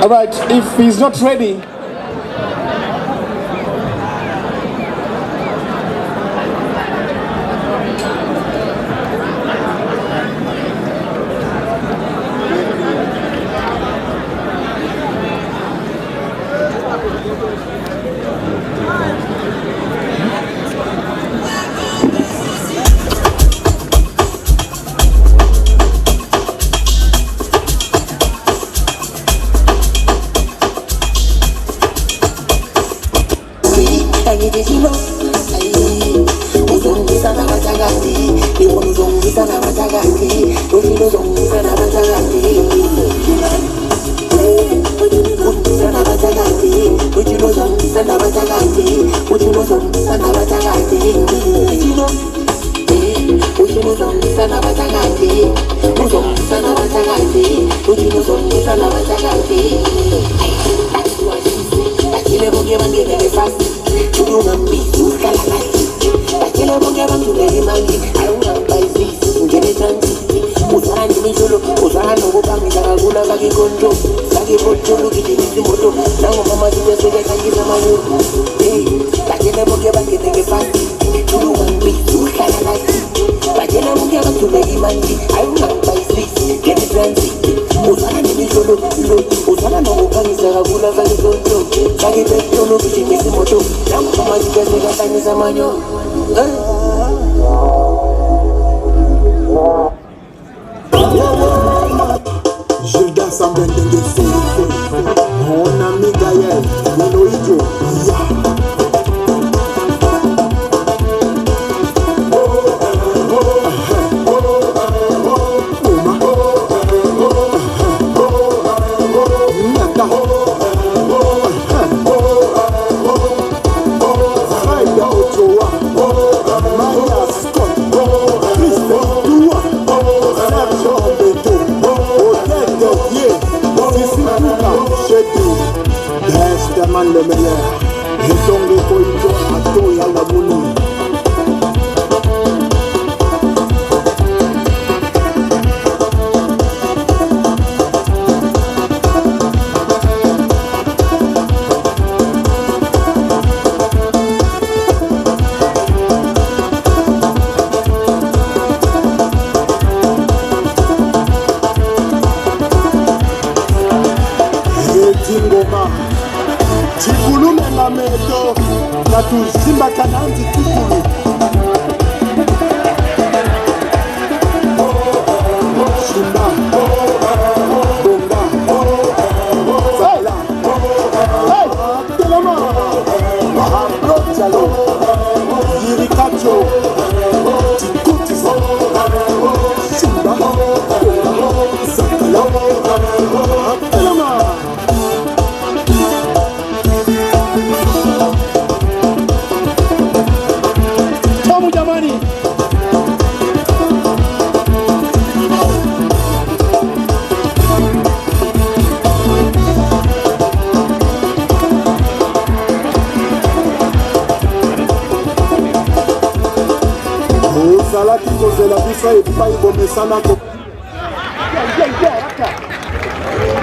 All right, if he's not ready,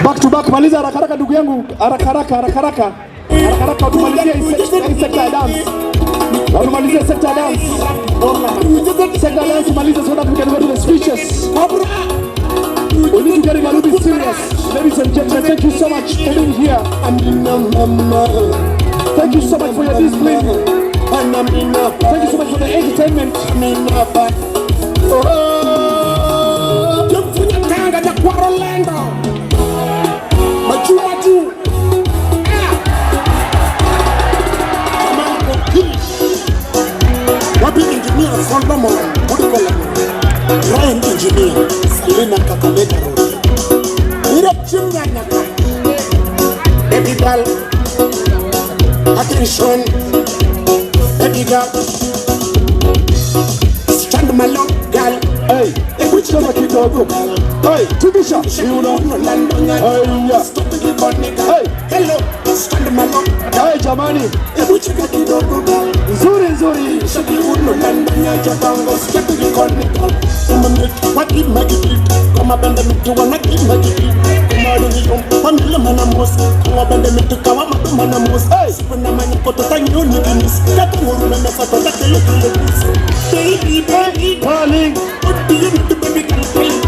back to back, maliza haraka haraka ndugu yangu, haraka haraka tumalizie sekta ya dance. Tumalizie sekta ya dance. Sekta ya dance maliza so that we can go to the speeches. We need to get a little bit serious. Ladies and gentlemen, thank you so much for being here. Thank you so much for your discipline. Thank you so much for the entertainment. Engineer, Selena Kakamega Road. Baby girl, attention. Baby girl, stand my long girl. Hey, which one are you talking about? Hey, Tubisha, you know. Hey, hello, stand my long. Hey, Jamani. Which one are you talking about? Zuri. What you make it? Come up and make you wanna keep making it. Mario, Pamela Manamos, Kawabanda Mitukawa, Manamos, Supernamani Kotanyo, that woman and the Sata, baby, baby, darling, what do you need to baby can tell you?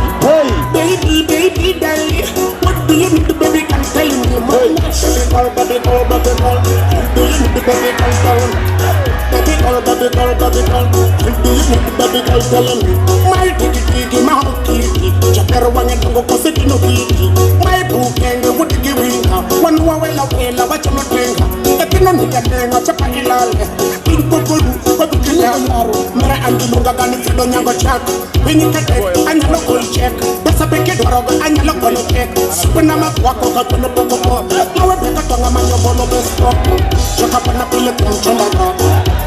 Baby, baby, darling, what do you need to baby can tell you? Baby, baby, do you need to baby can tell you? Baby, baby, do you need to baby can tell you? My tiki, my kiki, Chapero one and go for sitting no kiki. My book and the wood giving her one well away, what you're not doing. The Pinon Hidden, a Chapanila, in Pukulu, what do you know? Mara and Lunga and if you don't have a check, when you get it, and you look check. That's a packet of and you look on a check. Supernama walk up on the Poco, now a better tongue among your bolo best. Chuck up on a pillow from Chanaga,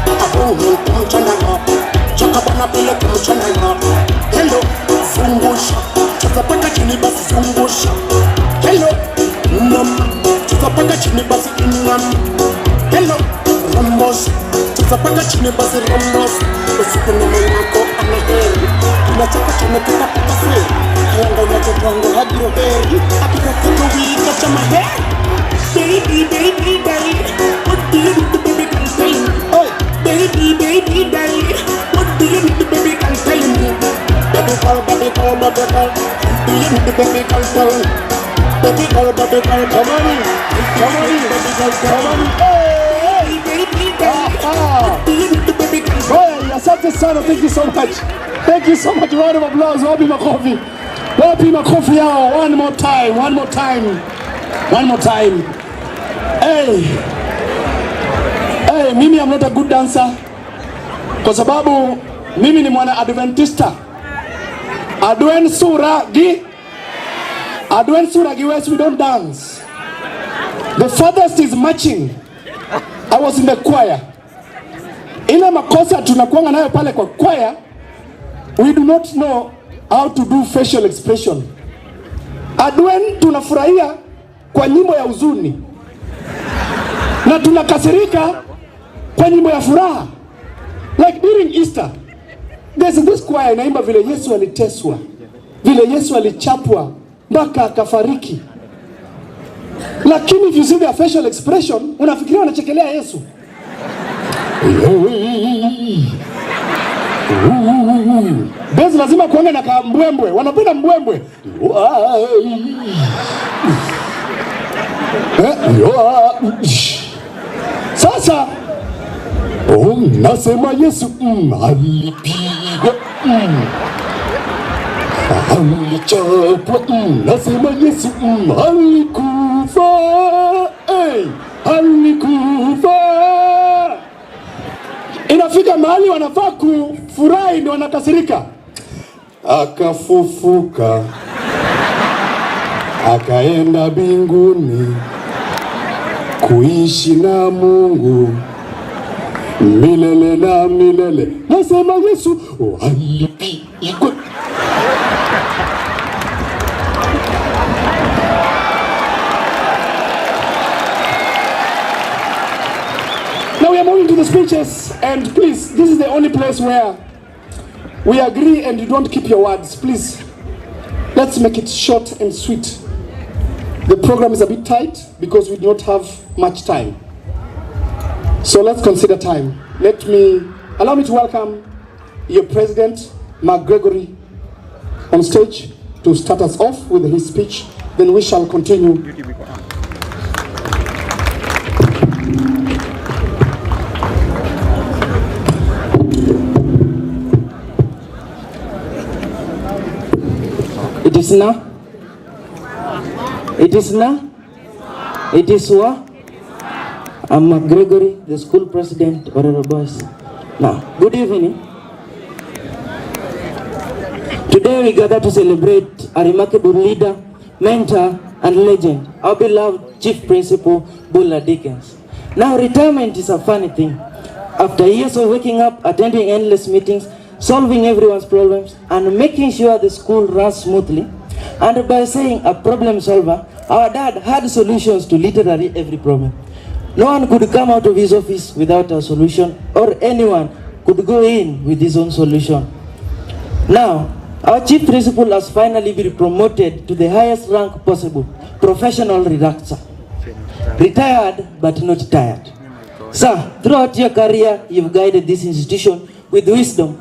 a home from Chanaga, chuck up on a pillow from Chanaga. Hello, Fungusha, just a package in the bus, Fungusha. Hello, Mama, just a package in the bus in Ram. Hello, Ramos, just a package in the bus in Ramos. The Supermanako and a hair. The package in the cafe. And I want to go have your hair. I pick up the week of my hair. Baby, baby, baby, what do you need to baby can tell me? Oh, baby, baby, baby, what do you need to baby can tell me? Baby call, do you need to baby can tell me? Baby call, come on in, baby call, come on in. Hey, baby, what do you need to baby can tell me? Boy, asante sana, thank you so much. Thank you so much, round of applause, wapi makofi. Wapi makofi yao, one more time. Hey, mimi I'm not a good dancer kwa sababu mimi ni mwana Adventista. Adwen sura West, we don't dance. The farthest is marching. I was in the choir. Ile makosa tunakuanga nayo pale kwa choir, we do not know how to do facial expression. Adwen tunafurahia kwa nyimbo ya huzuni na tunakasirika kwa nyimbo ya furaha. Like during Easter, there's this choir inaimba vile Yesu aliteswa, vile Yesu alichapwa mpaka akafariki. Lakini if you see their facial expression, unafikiria wanachekelea Yesu. Bezi lazima kuanga na mbwembwe, wanapenda mbwembwe. Sasa nasema Yesu alipigwa, alichapwa, nasema Yesu alikufa, alikufa. Inafika mahali wanafaa kufurahi ndio wanakasirika. Akafufuka, akaenda mbinguni kuishi na Mungu milele na milele. Nasema Yesu alipigwa. Now we are moving to the speeches, and please, this is the only place where we agree and you don't keep your words. Please, let's make it short and sweet. The program is a bit tight because we do not have much time. So let's consider time. Allow me to welcome your president, Mark Gregory, on stage to start us off with his speech. Then we shall continue. It is now. It is now. It is what? I'm Mark Gregory, the school president, Orero Boys. Now, good evening. Today we gather to celebrate a remarkable leader, mentor, and legend, our beloved Chief Principal Bula Dickens. Now, retirement is a funny thing. After years of waking up, attending endless meetings, solving everyone's problems, and making sure the school runs smoothly, and by saying a problem solver, our dad had solutions to literally every problem. No one could come out of his office without a solution, or anyone could go in with his own solution. Now, our chief principal has finally been promoted to the highest rank possible, professional relaxer. Retired but not tired. Sir, throughout your career, you've guided this institution with wisdom,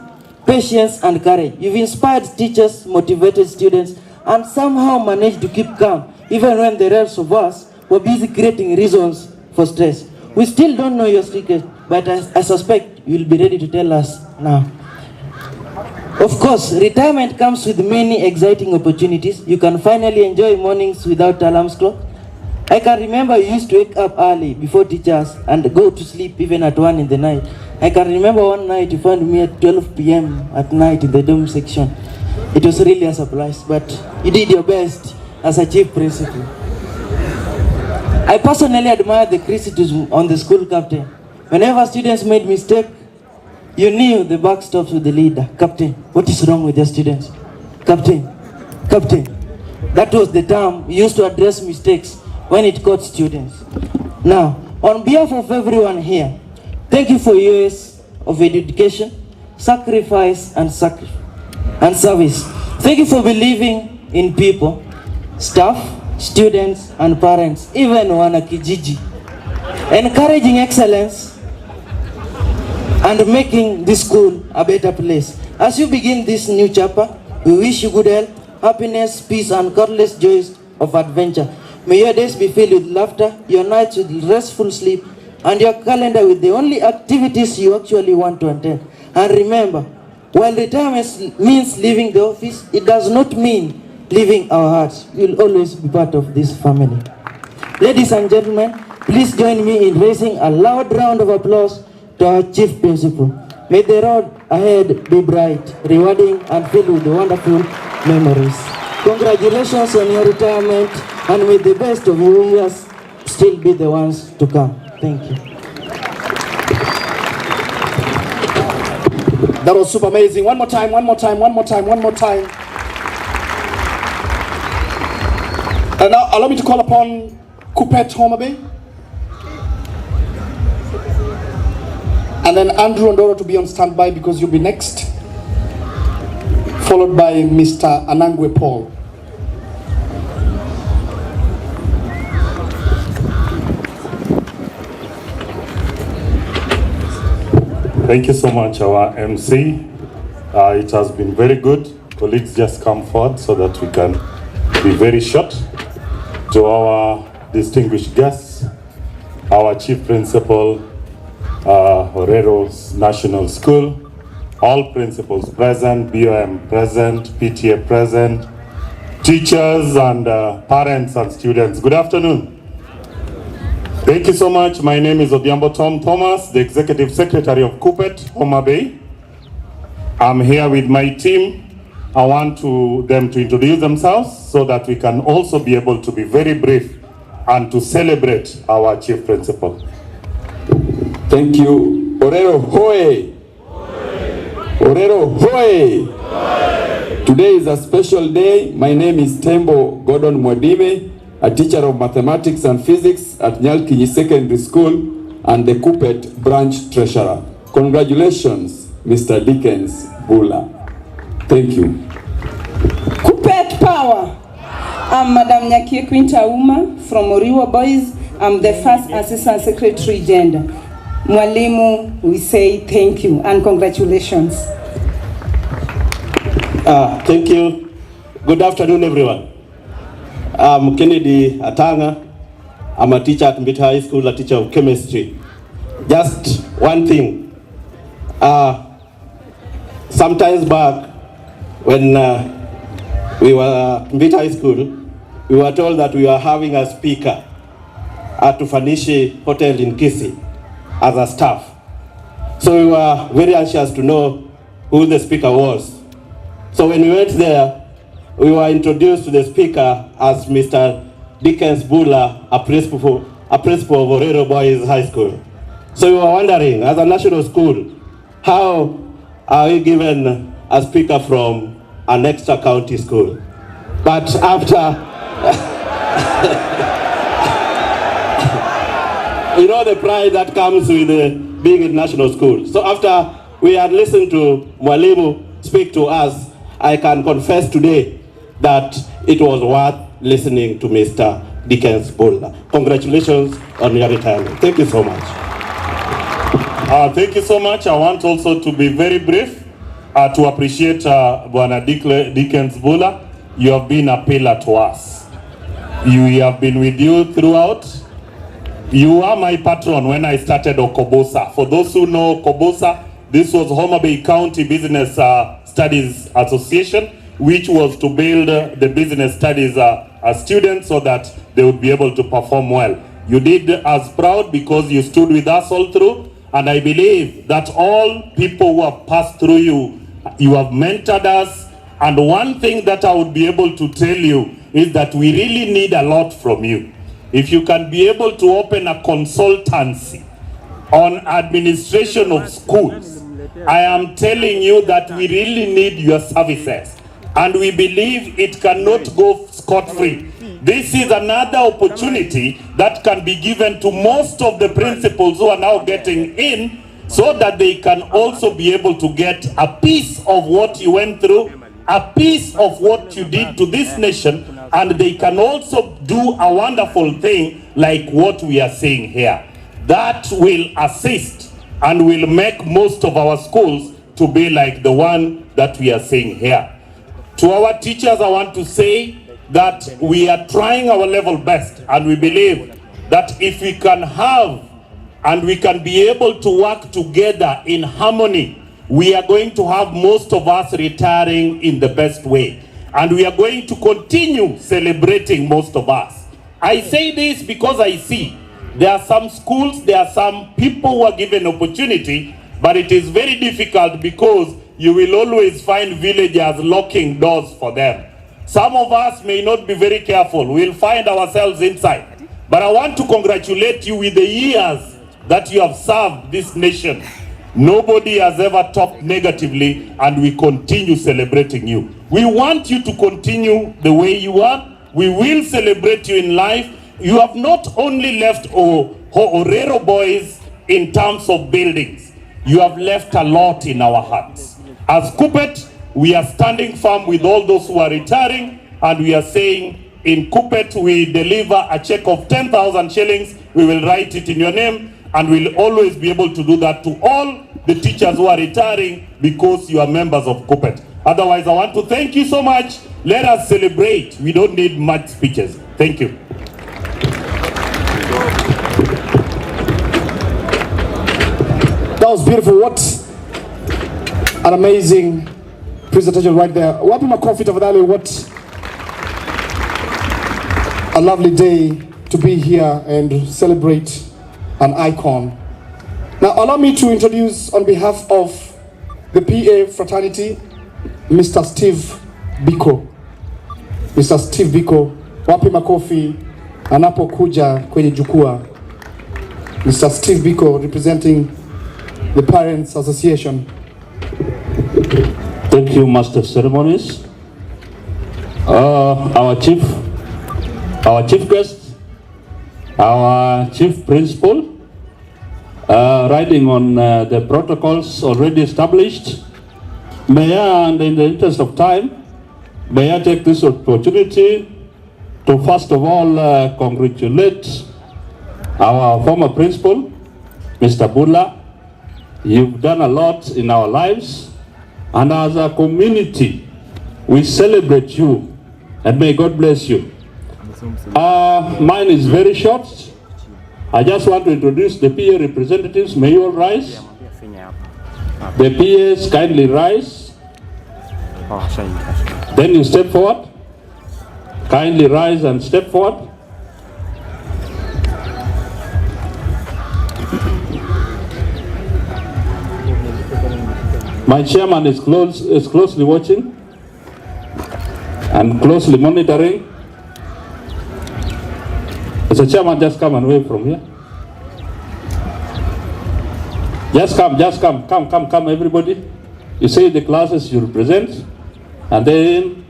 patience, and courage. You've inspired teachers, motivated students, and somehow managed to keep calm, even when the rest of us were busy creating reasons for stress. We still don't know your secret, but I suspect you'll be ready to tell us now. Of course, retirement comes with many exciting opportunities. You can finally enjoy mornings without alarm clock. I can remember you used to wake up early before teachers and go to sleep even at 1 in the night. I can remember one night you found me at 12 p.m. at night in the dorm section. It was really a surprise, but you did your best as a chief principal. I personally admire the criticism on the school captain. Whenever students made mistake, you knew the buck stops with the leader. Captain, what is wrong with your students? Captain, Captain. That was the term we used to address mistakes when it caught students. Now, on behalf of everyone here, thank you for years of education, sacrifice, and service. Thank you for believing in people, staff, students, and parents, even wanakijiji, encouraging excellence and making this school a better place. As you begin this new chapter, we wish you good health, happiness, peace, and countless joys of adventure. May your days be filled with laughter, your nights with restful sleep, and your calendar with the only activities you actually want to attend. And remember, while retirement means leaving the office, it does not mean leaving our hearts. You'll always be part of this family. Ladies and gentlemen, please join me in raising a loud round of applause to our chief principal. May the road ahead be bright, rewarding, and filled with wonderful memories. Congratulations on your retirement, and may the best of your years still be the ones to come. Thank you. That was super amazing. One more time, one more time, one more time, one more time. And now allow me to call upon Kupet Homa Bay. And then Andrew Ondoro to be on standby because you'll be next. Followed by Mr. Anangwe Paul. Thank you so much, our MC. It has been very good. Colleagues, just come forward so that we can be very short. To our distinguished guests, our Chief Principal, Orero's National School, all principals present, BOM present, PTA present, teachers and parents and students. Good afternoon. Thank you so much. My name is Odhiambo Tom Thomas, the Executive Secretary of Kupet, Homa Bay. I'm here with my team. I want them to introduce themselves so that we can also be able to be very brief and to celebrate our Chief Principal. Thank you. Orero Hoye! Orero Hoye! Today is a special day. My name is Tembo Gordon Mwadime, a teacher of mathematics and physics at Nyalkinyi Secondary School and the Kupet branch treasurer. Congratulations, Mr. Dickens Bula. Thank you. Kupet Power. I'm Madam Nyakie Quinta Uma from Oriwa Boys. I'm the first Assistant Secretary Gender. Mwalimu, we say thank you and congratulations. Thank you. Good afternoon, everyone. I'm Kennedy Atanga. I'm a teacher at Mbita High School, a teacher of chemistry. Just one thing. Sometimes back, when we were at Mbita High School, we were told that we were having a speaker at Tufanishi Hotel in Kisii as a staff. So we were very anxious to know who the speaker was. So when we went there, we were introduced to the speaker as Mr. Dickens Bula, a principal of Orero Boys High School. So we were wondering, as a national school, how are we given a speaker from an extra county school? But after, you know the pride that comes with being in national school. So after we had listened to Mwalimu speak to us, I can confess today that it was worth listening to Mr. Dickens Bula. Congratulations on your retirement. Thank you so much. Thank you so much. I want also to be very brief to appreciate Bwana Dickens Bula. You have been a pillar to us. We have been with you throughout. You are my patron when I started Okobosa. For those who know Okobosa, this was Homa Bay County Business Studies Association, which was to build the business studies students so that they would be able to perform well. You did us proud because you stood with us all through. And I believe that all people who have passed through you, you have mentored us. And one thing that I would be able to tell you is that we really need a lot from you. If you can be able to open a consultancy on administration of schools, I am telling you that we really need your services. And we believe it cannot go scot-free. This is another opportunity that can be given to most of the principals who are now getting in, so that they can also be able to get a piece of what you went through, a piece of what you did to this nation, and they can also do a wonderful thing like what we are seeing here. That will assist and will make most of our schools to be like the one that we are seeing here. To our teachers, I want to say that we are trying our level best, and we believe that if we can have and we can be able to work together in harmony, we are going to have most of us retiring in the best way, and we are going to continue celebrating most of us. I say this because I see there are some schools, there are some people who are given opportunity, but it is very difficult because you will always find villagers locking doors for them. Some of us may not be very careful. We'll find ourselves inside. But I want to congratulate you with the years that you have served this nation. Nobody has ever talked negatively, and we continue celebrating you. We want you to continue the way you are. We will celebrate you in life. You have not only left Orero boys in terms of buildings. You have left a lot in our hearts. As Kupet, we are standing firm with all those who are retiring, and we are saying, in Kupet, we deliver a check of 10,000 shillings. We will write it in your name, and we'll always be able to do that to all the teachers who are retiring because you are members of Kupet. Otherwise, I want to thank you so much. Let us celebrate. We don't need much speeches. Thank you. That was beautiful. What an amazing presentation right there. Wapi makofi tafadhali. What a lovely day to be here and celebrate an icon. Now allow me to introduce on behalf of the PA fraternity, Mr. Steve Biko. Mr. Steve Biko, wapi makofi anapokuja kwenye jukwaa. Mr. Steve Biko representing the Parents Association. Thank you, Master of Ceremonies. Our chief guest, our chief principal, riding on the protocols already established. May I, and in the interest of time, may I take this opportunity to first of all congratulate our former principal, Mr. Bula. You've done a lot in our lives. And as a community, we celebrate you, and may God bless you. Mine is very short. I just want to introduce the PA representatives. May you all rise. The PAs kindly rise. Then you step forward. Kindly rise and step forward. My chairman is closely watching and closely monitoring. Mr. Chairman, just come and wave from here. Just come, everybody. You say the classes you represent, and then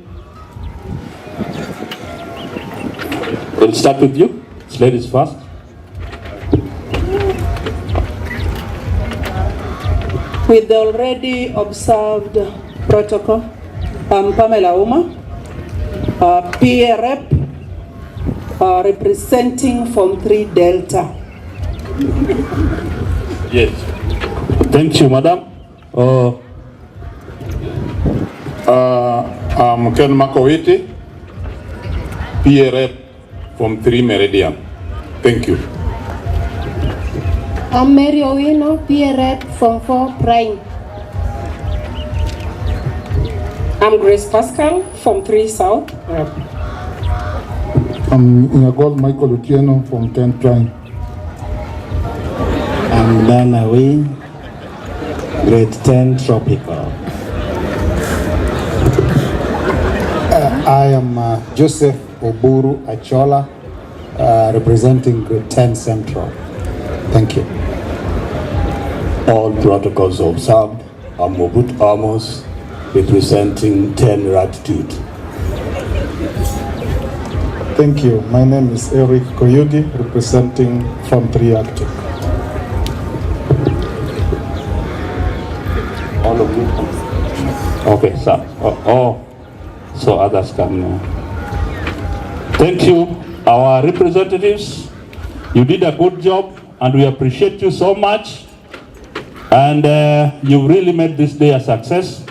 we'll start with you. Ladies first. With the already observed protocol, I'm Pamela Uma, PA rep, representing Form 3 Delta. Yes. Thank you, Madam. I'm Ken Makowiti, PA Rep from 3 Meridian. Thank you. I'm Mary Owino, PA Rep from 4 Prime. I'm Grace Pascal from 3 South Rep. I'm Inagol Michael Otieno from 10 Prime. I'm Dana Wee, grade 10 Tropical. I am Joseph Oburu Achola, representing grade 10 Central. Thank you. All protocols observed. I'm Mobut Amos, representing 10 Ratitude. Thank you. My name is Eric Koyugi, representing Form 3 Active. All of you. Okay, sir. So others can. Thank you, our representatives. You did a good job, and we appreciate you so much. And you really made this day a success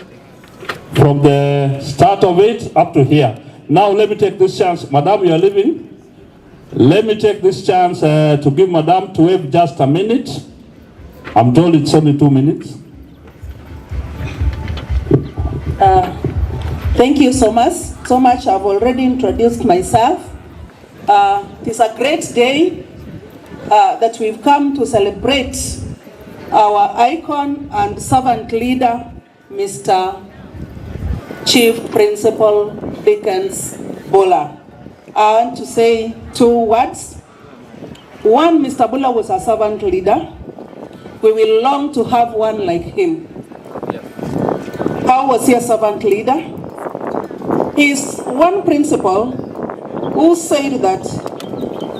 from the start of it up to here. Now let me take this chance, Madam, you are leaving. Let me take this chance to give Madam to wave just a minute. I'm told it's only 2 minutes. Thank you so much. I've already introduced myself. It is a great day that we've come to celebrate our icon and servant leader, Mr. Chief Principal Dickens Bula. I want to say 2 words. One, Mr. Bula was a servant leader. We will long to have one like him. How was he a servant leader? He's one principal who said that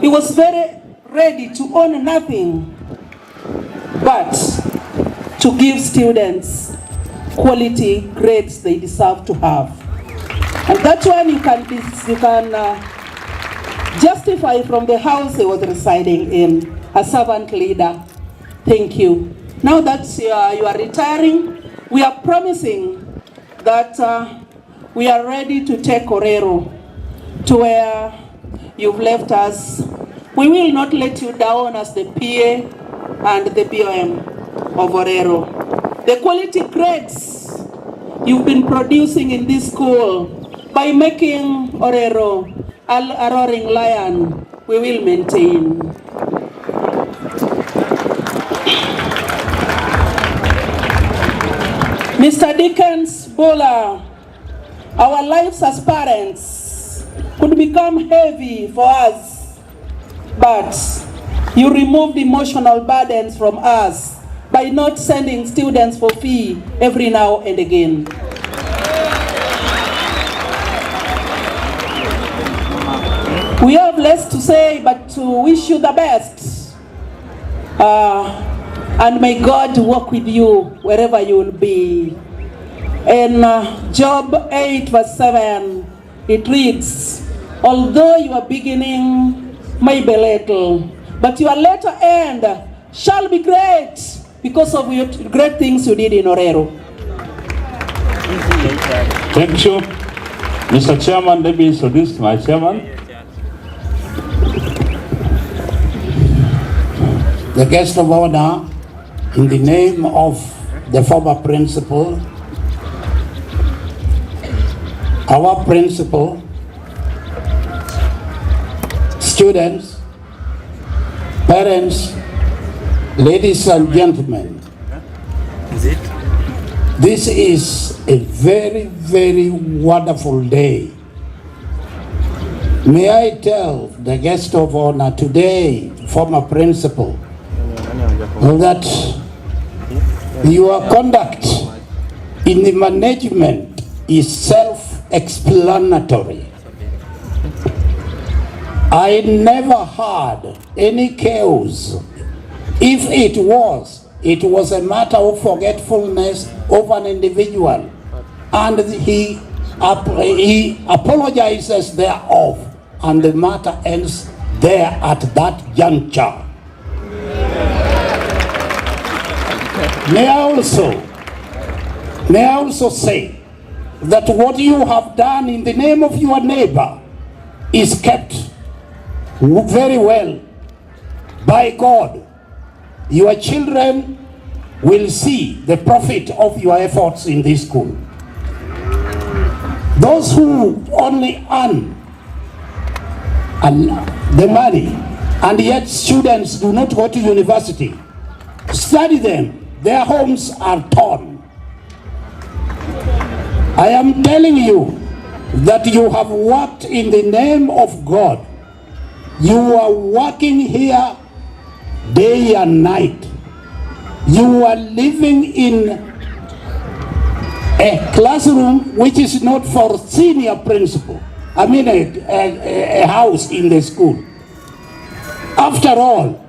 he was very ready to own nothing but to give students quality grades they deserve to have. And that one you can justify from the house he was residing in, a servant leader. Thank you. Now that you are retiring, we are promising that we are ready to take Orero to where you've left us. We will not let you down as the PA and the BOM of Orero. The quality grades you've been producing in this school by making Orero a roaring lion, we will maintain. Mr. Dickens Bula, our lives as parents could become heavy for us, but you removed emotional burdens from us by not sending students for fee every now and again. We have less to say, but to wish you the best. And may God walk with you wherever you will be. In Job 8 verse 7, it reads, although your beginning may be little, but your latter end shall be great because of your great things you did in Orero. Thank you. Mr. Chairman, let me introduce my chairman. The guest of honor, in the name of the former principal, our principal, students, parents, ladies and gentlemen, this is a very, very wonderful day. May I tell the guest of honor today, former principal, that your conduct in the management is self-explanatory. I never had any chaos. If it was a matter of forgetfulness of an individual, and he apologizes thereof. and the matter ends there at that juncture. May I also say that what you have done in the name of your neighbor is kept very well by God. Your children will see the profit of your efforts in this school. Those who only earn the money, and yet students do not go to university, study them, their homes are torn. I am telling you that you have worked in the name of God. You are working here day and night. You are living in a classroom which is not for senior principal. I mean a house in the school. After all,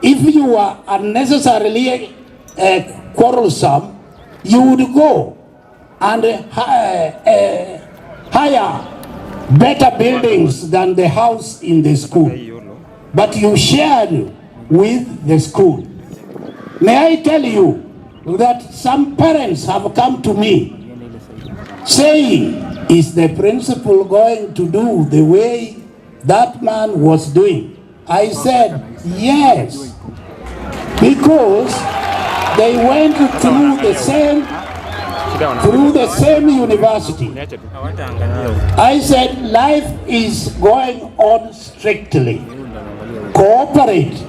if you are unnecessarily quarrelsome, you would go and hire better buildings than the house in the school. But you shared with the school. May I tell you that some parents have come to me saying, is the principal going to do the way that man was doing? I said, yes, because they went through the same university. I said, life is going on strictly. Cooperate.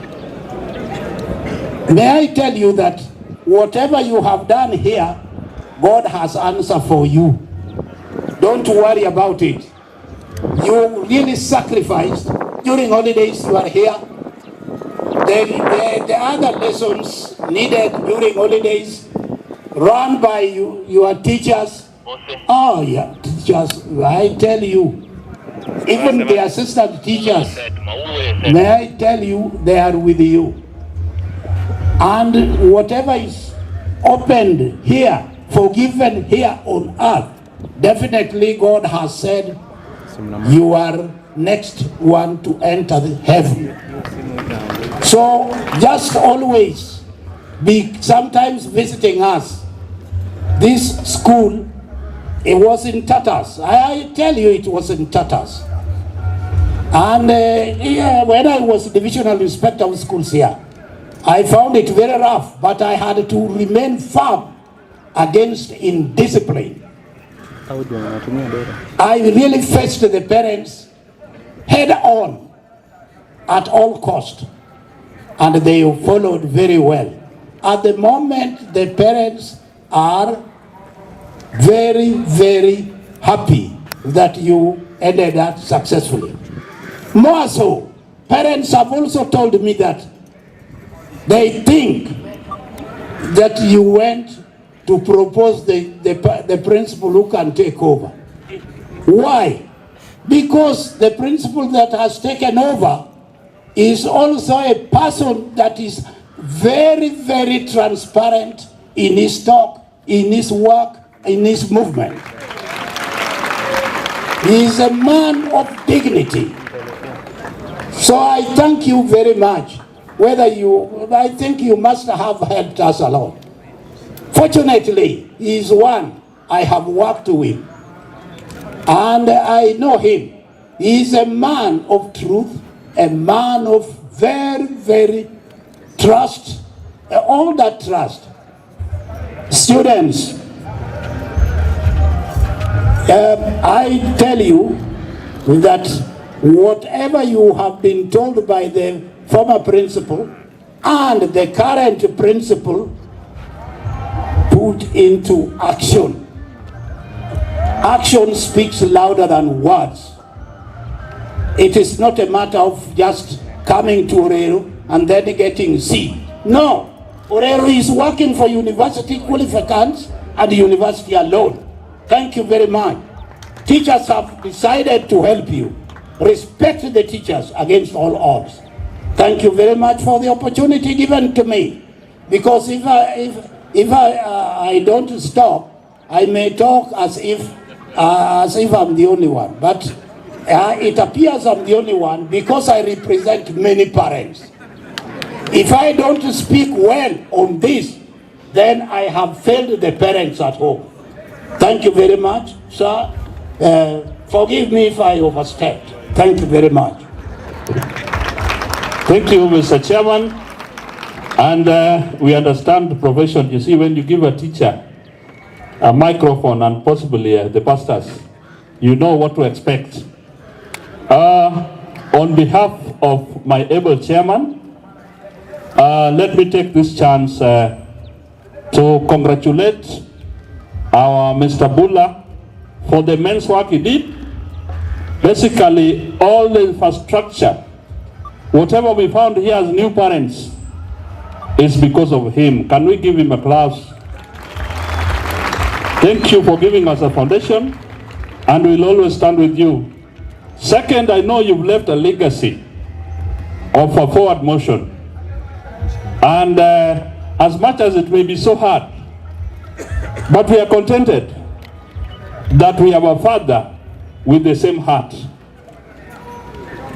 May I tell you that whatever you have done here, God has answer for you. Don't worry about it. You really sacrificed. During holidays you are here. The other lessons needed during holidays run by your teachers. Oh yeah, teachers, I tell you, even the assistant teachers, may I tell you, they are with you. And whatever is opened here, forgiven here on earth, definitely God has said you are next one to enter the heaven. So just always be sometimes visiting us. This school, it was in tatters. I tell you, it was in tatters. And when I was divisional inspector of schools here, I found it very rough, but I had to remain firm against indiscipline. I really faced the parents head on at all cost, and they followed very well. At the moment, the parents are very, very happy that you ended that successfully. More so, parents have also told me that they think that you went to propose the principal who can take over. Why? Because the principal that has taken over is also a person that is very, very transparent in his talk, in his work, in his movement. He is a man of dignity. So I thank you very much. I think you must have helped us a lot. Fortunately, he is one I have worked with, and I know him. He is a man of truth, a man of very, very trust, all that trust. Students, I tell you that whatever you have been told by the former principal and the current principal, put into action. Action speaks louder than words. It is not a matter of just coming to Orero and then getting C. No, Orero is working for university qualifications and the university alone. Thank you very much. Teachers have decided to help you. Respect the teachers against all odds. Thank you very much for the opportunity given to me. Because if I don't stop, I may talk as if I'm the only one. But It appears I'm the only one because I represent many parents. If I don't speak well on this, then I have failed the parents at home. Thank you very much, sir. Forgive me if I overstepped. Thank you very much. Thank you, Mr. Chairman. And we understand the profession. You see, when you give a teacher a microphone and possibly the pastors, you know what to expect. On behalf of my able chairman, let me take this chance to congratulate our Mr. Bula for the immense work he did. Basically, all the infrastructure, whatever we found here as new parents, is because of him. Can we give him a applause? Thank you for giving us a foundation, and we'll always stand with you. Second, I know you've left a legacy of a forward motion. And as much as it may be so hard, but we are contented that we have a father with the same heart.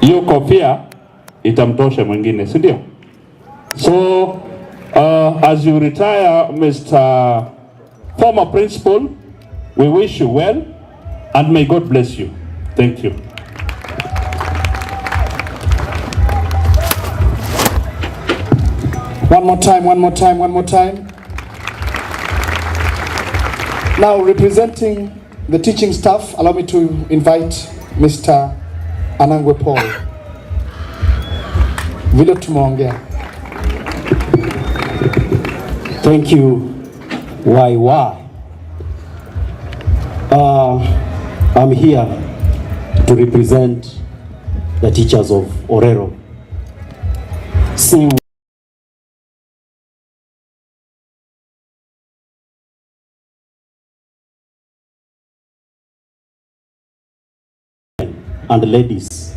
Hiyo kofia itamtosha mwingine, si ndio? So, as you retire, Mr. Former Principal, we wish you well, and may God bless you. Thank you. One more time, one more time, one more time. Now, representing the teaching staff, allow me to invite Mr. Anangwe Paul. Vile tumeongea. Thank you, YY. I'm here to represent the teachers of Orero. See and ladies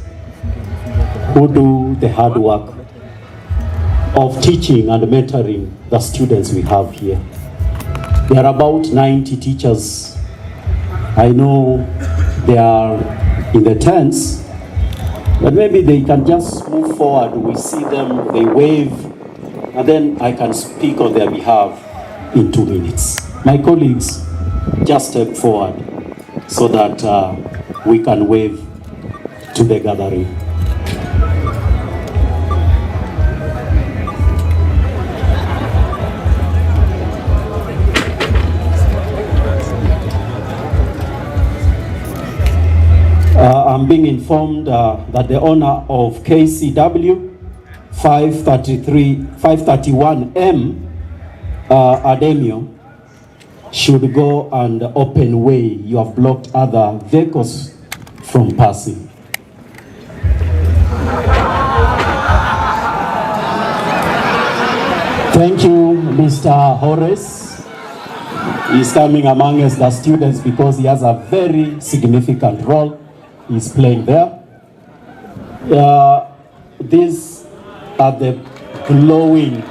who do the hard work of teaching and mentoring the students we have here. There are about 90 teachers. I know they are in the tents, but maybe they can just move forward. We see them, they wave, and then I can speak on their behalf in 2 minutes. My colleagues, just step forward so that we can wave to the gathering. I'm being informed that the owner of KCW 531M Ademio should go and open way. You have blocked other vehicles from passing. Thank you, Mr. Horace. He's coming among us, the students, because he has a very significant role he's playing there. These are the glowing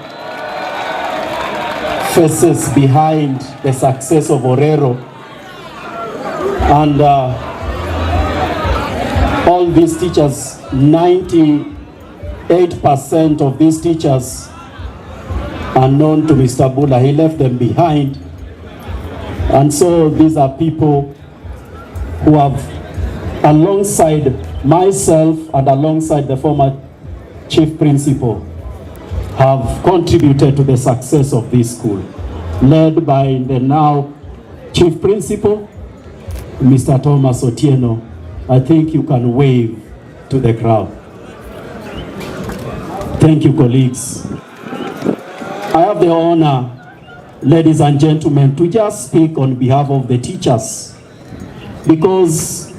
faces behind the success of Orero. And all these teachers, 98% of these teachers are known to Mr. Bula. He left them behind. And so these are people who have, alongside myself and alongside the former chief principal, have contributed to the success of this school, led by the now chief principal, Mr. Thomas Otieno. I think you can wave to the crowd. Thank you, colleagues. I have the honor, ladies and gentlemen, to just speak on behalf of the teachers, because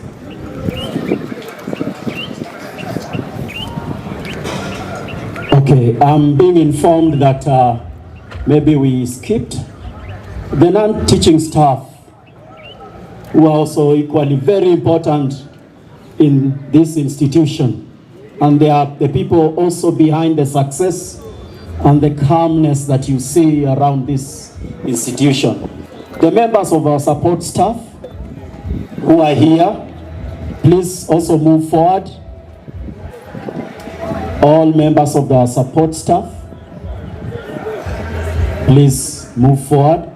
I'm being informed that maybe we skipped the non-teaching staff, who are also equally very important in this institution, and they are the people also behind the success and the calmness that you see around this institution. The members of our support staff who are here, Please also move forward. All members of the support staff, please move forward.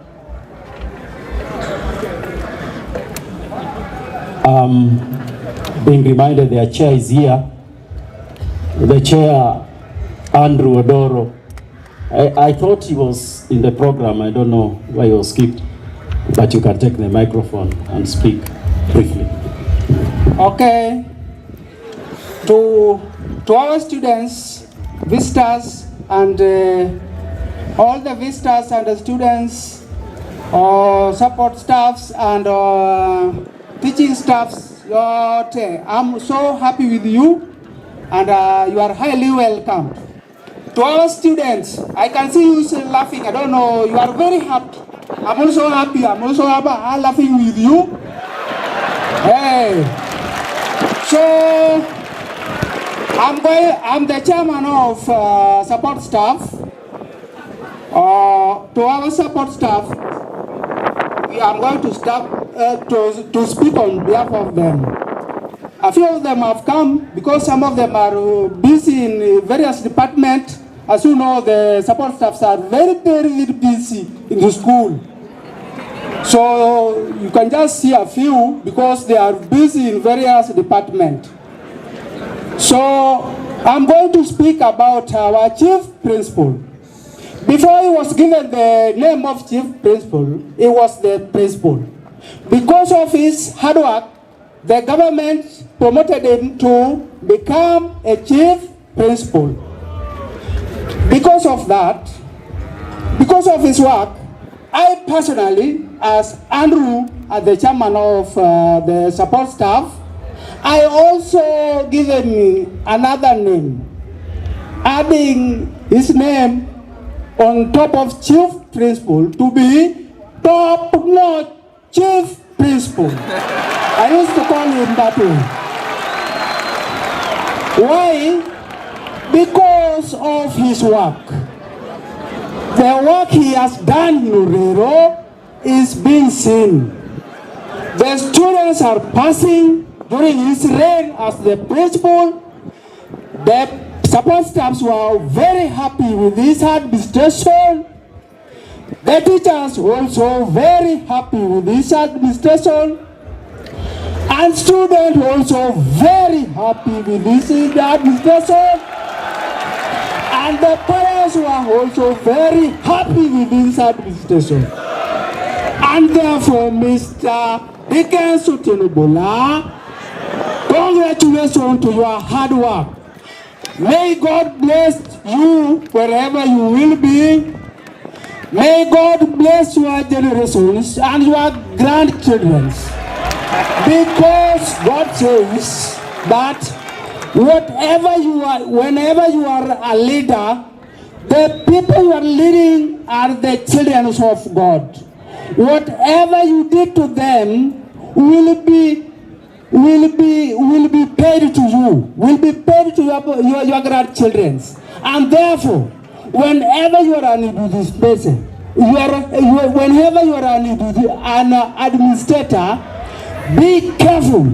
Being reminded their chair is here. The chair, Andrew Odoro. I thought he was in the program. I don't know why he was skipped, but you can take the microphone and speak briefly. Okay. To our students, visitors, and all the visitors and the students, support staffs and teaching staffs, I'm so happy with you, and you are highly welcome. To our students, I can see you laughing. I don't know, you are very happy. I'm also happy. I'm also laughing with you. Hey. So, I'm the chairman of support staff. To our support staff, I'm going to start to speak on behalf of them. A few of them have come because some of them are busy in various departments. As you know, the support staffs are very, very busy in the school. So you can just see a few because they are busy in various departments. So I'm going to speak about our chief principal. Before he was given the name of chief principal, he was the principal. Because of his hard work, the government promoted him to become a chief principal. Because of that, because of his work, I personally, as Andrew, as the chairman of the support staff, I also given me another name, adding his name on top of chief principal to be top-notch chief principal. I used to call him that way. Why? Because of his work. The work he has done in Urero is being seen. The students are passing during his reign as the principal. The support staffs were very happy with his administration. The teachers were also very happy with his administration. And students were also very happy with his administration. And the parents were also very happy with his administration. And therefore, Mr. Dickens Bula, congratulations to your hard work. May God bless you wherever you will be. May God bless your generations and your grandchildren. Because God says that whatever you are, whenever you are a leader, the people you are leading are the children of God. Whatever you did to them will be paid to you, will be paid to your grandchildren. And therefore, whenever you are an this person, whenever you are an administrator, be careful.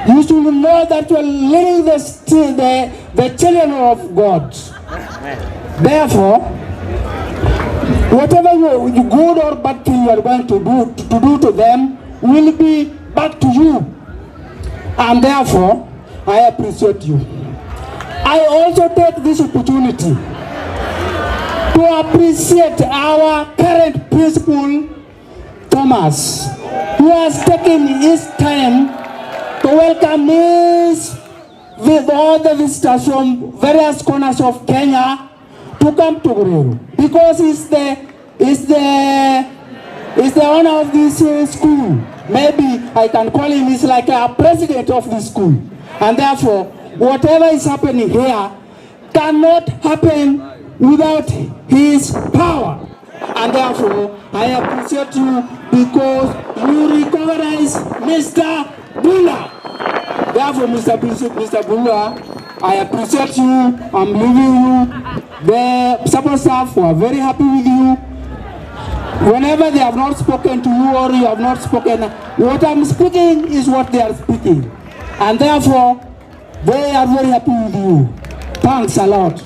You should know that you are leading the children of God. Therefore, whatever you good or bad thing you are going to do to them will be back to you. And therefore, I appreciate you. I also take this opportunity to appreciate our current principal, Thomas, who has taken his time to welcome us with all the visitors from various corners of Kenya to come to Urero, because he's the owner of this school. Maybe I can call him, he's like a president of the school. And therefore, whatever is happening here cannot happen without his power. And therefore, I appreciate you because you recognize Mr. Bula. Therefore, Mr. Bula, I appreciate you. I'm leaving you. The support staff were very happy with you. Whenever they have not spoken to you or you have not spoken, what I'm speaking is what they are speaking. And therefore, they are very happy with you. Thanks a lot.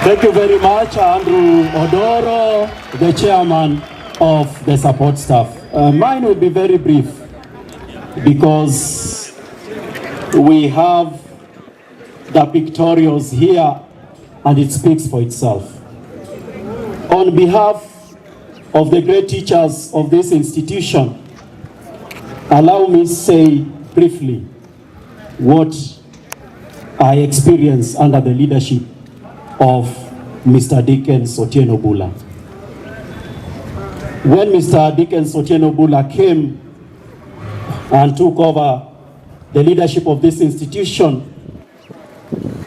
Thank you very much, Andrew Odoro, the chairman of the support staff. Mine will be very brief because we have the pictorials here and it speaks for itself. On behalf of the great teachers of this institution, allow me to say briefly what I experienced under the leadership of Mr. Dickens Bula. When Mr. Dickens Bula came and took over the leadership of this institution,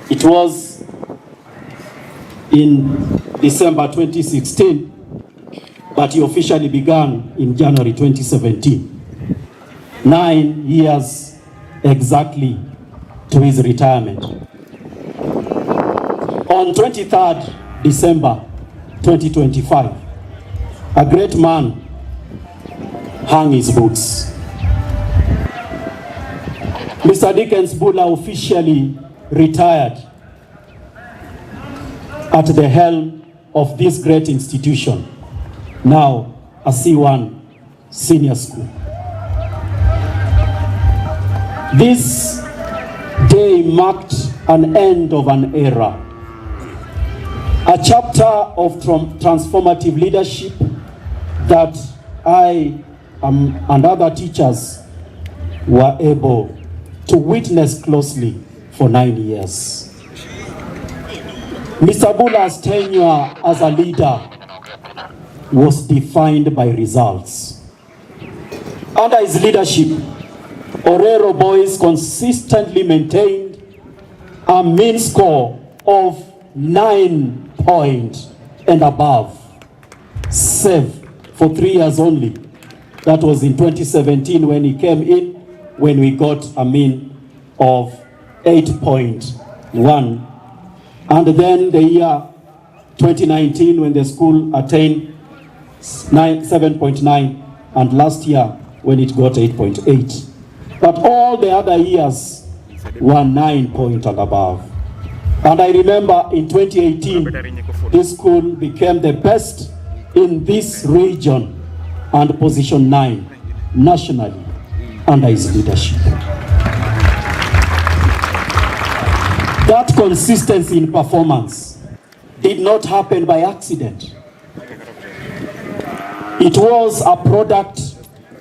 it was in December 2016, but he officially began in January 2017. 9 years exactly to his retirement. On 23rd December 2025, a great man hung his boots. Mr. Dickens Bula officially retired at the helm of this great institution, now a C1 senior school. This day marked an end of an era, a chapter of transformative leadership that I and other teachers were able to witness closely for 9 years. Mr. Bula's tenure as a leader was defined by results. Under his leadership, Orero boys consistently maintained a mean score of 9 points and above, save for 3 years only. That was in 2017 when he came in, when we got a mean of 8.1. And then the year 2019 when the school attained 7.9, and last year when it got 8.8. But all the other years were 9 points and above. And I remember in 2018, this school became the best in this region and position 9 nationally under his leadership. That consistency in performance did not happen by accident. It was a product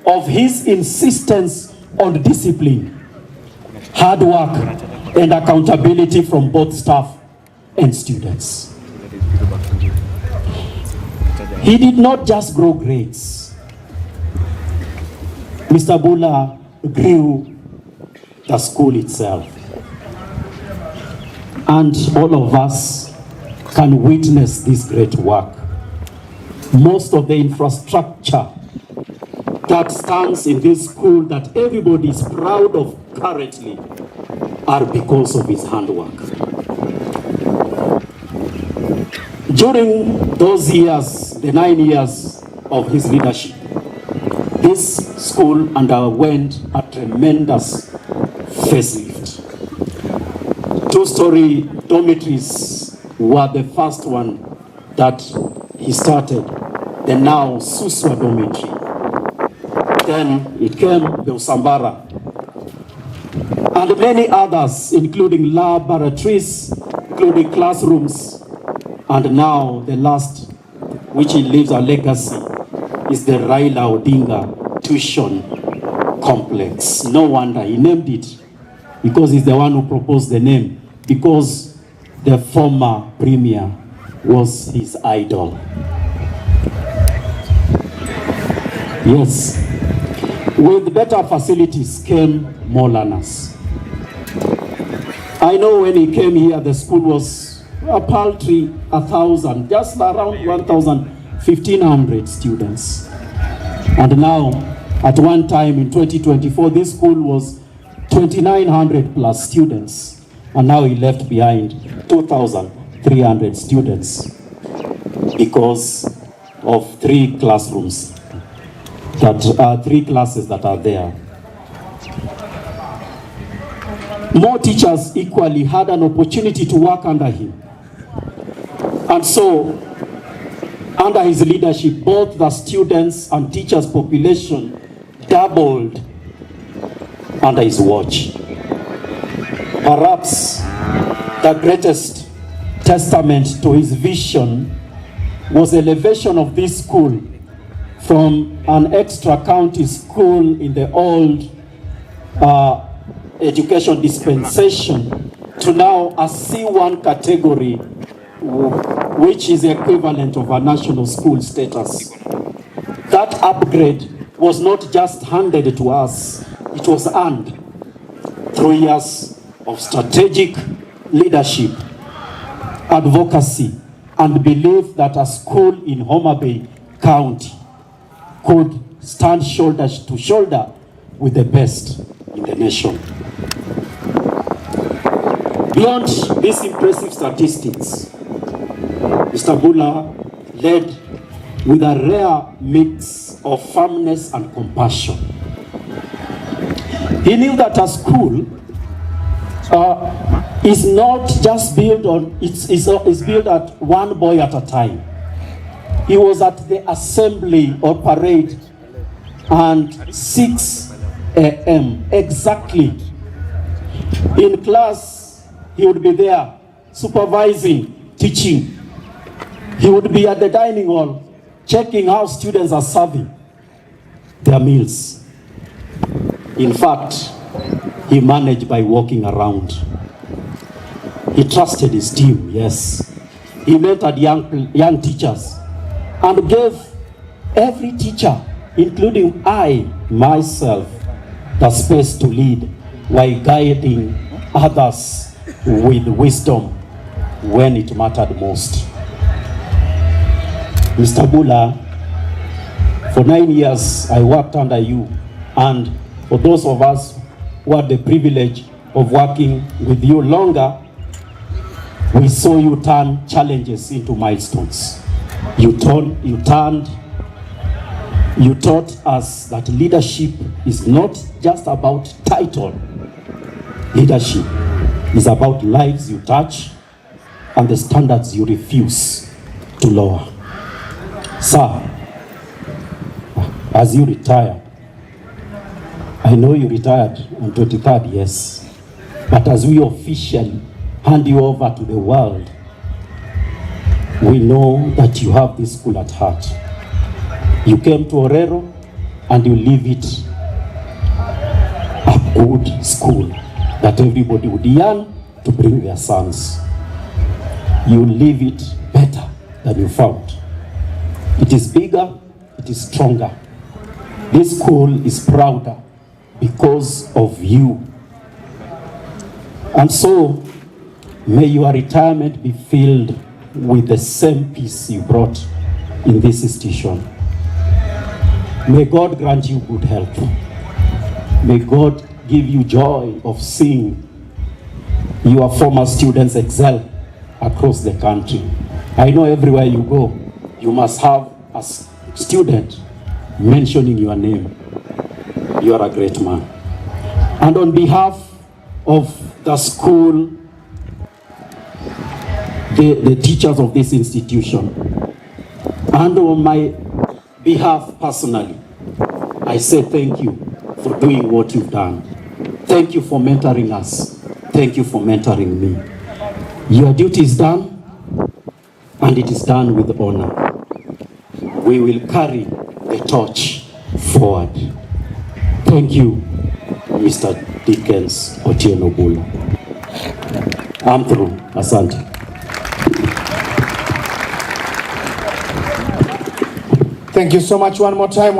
of his insistence on discipline, hard work, and accountability from both staff and students. He did not just grow grades. Mr. Bula grew the school itself. And all of us can witness this great work. Most of the infrastructure that stands in this school that everybody is proud of currently are because of his handwork. During those years, the 9 years of his leadership, this school underwent a tremendous facelift. 2-story dormitories were the first one that he started, the now Suswa dormitory. Then it came the Usambara, and many others, including laboratories, including classrooms, and now the last, which he leaves a legacy, is the Raila Odinga Tuition Complex. No wonder he named it, because he's the one who proposed the name, because the former premier was his idol. Yes, with better facilities came more learners. I know when he came here, the school was a paltry 1,000, just around 1,500 students. And now, at one time in 2024, this school was 2,900 plus students. And now he left behind 2,300 students because of 3 classrooms, that are 3 classes that are there. more teachers equally had an opportunity to work under him. And so, under his leadership, both the students and teachers' population doubled under his watch. Perhaps the greatest testament to his vision was elevation of this school from an extra county school in the old education dispensation to now a C1 category, which is equivalent of a national school status. That upgrade was not just handed to us, it was earned through years of strategic leadership, advocacy, and belief that a school in Homa Bay County could stand shoulder to shoulder with the best in the nation. Beyond these impressive statistics, Mr. Bula led with a rare mix of firmness and compassion. He knew that a school is not just built on, it's built at one boy at a time. He was at the assembly or parade and 6 a.m. exactly. In class, he would be there supervising, teaching. He would be at the dining hall checking how students are serving their meals. In fact, he managed by walking around. He trusted his team, yes. He mentored young teachers and gave every teacher, including myself, the space to lead while guiding others with wisdom when it mattered most. Mr. Bula, for 9 years I worked under you, and for those of us who had the privilege of working with you longer, we saw you turn challenges into milestones. You taught us that leadership is not just about title. Leadership is about lives you touch and the standards you refuse to lower. Sir, as you retire, I know you retired on 23rd, yes, but as we officially hand you over to the world, we know that you have this school at heart. You came to Orero and you leave it a good school that everybody would yearn to bring their sons. You leave it better than you found. It is bigger, it is stronger. This school is prouder because of you. And so, may your retirement be filled with the same peace you brought in this institution. May God grant you good health. May God give you joy of seeing your former students excel across the country. I know everywhere you go, you must have a student mentioning your name. You are a great man. And on behalf of the school, the teachers of this institution, and on my behalf personally, I say thank you for doing what you've done. Thank you for mentoring us. Thank you for mentoring me. Your duty is done, and it is done with honor. We will carry the torch forward. Thank you, Mr. Dickens Bula. I'm through. Asante. Thank you so much. One more time.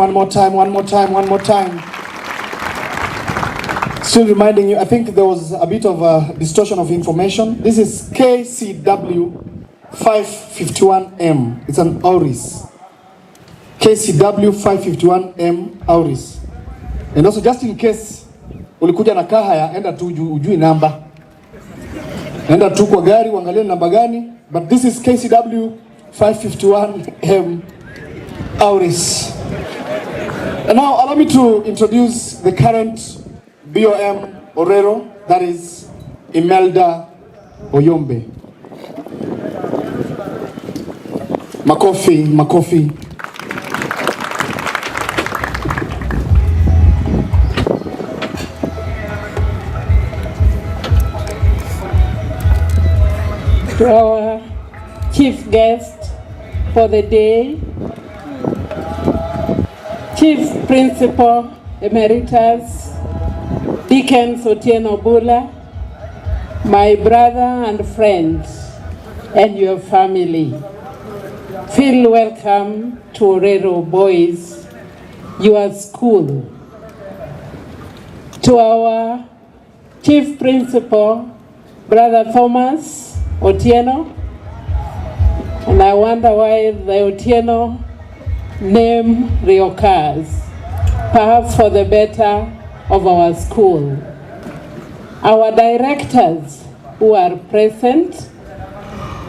Still reminding you, I think there was a bit of a distortion of information. This is KCW 551M. It's an Auris. KCW 551M Auris. And also, just in case ulikuja na kahaya, enda tu ujui namba. Enda tu kwa gari uangalie namba gani. But this is KCW 551M Auris. And now allow me to introduce the current BOM Orero, that is Imelda Oyombe. Makofi, makofi. To our chief guest for the day, Chief Principal Emeritus Dickens Bula, my brother and friends, and your family. Feel welcome to Orero Boys, your school. To our Chief Principal, Brother Thomas Otieno, and I wonder why the Otieno name reoccurs, perhaps for the better of our school. Our directors who are present,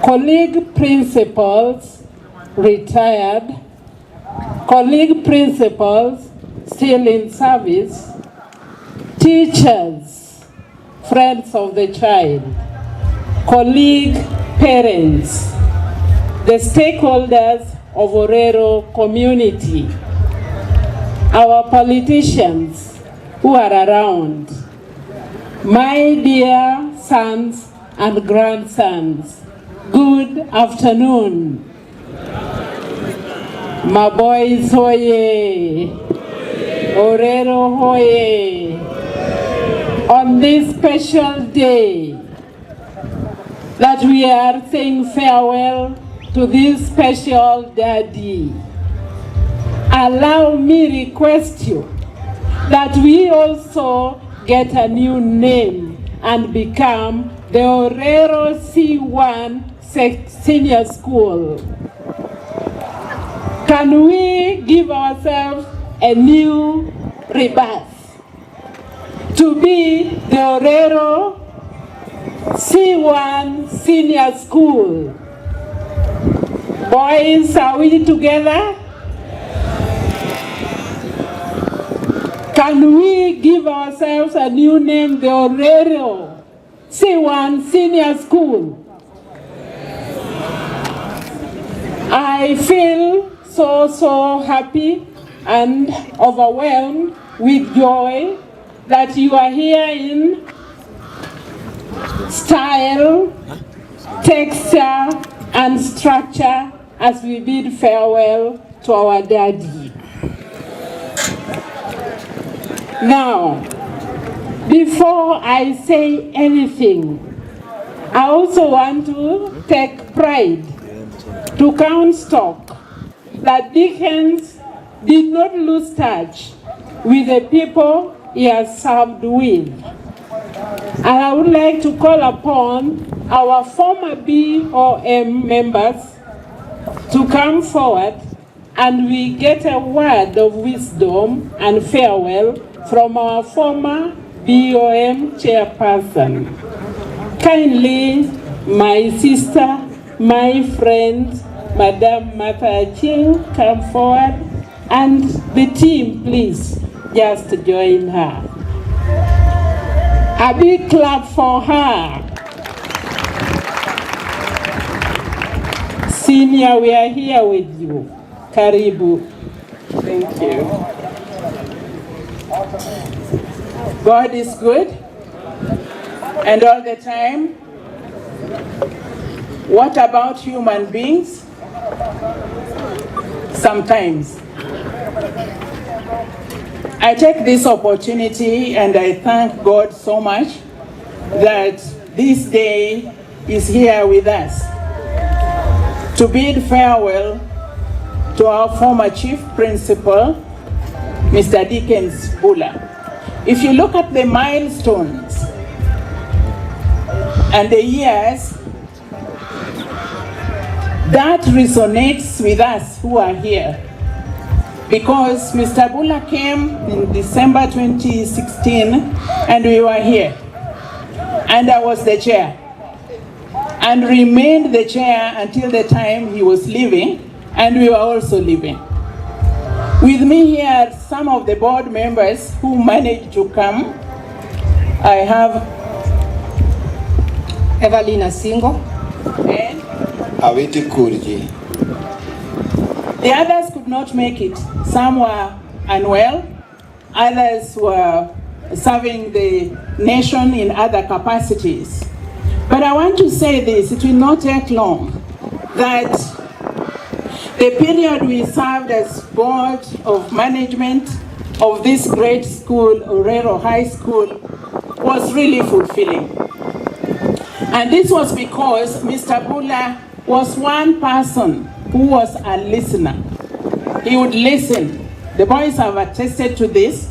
colleague principals, retired, colleague principals still in service, teachers, friends of the child, colleague parents, the stakeholders of Orero community, our politicians who are around, my dear sons and grandsons, good afternoon. My boys hoye, Orero hoye. On this special day that we are saying farewell to this special daddy, allow me request you that we also get a new name and become the Orero C1 Senior School. Can we give ourselves a new rebirth to be the Orero C1 Senior School? Boys, are we together? Can we give ourselves a new name, the Orero C1 Senior School? I feel so happy and overwhelmed with joy that you are here in style, texture, and structure as we bid farewell to our daddy. Now, before I say anything, I also want to take pride to count stock that Dickens did not lose touch with the people he has served with. And I would like to call upon our former BOM members to come forward and we get a word of wisdom and farewell from our former BOM chairperson. Kindly, my sister, my friend, Madam Martha Aching, come forward, and the team, please, just join her. A big clap for her. Senior, we are here with you. Karibu. Thank you. God is good, and all the time. What about human beings? Sometimes. I take this opportunity and I thank God so much that this day is here with us to bid farewell to our former chief principal, Mr. Dickens Bula. If you look at the milestones and the years, that resonates with us who are here. Because Mr. Bula came in December 2016 and we were here. And I was the chair. And remained the chair until the time he was leaving, and we were also leaving. With me here are some of the board members who managed to come. I have Evelina Singo, and Awiti Kurji. The others could not make it. Some were unwell, others were serving the nation in other capacities. But I want to say this, it will not take long, that the period we served as board of management of this great school, Orero High School, was really fulfilling. And this was because Mr. Bula was one person who was a listener. He would listen. The boys have attested to this.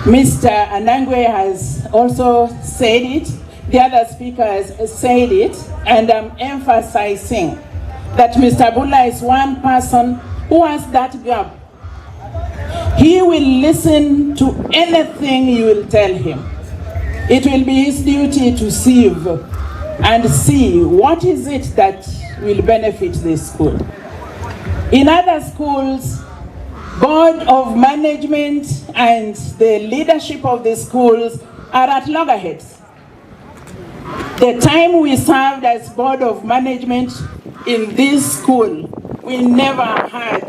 Mr. Anangwe has also said it. The other speakers said it. And I'm emphasizing that Mr. Bula is one person who has that gap. He will listen to anything you will tell him. It will be his duty to sieve and see what is it that will benefit this school. In other schools, board of management and the leadership of the schools are at loggerheads. The time we served as board of management in this school, we never had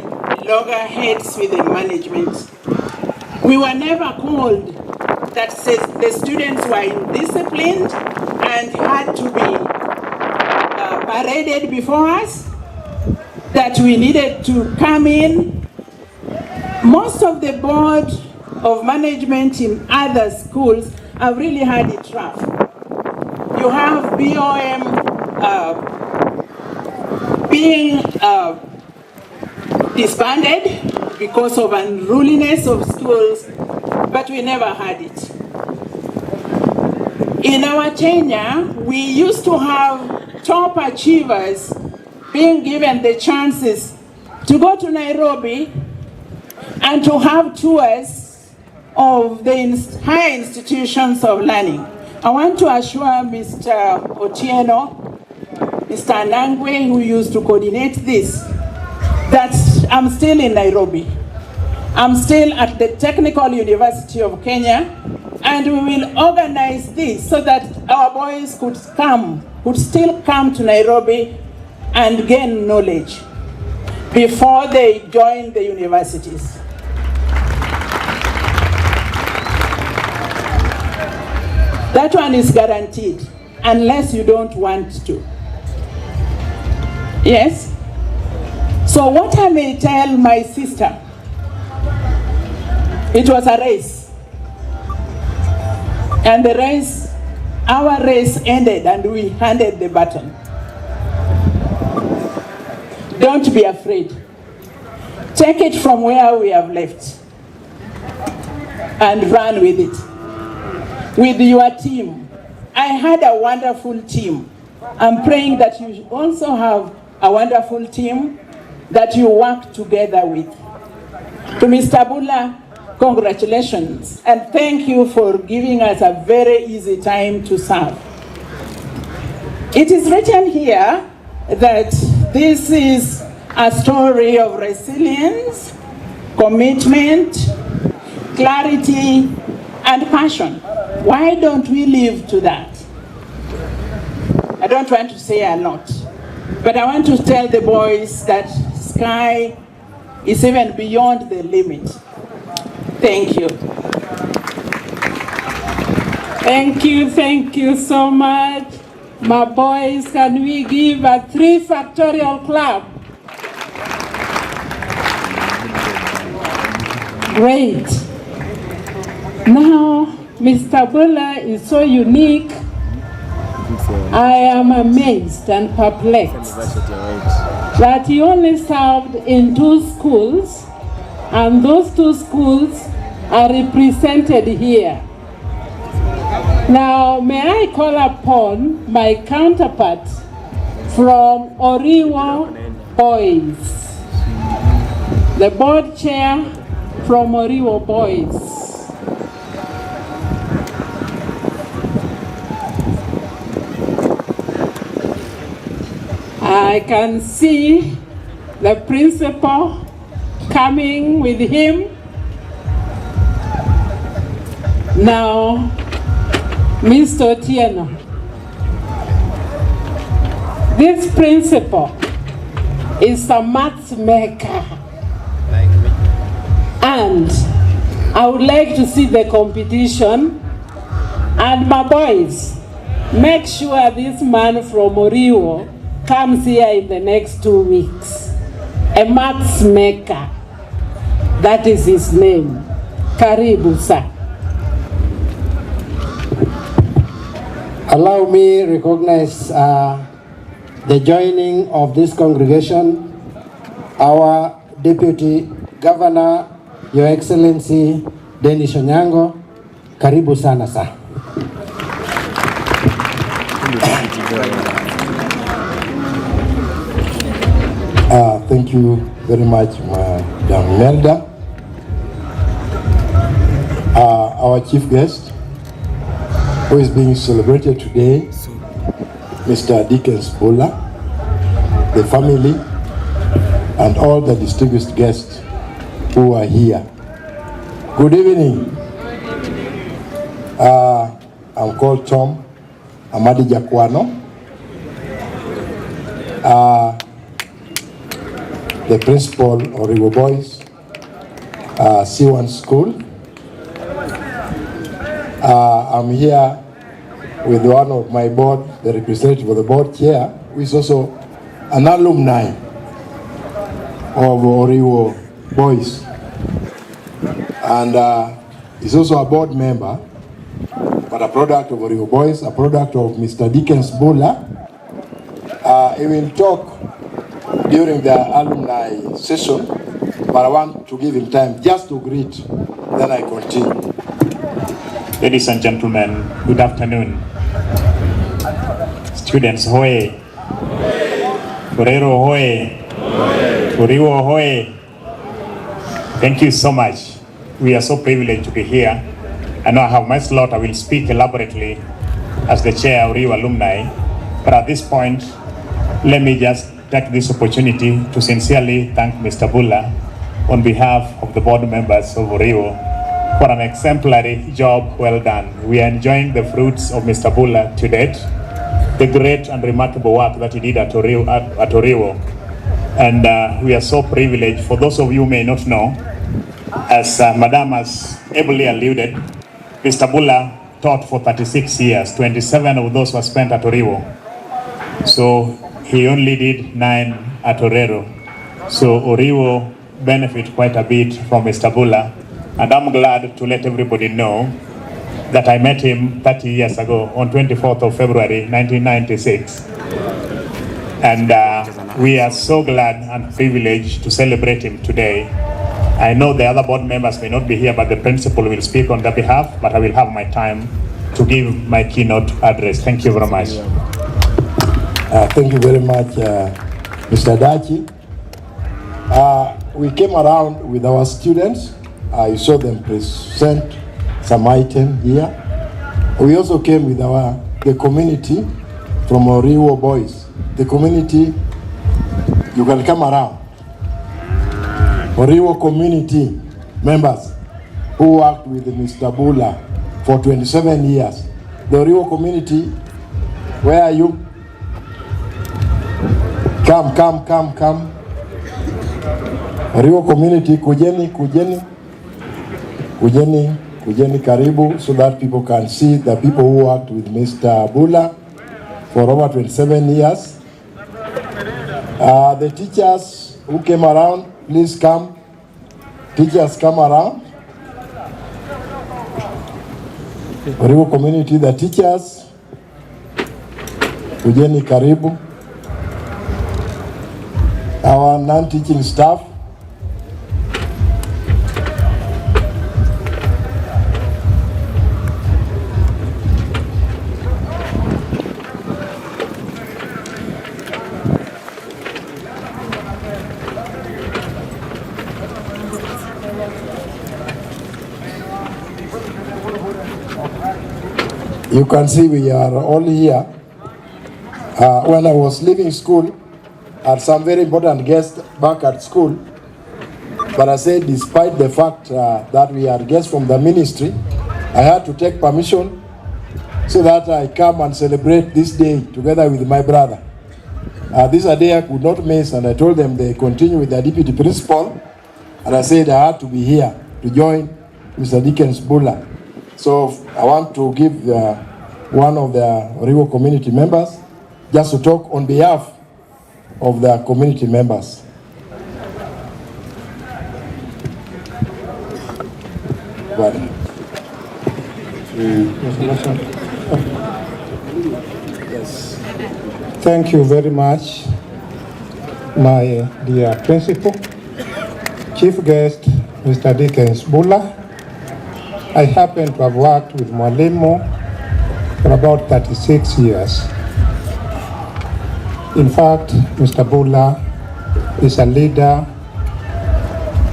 loggerheads with the management. We were never called that says the students were indisciplined and had to be paraded before us, that we needed to come in. Most of the board of management in other schools have really had it rough. You have BOM being disbanded because of unruliness of schools, but we never had it. In our tenure, we used to have top achievers being given the chances to go to Nairobi and to have tours of the higher institutions of learning. I want to assure Mr. Otieno, Mr. Anangwe, who used to coordinate this, that I'm still in Nairobi. I'm still at the Technical University of Kenya, and we will organize this so that our boys could still come to Nairobi and gain knowledge before they join the universities. That one is guaranteed, unless you don't want to. Yes? So what I may tell my sister, it was a race. And the race, our race ended and we handed the baton. Don't be afraid. Take it from where we have left and run with it. With your team. I had a wonderful team. I'm praying that you also have a wonderful team that you work together with. To Mr. Bula, congratulations, and thank you for giving us a very easy time to serve. It is written here that this is a story of resilience, commitment, clarity, and passion. Why don't we live to that? I don't want to say a lot, but I want to tell the boys that sky is even beyond the limit. Thank you. Thank you so much. My boys, can we give a 3 factorial clap? Great. Now, Mr. Bula is so unique. I am amazed and perplexed that he only served in 2 schools, and those 2 schools are represented here. Now, may I call upon my counterpart from Oriwo Boys, the board chair from Oriwo Boys. I can see the principal coming with him. Now, Mr. Otieno, This principal is a matchmaker. And I would like to see the competition. And my boys, make sure this man from Oriwo comes here in the next 2 weeks. A matchmaker. That is his name. Karibu, sir. Allow me recognize the joining of this congregation, our Deputy Governor, Your Excellency Dennis Onyango. Karibu sana sir. Thank you very much, Madam Melda. Our chief guest, who is being celebrated today, Mr. Dickens Bula, the family, and all the distinguished guests who are here. Good evening. I'm called Tom Amadi Jakwano. The principal of Oriwo Boys C1 School. I'm here with one of my board, the representative of the board chair, who is also an alumni of Oriwo Boys. And is also a board member, but a product of Oriwo Boys, a product of Mr. Dickens Bula. He will talk during the alumni session, but I want to give him time just to greet, then I continue. Ladies and gentlemen, good afternoon. Students, hoye. Orero, hoye. Oriwo, hoye. Thank you so much. We are so privileged to be here. I know I have my slot. I will speak elaborately as the chair of Oriwo alumni. But at this point, let me just take this opportunity to sincerely thank Mr. Bula on behalf of the board members of Oriwo for an exemplary job well done. We are enjoying the fruits of Mr. Bula to date, the great and remarkable work that he did at Oriwo. And we are so privileged. For those of you who may not know, as Madam has ably alluded, Mr. Bula taught for 36 years. 27 of those were spent at Oriwo. So he only did 9 at Orero. So Oriwo benefit quite a bit from Mr. Bula. And I'm glad to let everybody know that I met him 30 years ago on 24th of February, 1996. And we are so glad and privileged to celebrate him today. I know the other board members may not be here, but the principal will speak on their behalf, but I will have my time to give my keynote address. Thank you very much. Thank you very much, Mr. Dachi. We came around with our students. You saw them present some item here. We also came with the community from Oriwo Boys. The community, you can come around. Oriwo community members who worked with Mr. Bula for 27 years. The Oriwo community, where are you? Come. Oriwo community, kujeni, karibu, so that people can see the people who worked with Mr. Bula for over 27 years. The teachers who came around, please come. Teachers, come around. Oriwo community, the teachers, kujeni, karibu. Our non-teaching staff. You can see we are all here. When I was leaving school, I had some very important guests back at school. But I said, despite the fact that we are guests from the ministry, I had to take permission so that I come and celebrate this day together with my brother. This a day I could not miss, and I told them they continue with the deputy principal, and I said I had to be here to join Mr. Dickens Bula. So I want to give one of the Oriwo community members just to talk on behalf of the community members. Yes. Thank you very much, my dear principal, chief guest, Mr. Dickens Bula. I happen to have worked with Mwalimu for about 36 years. In fact, Mr. Bula is a leader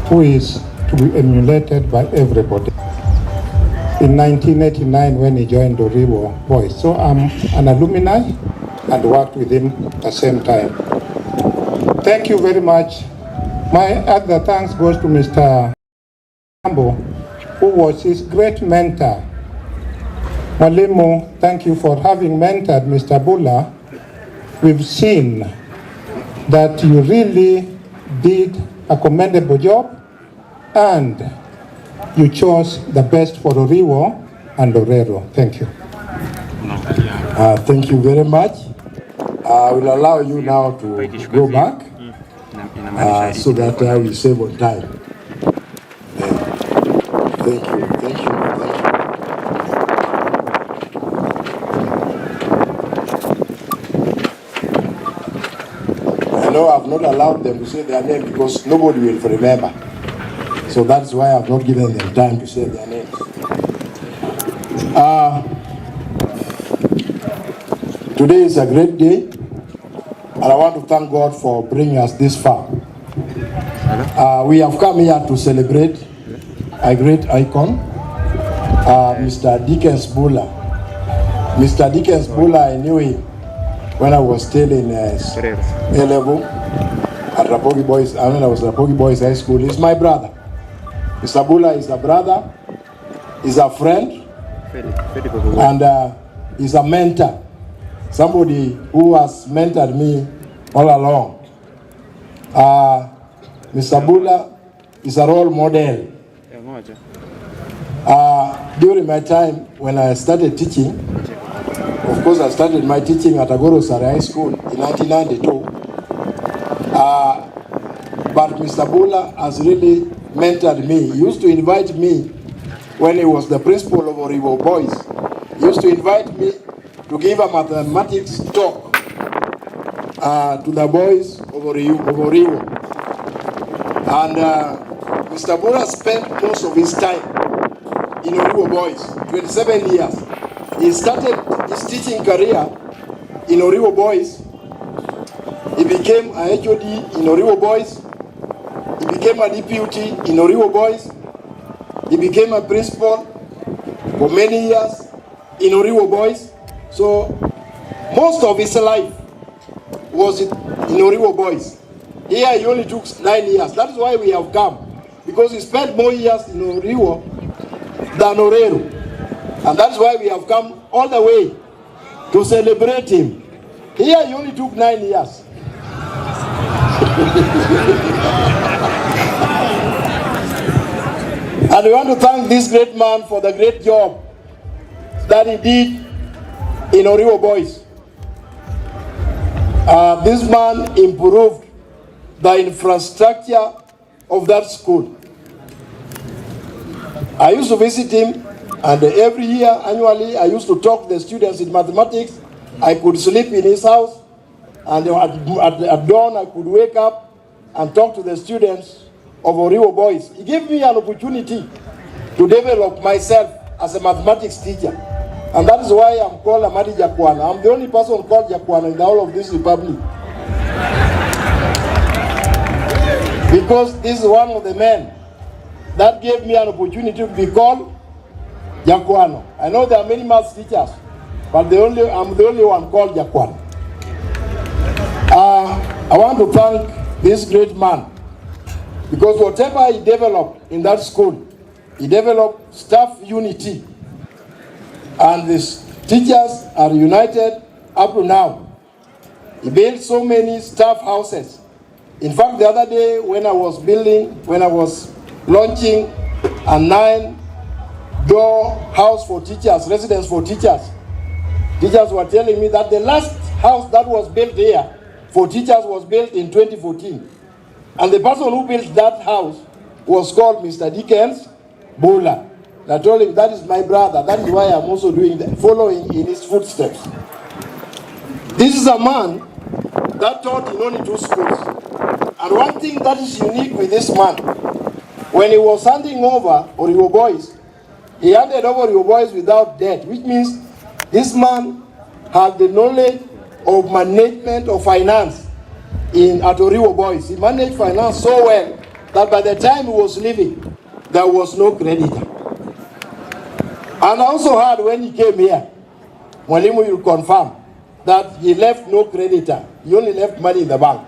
who is to be emulated by everybody. In 1989, when he joined Oriwo Boys, so I'm an alumni and worked with him at the same time. Thank you very much. My other thanks goes to Mr. Ambo, who was his great mentor. Mwalimu, thank you for having mentored Mr. Bula. We've seen that you really did a commendable job and you chose the best for Oriwo and Orero. Thank you. Thank you very much. I will allow you now to go back so that I will save on time. Thank you. I know I've not allowed them to say their name because nobody will remember. So that's why I've not given them time to say their names. Today is a great day, and I want to thank God for bringing us this far. We have come here to celebrate a great icon, Mr. Dickens Bula. Mr. Dickens Bula, I knew him when I was still in A-level at Rapogi Boys. I was at Rapogi Boys High School. He's my brother. Mr. Bula is a brother, is a friend, and is a mentor. Somebody who has mentored me all along. Mr. Bula is a role model. During my time when I started teaching, of course I started my teaching at Agoro Sare High School in 1992. But Mr. Bula has really mentored me. He used to invite me when he was the principal of Oriwo Boys. He used to invite me to give a mathematics talk to the boys of Oriwo. And Mr. Bula spent most of his time in Oriwo Boys, 27 years. He started his teaching career in Oriwo Boys. He became a HOD in Oriwo Boys. He became a deputy in Oriwo Boys. He became a principal for many years in Oriwo Boys. So most of his life was in Oriwo Boys. Here he only took 9 years. That is why we have come, because he spent more years in Oriwo than Orero. And that's why we have come all the way to celebrate him. Here he only took 9 years. And we want to thank this great man for the great job that he did in Oriwo Boys. This man improved the infrastructure of that school. I used to visit him, and every year, annually, I used to talk to the students in mathematics. I could sleep in his house, and at dawn I could wake up and talk to the students of Oriwo Boys. He gave me an opportunity to develop myself as a mathematics teacher. And that is why I'm called Amadi Jakwana. I'm the only person called Jakwana in the whole of this republic. Because this is one of the men that gave me an opportunity to be called Jakwana. I know there are many maths teachers, but I'm the only one called Jakwana. I want to thank this great man, because whatever he developed in that school, he developed staff unity. And these teachers are united up to now. He built so many staff houses. In fact, the other day when I was launching a 9-door house for teachers, residence for teachers, teachers were telling me that the last house that was built here for teachers was built in 2014. And the person who built that house was called Mr. Dickens Bula. I told him, that is my brother. That is why I'm also following in his footsteps. This is a man that taught in only 2 schools. And one thing that is unique with this man, when he was handing over Oriwo Boys, he handed over Oriwo Boys without debt, which means this man had the knowledge of management of finance at Oriwo Boys. He managed finance so well that by the time he was leaving, there was no creditor. And I also heard when he came here, Mwalimu will confirm that he left no creditor. He only left money in the bank.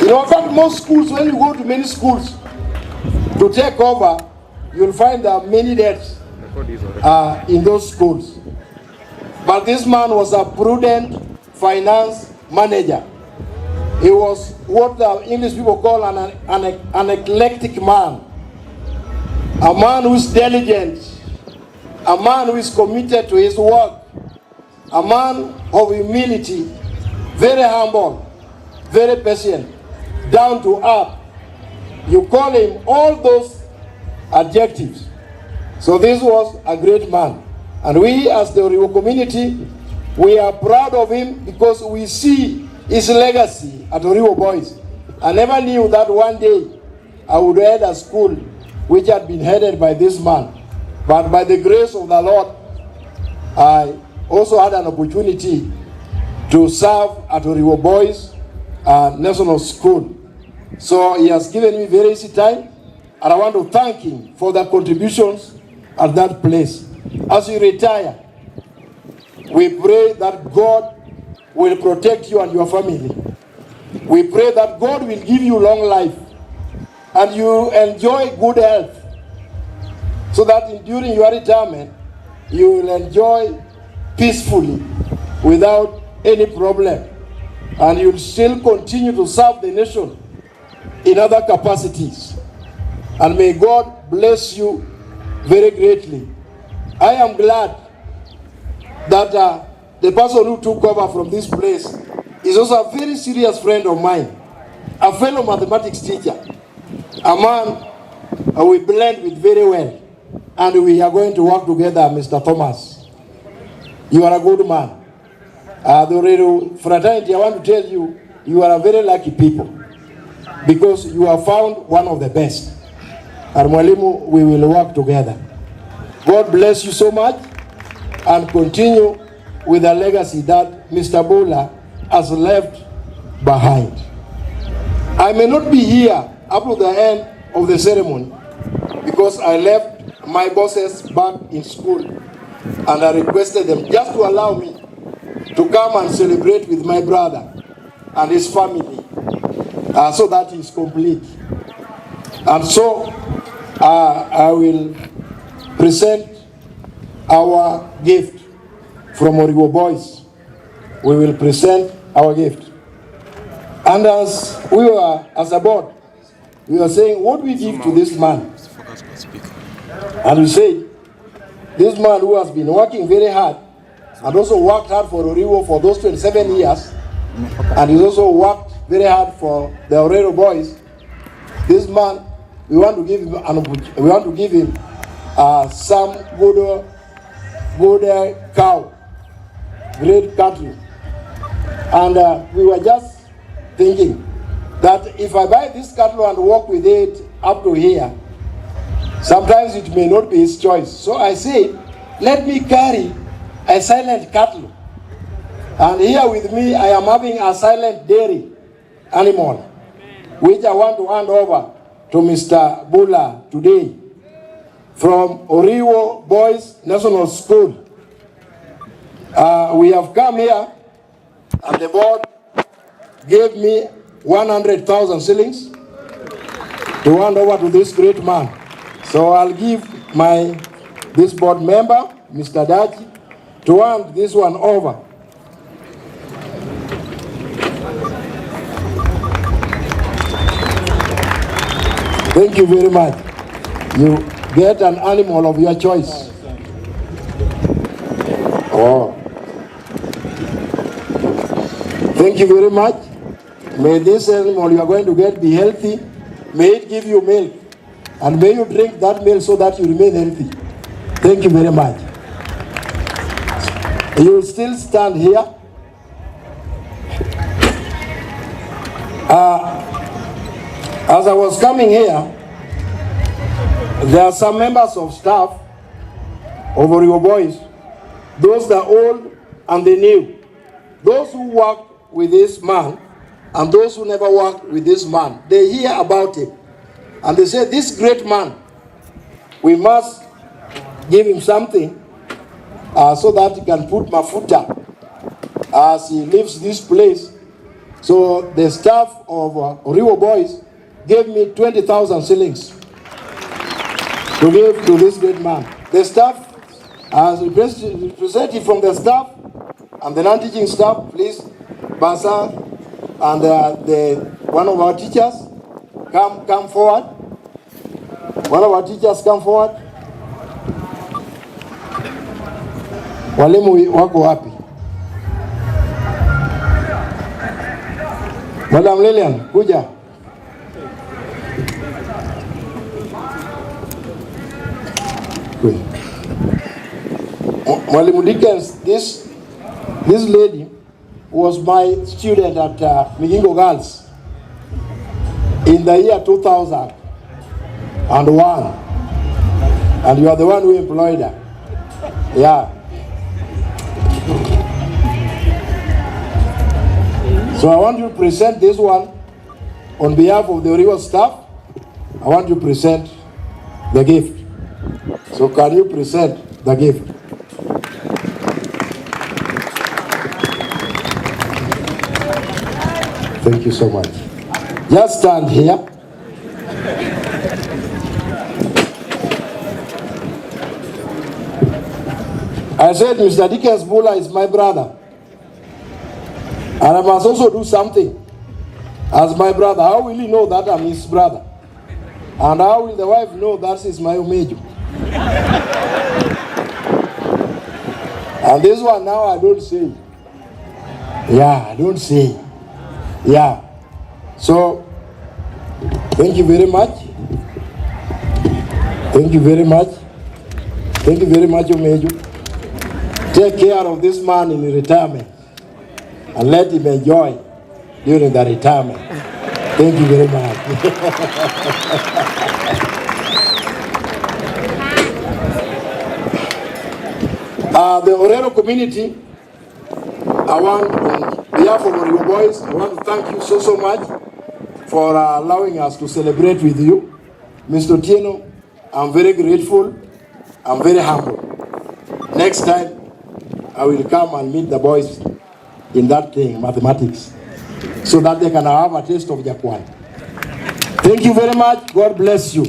You know, in fact, most schools, when you go to many schools to take over, you'll find there are many debts in those schools. But this man was a prudent finance manager. He was what the English people call an eclectic man. A man who is diligent, a man who is committed to his work, a man of humility, very humble, very patient, down to earth. You call him all those adjectives. So this was a great man. And we as the Oriwo community, we are proud of him because we see his legacy at Oriwo Boys. I never knew that one day I would head a school which had been headed by this man. But by the grace of the Lord, I also had an opportunity to serve at Oriwo Boys National School. So he has given me very easy time, and I want to thank him for the contributions at that place. As you retire, we pray that God will protect you and your family. We pray that God will give you long life and you enjoy good health, so that during your retirement, you will enjoy peacefully without any problem, and you'll still continue to serve the nation in other capacities. And may God bless you very greatly. I am glad that the person who took over from this place is also a very serious friend of mine, a fellow mathematics teacher, a man we blend with very well, and we are going to work together, Mr. Thomas. You are a good man. The Oriwo fraternity, I want to tell you, you are a very lucky people, because you have found one of the best. And Mwalimu, we will work together. God bless you so much, and continue with the legacy that Mr. Bula has left behind. I may not be here up to the end of the ceremony because I left my bosses back in school, and I requested them just to allow me to come and celebrate with my brother and his family, so that is complete. And so I will present our gift from Oriwo Boys. We will present our gift. And as we were, as a board, we were saying, what do we give to this man? And we say, this man who has been working very hard, and also worked hard for Oriwo for those 27 years, and he's also worked very hard for the Oriwo Boys. This man, we want to give him some good cow, great cattle. And we were just thinking that if I buy this cattle and walk with it up to here, sometimes it may not be his choice. So I say, let me carry a silent cattle. And here with me, I am having a silent dairy animal, which I want to hand over to Mr. Bula today from Oriwo Boys National School. We have come here, and the board gave me 100,000 shillings to hand over to this great man. So I'll give this board member, Mr. Daji, to hand this one over Thank you very much. You get an animal of your choice. Oh. Thank you very much. May this animal you are going to get be healthy. May it give you milk. And may you drink that milk so that you remain healthy. Thank you very much. You will still stand here. As I was coming here, there are some members of staff of your boys, those that are old and the new, those who worked with this man and those who never worked with this man. They hear about him and they say, this great man, we must give him something so that he can put mafuta as he leaves this place. So the staff of Oriwo Boys gave me 20,000 shillings to give to this great man. The staff, as representative from the staff and the non-teaching staff, please, Basa and one of our teachers, come forward. One of our teachers come forward. Walimu wako wapi? Madam Lilian, kuja. Mwalimu Dickens, this lady was my student at Migingo Girls in the year 2001, and you are the one who employed her. Yeah. So I want you to present this one on behalf of the Oriwo staff. I want you to present the gift. So can you present the gift? Thank you so much. Just stand here. I said Mr. Dickens Bula is my brother. And I must also do something as my brother. How will he know that I'm his brother? And how will the wife know that is my omejo? And this one now I don't say. Yeah, I don't say. Yeah. So, thank you very much. Thank you very much. Thank you very much, omejo. Take care of this man in retirement and let him enjoy during the retirement. Thank you very much. The Orero community, I want, on behalf of your boys, I want to thank you so much for allowing us to celebrate with you. Mr. Tieno, I'm very grateful. I'm very humble. Next time, I will come and meet the boys in that thing, mathematics, so that they can have a taste of Japan. Thank you very much. God bless you.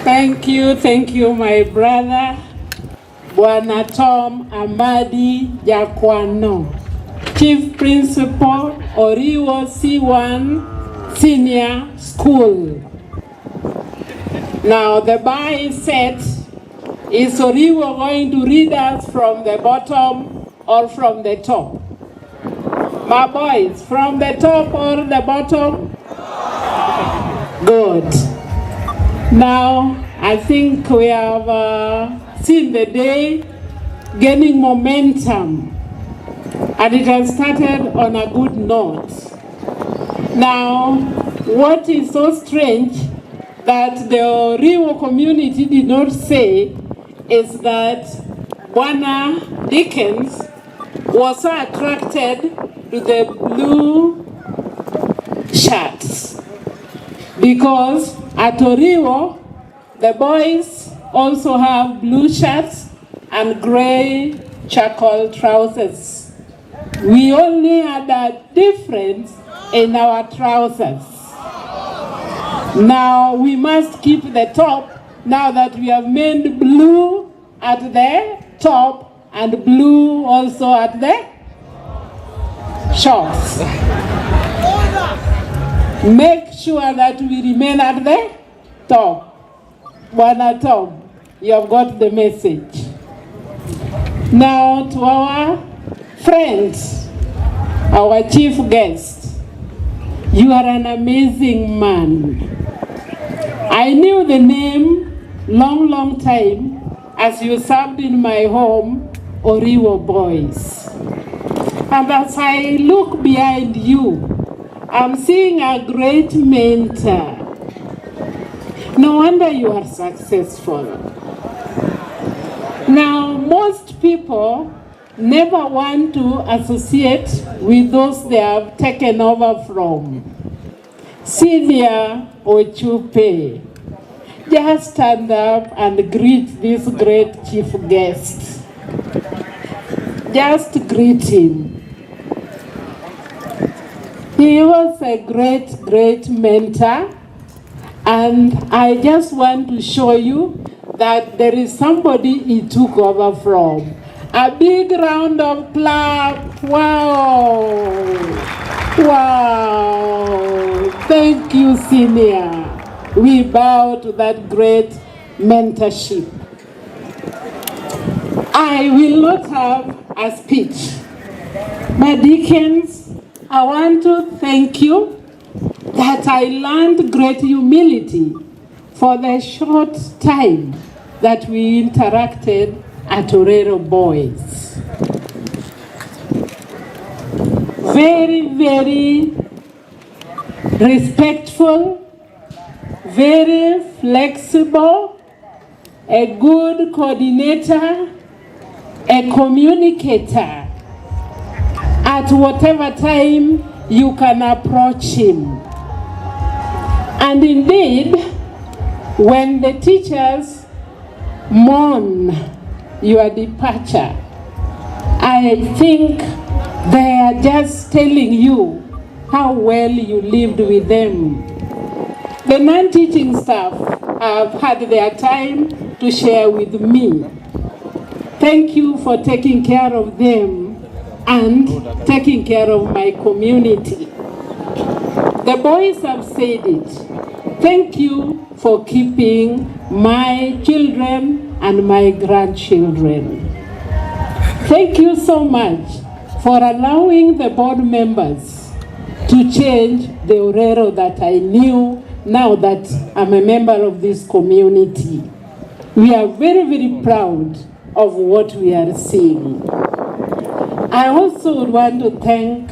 Thank you, my brother, Bwana Tom Amadi Jakwano, Chief Principal, Oriwo C1 Senior School. Now the bar is set. Is Oriwo going to read us from the bottom or from the top? My boys, from the top or the bottom? Good. Now, I think we have seen the day gaining momentum, and it has started on a good note. Now, what is so strange that the Oriwo community did not say is that Bwana Dickens was so attracted to the blue shirts, because at Oriwo, the boys also have blue shirts and gray charcoal trousers. We only had a difference in our trousers. Now we must keep the top, now that we have made blue at the top and blue also at the shorts. make sure that we remain at the top. Bwana Tom, you have got the message. Now to our friends, our chief guest, you are an amazing man. I knew the name long time as you served in my home, Oriwo Boys. And as I look behind you, I'm seeing a great mentor. No wonder you are successful. Now, most people never want to associate with those they have taken over from. Senior Ochupe, just stand up and greet this great chief guest. Just greet him. He was a great mentor, and I just want to show you that there is somebody he took over from. A big round of applause. Wow. Wow. Thank you, Senior. We bow to that great mentorship. I will not have a speech. My Dickens, I want to thank you that I learned great humility for the short time that we interacted at Orero Boys. Very respectful, very flexible, a good coordinator, a communicator. At whatever time you can approach him. And indeed, when the teachers mourn your departure, I think they are just telling you how well you lived with them. The non-teaching staff have had their time to share with me. Thank you for taking care of them and taking care of my community. The boys have said it. Thank you for keeping my children and my grandchildren. Thank you so much for allowing the board members to change the Orero that I knew now that I'm a member of this community. We are very proud of what we are seeing. I also would want to thank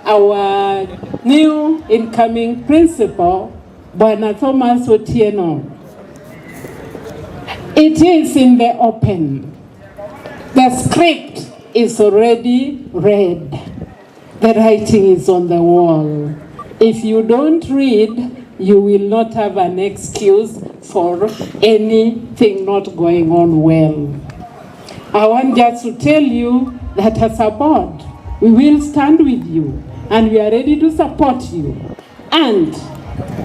our new incoming principal, Bwana Thomas Otieno. It is in the open. The script is already read. The writing is on the wall. If you don't read, you will not have an excuse for anything not going on well. I want just to tell you that as a board, we will stand with you and we are ready to support you. And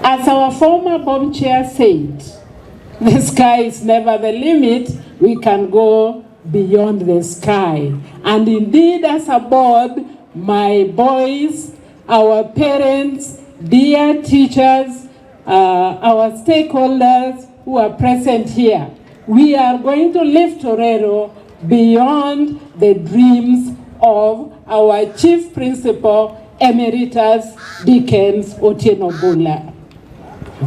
as our former bomb chair said, the sky is never the limit. We can go beyond the sky. And indeed, as a board, my boys, our parents, dear teachers, our stakeholders who are present here, we are going to lift Orero beyond the dreams of our Chief Principal Emeritus Dickens Bula.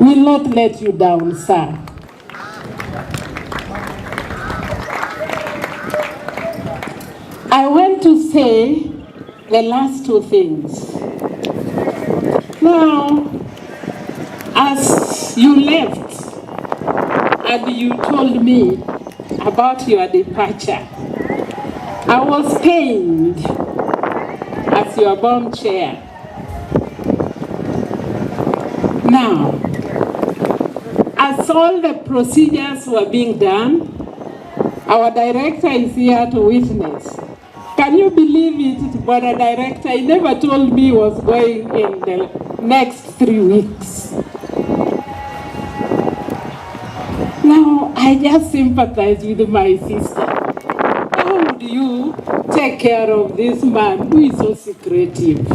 We'll not let you down, sir. I want to say the last two things. Now, as you left and you told me about your departure, I was pained as your bomb chair. Now, as all the procedures were being done, our director is here to witness. Can you believe it, but a director, he never told me he was going in the next 3 weeks. Now, I just sympathize with my sister. How would you take care of this man who is so secretive?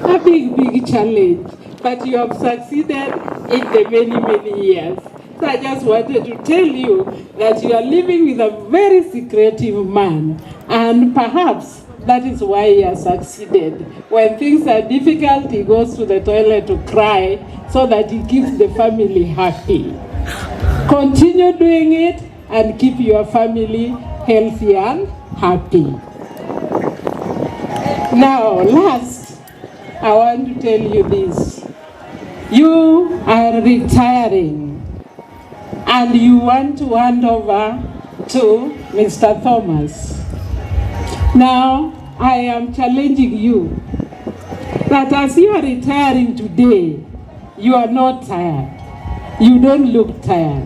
a big challenge, but you have succeeded in the many years. So I just wanted to tell you that you are living with a very secretive man, and perhaps that is why he has succeeded. When things are difficult, he goes to the toilet to cry so that he keeps the family happy. Continue doing it and keep your family healthy and happy. Now, last, I want to tell you this. You are retiring and you want to hand over to Mr. Thomas. Now, I am challenging you that as you are retiring today, you are not tired. You don't look tired.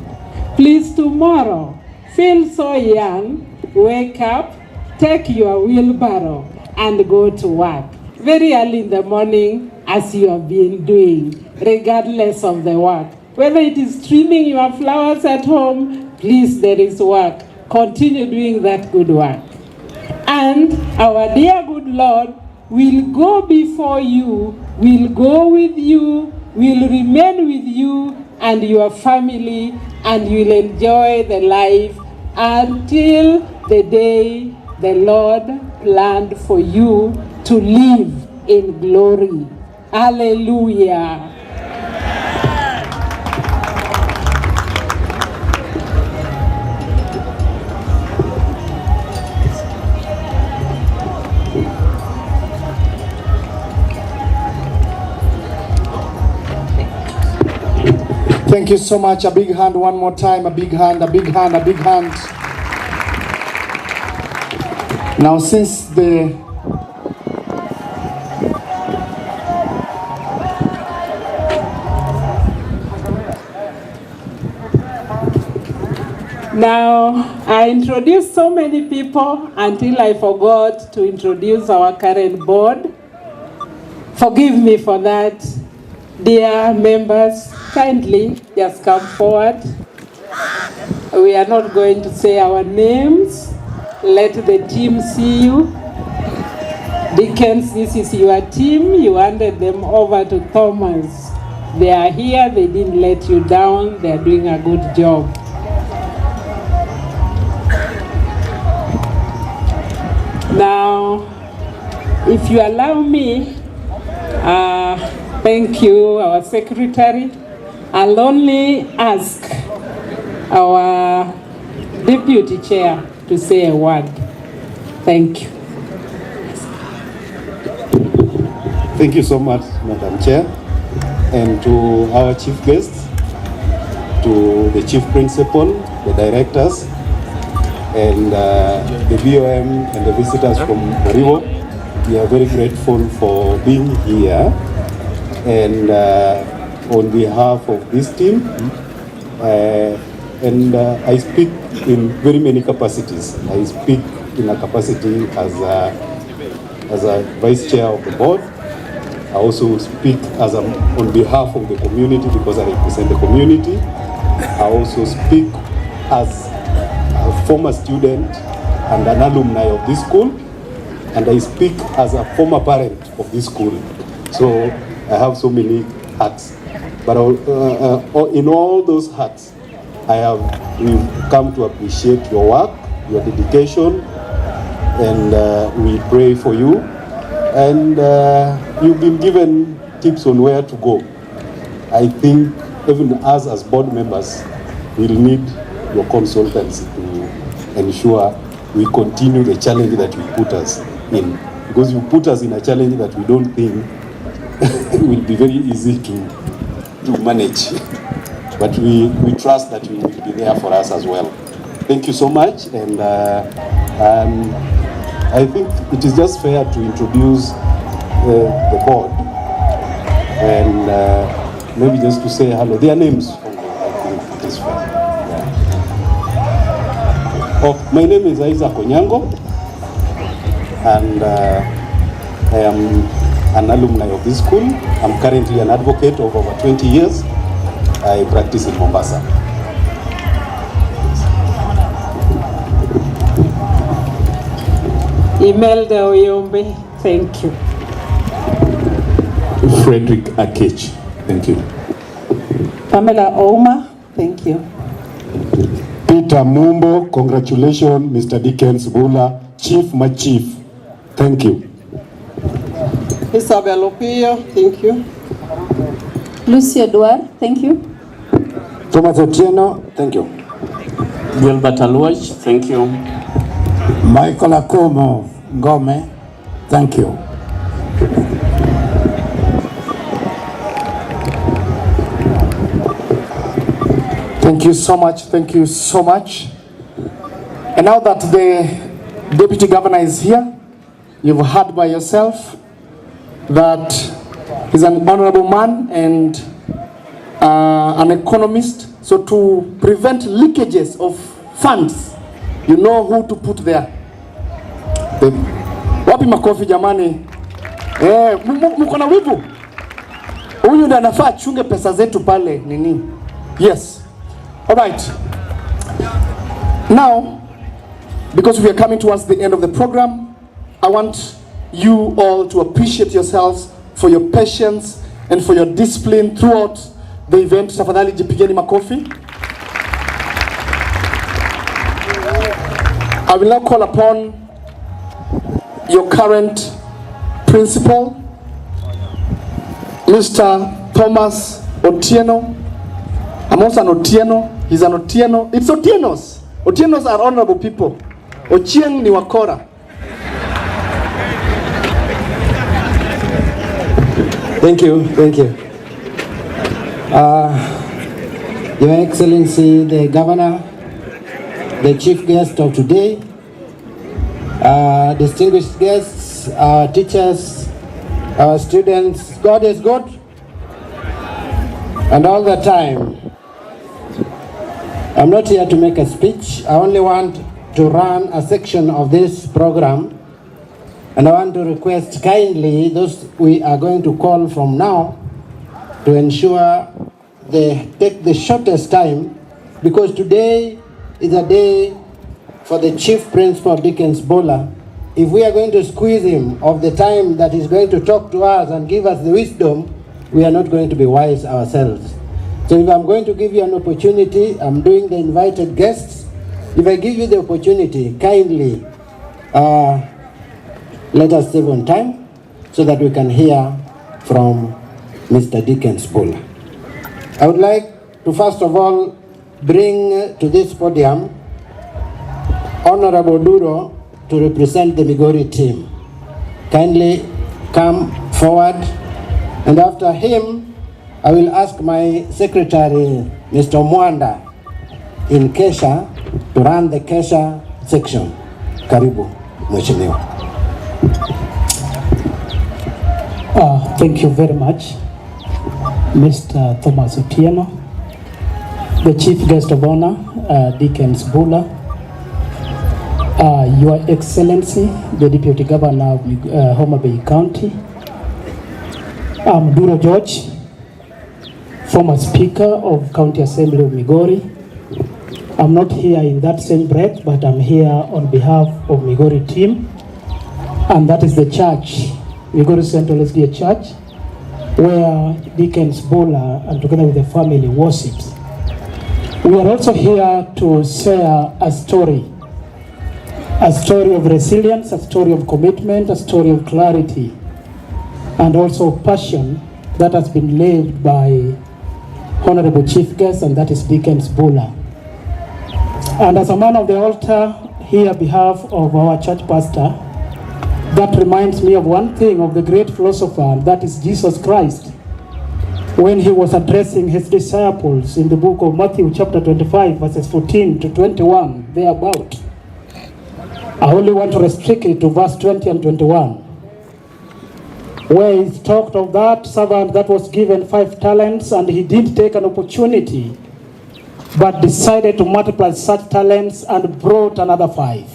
Please, tomorrow, feel so young, wake up, take your wheelbarrow, and go to work very early in the morning as you have been doing, regardless of the work. Whether it is trimming your flowers at home, please, there is work. Continue doing that good work. And our dear good Lord will go before you, will go with you, will remain with you and your family, and you will enjoy the life until the day the Lord planned for you to live in glory. Hallelujah. Thank you so much. A big hand one more time. A big hand, a big hand, a big hand. Now, since the Now, I introduced so many people until I forgot to introduce our current board. Forgive me for that. Dear members, kindly just come forward. We are not going to say our names. Let the team see you. Dickens, this is your team. You handed them over to Thomas. They are here. They didn't let you down. They are doing a good job. Now, if you allow me, thank you, our secretary. I'll only ask our deputy chair to say a word. Thank you. Thank you so much, Madam Chair, and to our chief guests, to the chief principal, the directors, and the BOM and the visitors from Oriwo. We are very grateful for being here. And on behalf of this team, I speak in very many capacities. I speak in a capacity as a vice chair of the board. I also speak on behalf of the community because I represent the community. I also speak as a former student and an alumni of this school, and I speak as a former parent of this school. So I have so many hats, but in all those hats, we've come to appreciate your work, your dedication, and we pray for you. And you've been given tips on where to go. I think even us as board members will need your consultancy to ensure we continue the challenge that you put us in. Because you put us in a challenge that we don't think will be very easy to manage. But we trust that you will be there for us as well. Thank you so much. And I think it is just fair to introduce the board. And maybe just to say hello. Their names, I think it is fair. Oh, my name is Isaac Onyango, and I am an alumni of this school. I'm currently an advocate of over 20 years. I practice in Mombasa. Imelda Oyombe, thank you. Frederick Akech. Thank you. Pamela Ouma, thank you. Peter Mumbo, congratulations, Mr. Dickens Bula, Chief, my chief. Thank you. Isabel Opio, thank you. Lucy Edward, thank you. Thomas Otieno, thank you. Gilbert Aluaj, thank you. Michael Akomo Ngome, thank you. Thank you so much. Thank you so much. And now that the Deputy Governor is here, you've heard by yourself that he's an honorable man and an economist. So to prevent leakages of funds, you know who to put there. Wapi makofi jamani? Mko na wivu? Huyu ndiye anafaa achunge pesa zetu pale nini? Yes. All right. Now, because we are coming towards the end of the program, I want you all to appreciate yourselves for your patience and for your discipline throughout the event. Tafadhali jipigeni makofi. I will now call upon your current principal, Mr. Thomas Otieno. I'm also an Otieno. He's an Otieno. It's Otienos. Otienos are honorable people. Ochieng ni wakora. Thank you, thank you. Your Excellency, the Governor, the chief guest of today, distinguished guests, our teachers, our students, God is good, and all the time. I'm not here to make a speech. I only want to run a section of this program, and I want to request kindly those we are going to call from now to ensure they take the shortest time, because today is a day for the Chief Principal Dickens Bula. If we are going to squeeze him of the time that he's going to talk to us and give us the wisdom, we are not going to be wise ourselves. So if I'm going to give you an opportunity, I'm doing the invited guests. If I give you the opportunity, kindly let us save on time so that we can hear from Mr. Dickens Bula. I would like to first of all bring to this podium Honorable Duro to represent the Migori team. Kindly come forward, and after him I will ask my secretary, Mr. Mwanda, in Kesha, to run the Kesha section. Karibu, Mheshimiwa. Thank you very much, Mr. Thomas Otieno, the Chief Guest of Honor, Dickens Bula, Your Excellency, the Deputy Governor of Homa Bay County, Duro George, former Speaker of County Assembly of Migori. I'm not here in that same breath, but I'm here on behalf of Migori team, and that is the church, Migori Central SDA Church, where Dickens Bula and together with the family worships. We are also here to share a story of resilience, a story of commitment, a story of clarity, and also passion that has been lived by Honorable Chief Guest, and that is Dickens Bula. And as a man of the altar, here on behalf of our church pastor, that reminds me of one thing of the great philosopher, and that is Jesus Christ. When he was addressing his disciples in the book of Matthew chapter 25, verses 14 to 21, thereabout. I only want to restrict it to verse 20 and 21, where he talked of that servant that was given 5 talents, and he did take an opportunity, but decided to multiply such talents and brought another 5.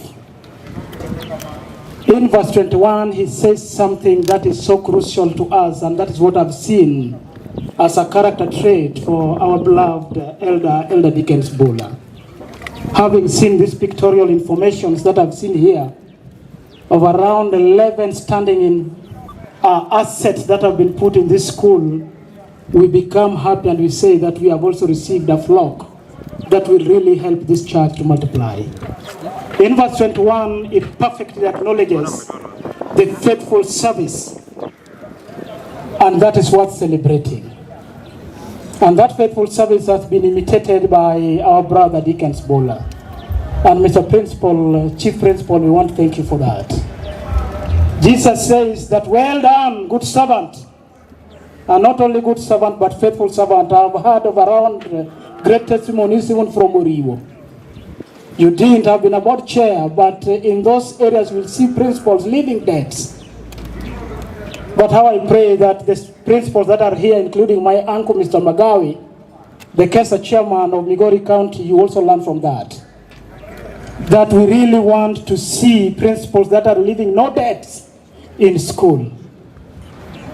In verse 21, he says something that is so crucial to us, and that is what I've seen as a character trait for our beloved Elder Dickens Bula. Having seen these pictorial informations that I've seen here, of around 11 standing in assets that have been put in this school, we become happy and we say that we have also received a flock that will really help this church to multiply. In verse 21, it perfectly acknowledges the faithful service, and that is worth celebrating. And that faithful service has been imitated by our brother Dickens Bula. And Mr. Principal, Chief Principal, we want to thank you for that. Jesus says that, well done, good servant. And not only good servant, but faithful servant. I've heard of around great testimonies even from Oriwo. You didn't have been about chair, but in those areas we'll see principals leaving debts. But how I pray that the principals that are here, including my uncle, Mr. Magawi, the Kesa chairman of Migori County, you also learn from that. That we really want to see principals that are leaving no debts in school.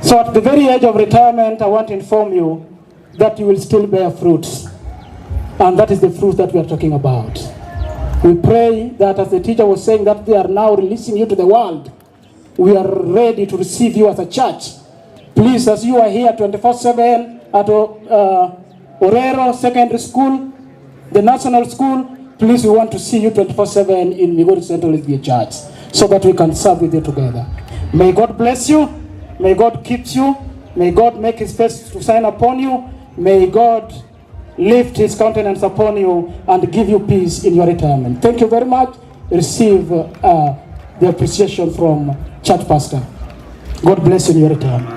So at the very edge of retirement, I want to inform you that you will still bear fruits. And that is the fruit that we are talking about. We pray that, as the teacher was saying, that they are now releasing you to the world. We are ready to receive you as a church. Please, as you are here 24/7 at Orero Secondary School, the National School, please, we want to see you 24/7 in Migori Central SDA Church so that we can serve with you together. May God bless you. May God keep you. May God make his face to shine upon you. May God lift his countenance upon you and give you peace in your retirement. Thank you very much. Receive the appreciation from church pastor. God bless you in your retirement.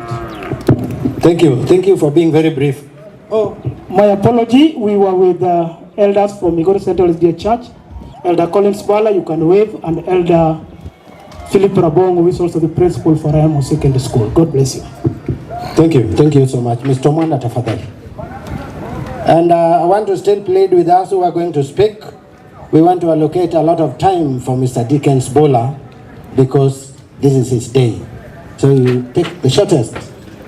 Thank you. Thank you for being very brief. Oh, my apology. We were with elders from Migori Central SDA Church. Elder Dickens Bula, you can wave, and Elder Philip Rabong, who is also the principal for Ramo Secondary School. God bless you. Thank you. Thank you so much. Mr. Mwanda tafadhali. And I want to still plead with us who are going to speak. We want to allocate a lot of time for Mr. Dickens Bula because this is his day. So you take the shortest.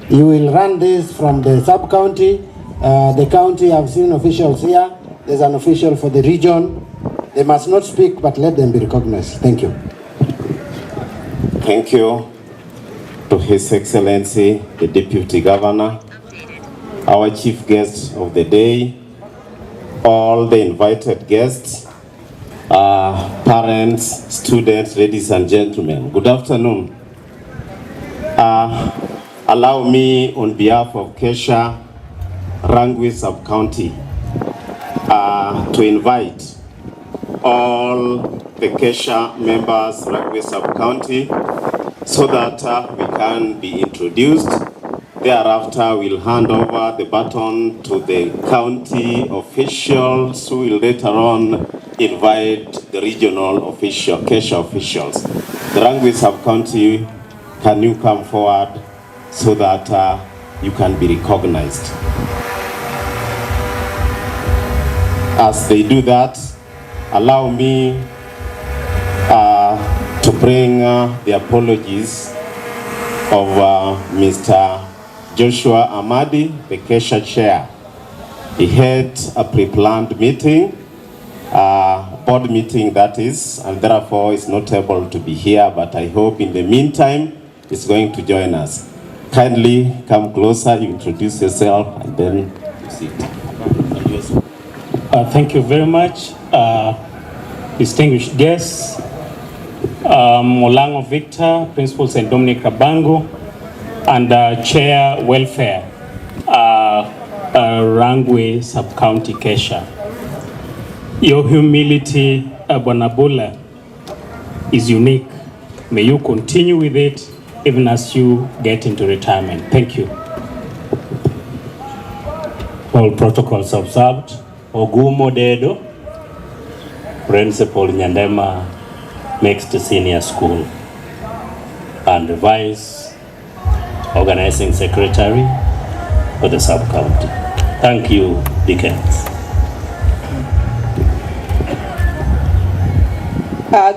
You will run this from the sub-county. The county, I've seen officials here. There's an official for the region. They must not speak, but let them be recognized. Thank you. Thank you to His Excellency, the Deputy Governor, our chief guest of the day, all the invited guests, parents, students, ladies and gentlemen. Good afternoon. Allow me, on behalf of Kesha, Rangwi Sub-County, to invite all the Kesha members, Rangwi Sub-County, so that we can be introduced. Thereafter, we'll hand over the baton to the county officials who will later on invite the regional official, Kesha officials. The Rangwi Sub-County, can you come forward so that you can be recognized? As they do that, allow me to bring the apologies of Mr. Joshua Amadi, the Kesha chair. He had a pre-planned meeting, board meeting that is, and therefore is not able to be here, but I hope in the meantime he's going to join us. Kindly come closer, you introduce yourself, and then proceed. Thank you very much, distinguished guests. Molango Victor, Principal St. Dominic Kabango, and Chair Welfare, Rangwi Sub-County Kesha. Your humility, Bwana Bula, is unique. May you continue with it even as you get into retirement. Thank you. All protocols observed. Ogumo Dedo, Principal Nyandema Mixed Senior School, and Vice Organizing Secretary for the Sub-County. Thank you, Dickens.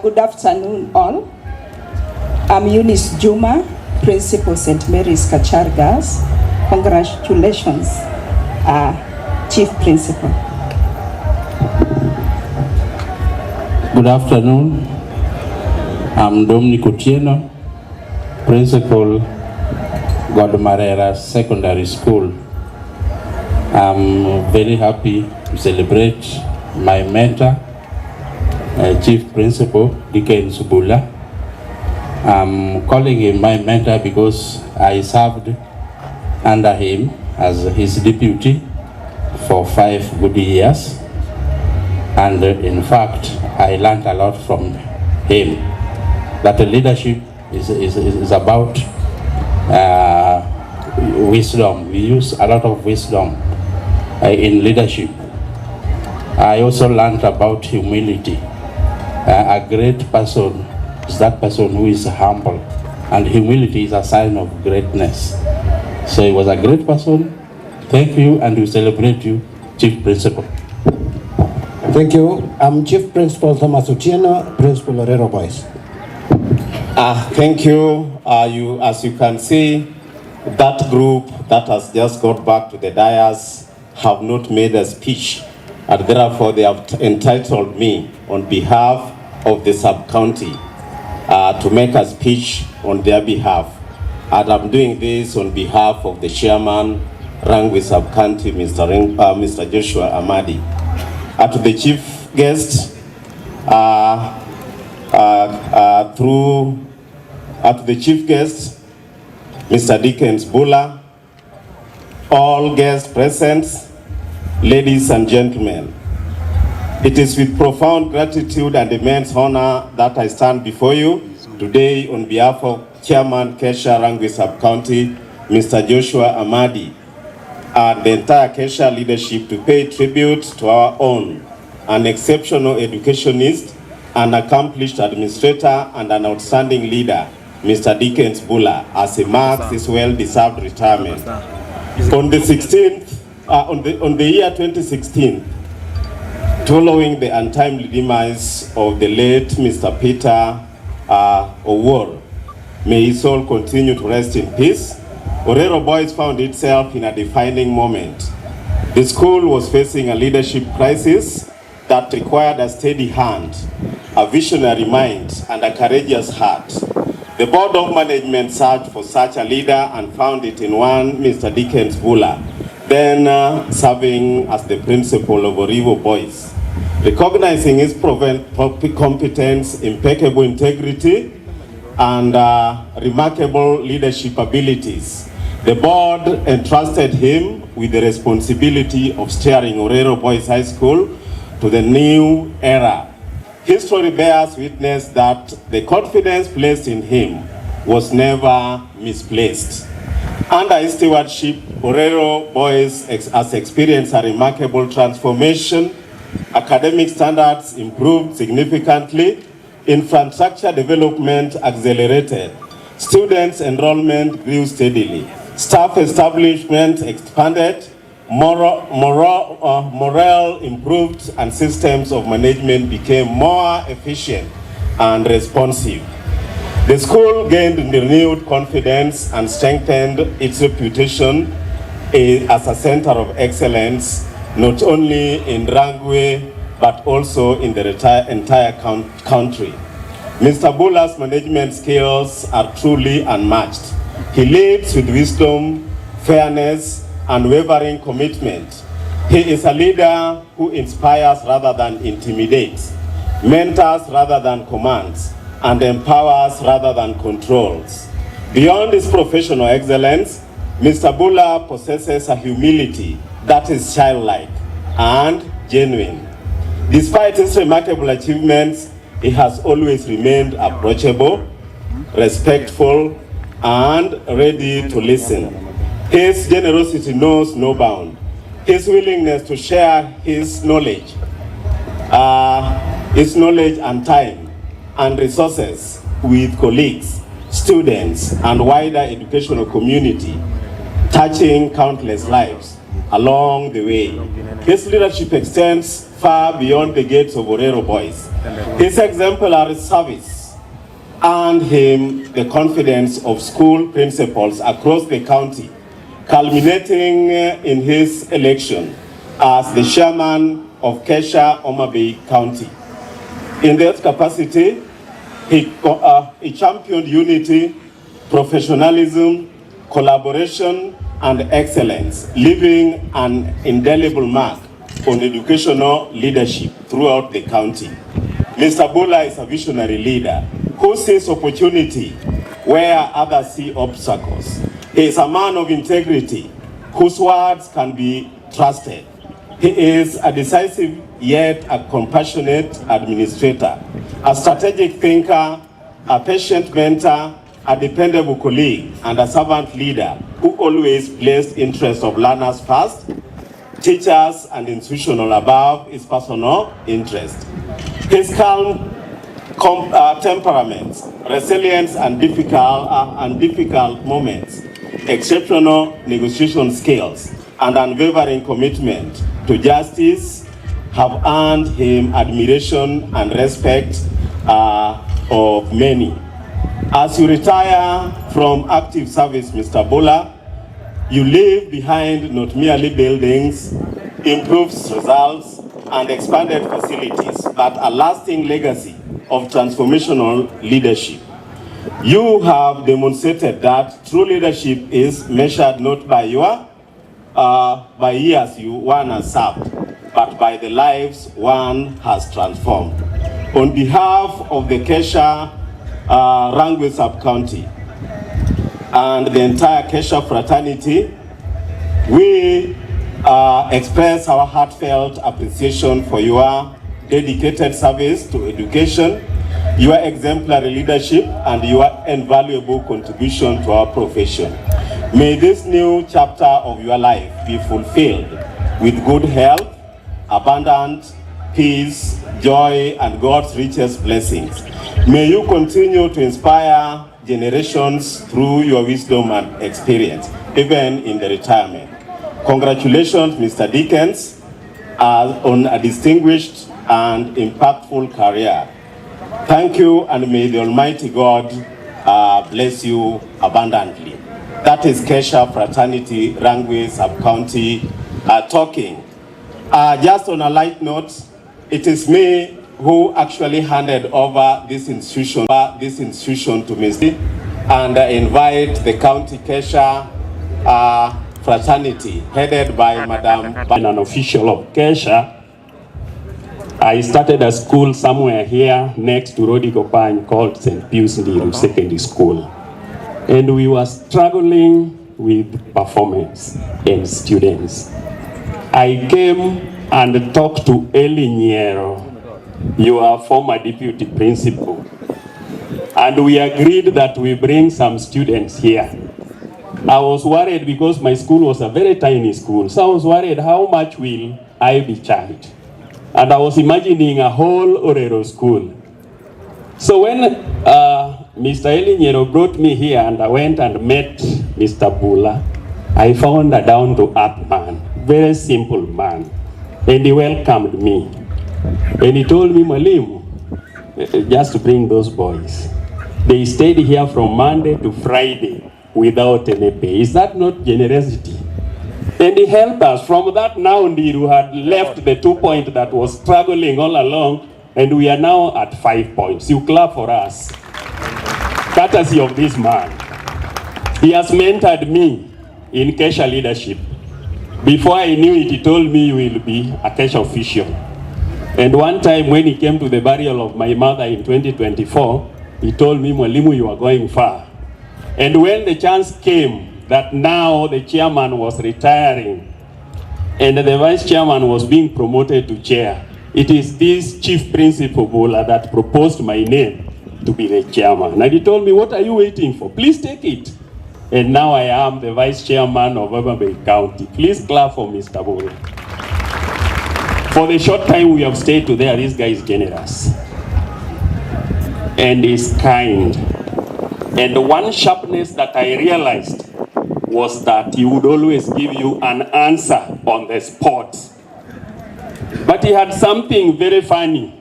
Good afternoon, all. I'm Eunice Juma, Principal St. Mary's Kachargas. Congratulations, Chief Principal. Good afternoon. I'm Dominic Otieno, Principal Godmarera Secondary School. I'm very happy to celebrate my mentor, Chief Principal Dickens Bula. I'm calling him my mentor because I served under him as his deputy for 5 good years. And in fact, I learned a lot from him. That leadership is about wisdom. We use a lot of wisdom in leadership. I also learned about humility. A great person is that person who is humble, and humility is a sign of greatness. So he was a great person. Thank you, and we celebrate you, Chief Principal. Thank you. I'm Chief Principal Thomas Otieno, Principal Orero Boys. Thank you. As you can see, that group that has just got back to the dais have not made a speech, and therefore they have entitled me on behalf of the sub-county to make a speech on their behalf. And I'm doing this on behalf of the chairman, Rangwi Sub-County, Mr. Joshua Amadi. To the chief guest, Mr. Dickens Bula, all guests present, ladies and gentlemen. It is with profound gratitude and immense honor that I stand before you today on behalf of Chairman Kesha Rangwi Sub-County, Mr. Joshua Amadi, and the entire Kesha leadership to pay tribute to our own, an exceptional educationist, an accomplished administrator, and an outstanding leader, Mr. Dickens Bula, as he marks his well-deserved retirement. On the 16th, on the year 2016, following the untimely demise of the late Mr. Peter Owuor, may his soul continue to rest in peace, Orero Boys found itself in a defining moment. The school was facing a leadership crisis that required a steady hand, a visionary mind, and a courageous heart. The board of management searched for such a leader and found it in one Mr. Dickens Bula, then serving as the principal of Orero Boys. Recognizing his proven competence, impeccable integrity, and remarkable leadership abilities, the board entrusted him with the responsibility of steering Orero Boys High School to the new era. History bears witness that the confidence placed in him was never misplaced. Under his stewardship, Orero Boys has experienced a remarkable transformation. Academic standards improved significantly, infrastructure development accelerated, students' enrollment grew steadily, staff establishment expanded, morale improved, and systems of management became more efficient and responsive. The school gained renewed confidence and strengthened its reputation as a center of excellence, not only in Rangwe, but also in the entire country. Mr. Bula's management skills are truly unmatched. He leads with wisdom, fairness, unwavering commitment. He is a leader who inspires rather than intimidates, mentors rather than commands, and empowers rather than controls. Beyond his professional excellence, Mr. Bula possesses a humility that is childlike and genuine. Despite his remarkable achievements, he has always remained approachable, respectful, and ready to listen. His generosity knows no bound. His willingness to share his knowledge and time and resources with colleagues, students, and wider educational community, touching countless lives along the way. His leadership extends far beyond the gates of Orero Boys. His exemplary service earned him the confidence of school principals across the county, culminating in his election as the chairman of Kesha Omabay County. In that capacity, he championed unity, professionalism, collaboration, and excellence, leaving an indelible mark on educational leadership throughout the county. Mr. Bula is a visionary leader who sees opportunity where others see obstacles. He is a man of integrity whose words can be trusted. He is a decisive yet a compassionate administrator, a strategic thinker, a patient mentor, a dependable colleague, and a servant leader who always placed interests of learners first, teachers and institutional above his personal interest. His calm temperament, resilience and difficult moments, exceptional negotiation skills, and unwavering commitment to justice have earned him admiration and respect of many. As you retire from active service, Mr. Bula, you leave behind not merely buildings, improved results, and expanded facilities, but a lasting legacy of transformational leadership. You have demonstrated that true leadership is measured not by by years one has served, but by the lives one has transformed. On behalf of the Kesha Rangwe Sub-County and the entire Kesha fraternity, we express our heartfelt appreciation for your dedicated service to education, your exemplary leadership, and your invaluable contribution to our profession. May this new chapter of your life be fulfilled with good health, abundant peace, joy, and God's richest blessings. May you continue to inspire generations through your wisdom and experience, even in the retirement. Congratulations, Mr. Dickens, on a distinguished and impactful career. Thank you, and may the Almighty God bless you abundantly. That is Kesha Fraternity, Rangwe Sub-County talking. Just on a light note, it is me who actually handed over this institution to Mr. And I invite the County Kesha fraternity, headed by Madam. An official of Kesha, I started a school somewhere here next to Rodigopany called St. Pius Ndiru Secondary School. And we were struggling with performance and students. I came and talked to Eli Nyero, your former deputy principal. And we agreed that we bring some students here. I was worried because my school was a very tiny school. So I was worried, how much will I be charged? And I was imagining a whole Orero school. So when Mr. Elinyero brought me here and I went and met Mr. Bula, I found a down-to-earth man, very simple man. And he welcomed me. And he told me, Mwalimu, just bring those boys. They stayed here from Monday to Friday without any pay. Is that not generosity? And he helped us. From that now, Ndiru had left the 2 point that was struggling all along, and we are now at 5 points. You clap for us. Courtesy of this man. He has mentored me in Kesha leadership. Before I knew it, he told me you will be a Kesha official. And one time when he came to the burial of my mother in 2024, he told me, Mwalimu, you are going far. And when the chance came that now the chairman was retiring and the vice chairman was being promoted to chair, it is this chief principal Bula that proposed my name to be the chairman. And he told me, what are you waiting for? Please take it. And now I am the vice chairman of Wema Bay County. Please clap for Mr. Bula. For the short time we have stayed together, this guy is generous and is kind. And one sharpness that I realized was that he would always give you an answer on the spot. But he had something very funny,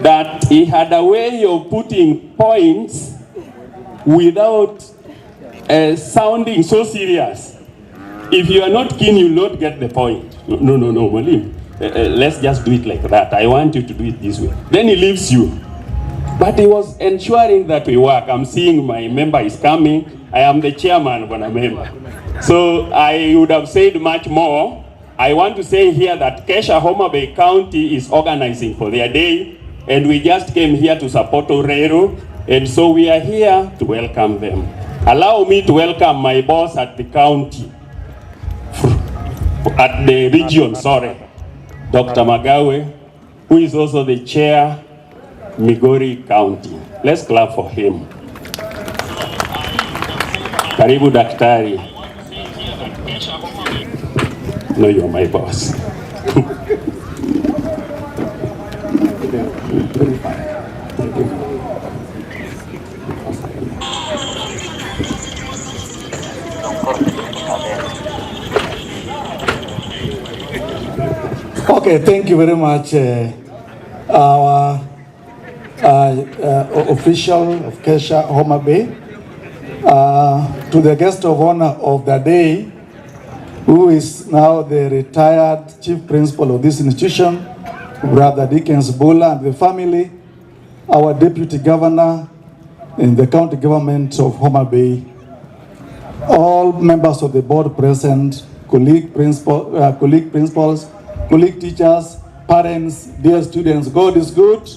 that he had a way of putting points without sounding so serious. If you are not keen, you will not get the point. No, Malim. Let's just do it like that. I want you to do it this way. Then he leaves you. But he was ensuring that we work. I'm seeing my member is coming. I am the chairman, Bwana member. So I would have said much more. I want to say here that Kesha Homa Bay County is organizing for their day, and we just came here to support Orero, and so we are here to welcome them. Allow me to welcome my boss at the county, at the region, sorry, Dr. Magawe, who is also the chair, Migori County. Let's clap for him. Karibu Daktari. No, you're my boss. Okay, thank you very much. Our official of Kesha Homa Bay, to the guest of honor of the day, who is now the retired chief principal of this institution, Brother Dickens Bula, and the family, our deputy governor in the county government of Homa Bay, all members of the board present, colleague principals, colleague teachers, parents, dear students, God is good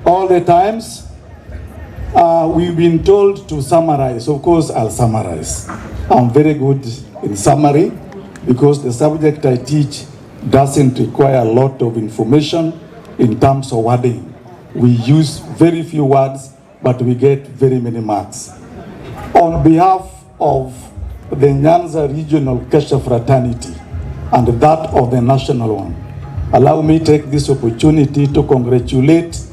all the times. We've been told to summarize. Of course, I'll summarize. I'm very good in summary because the subject I teach doesn't require a lot of information in terms of wording. We use very few words, but we get very many marks. On behalf of the Nyanza Regional Kesha Fraternity and that of the national one, allow me to take this opportunity to congratulate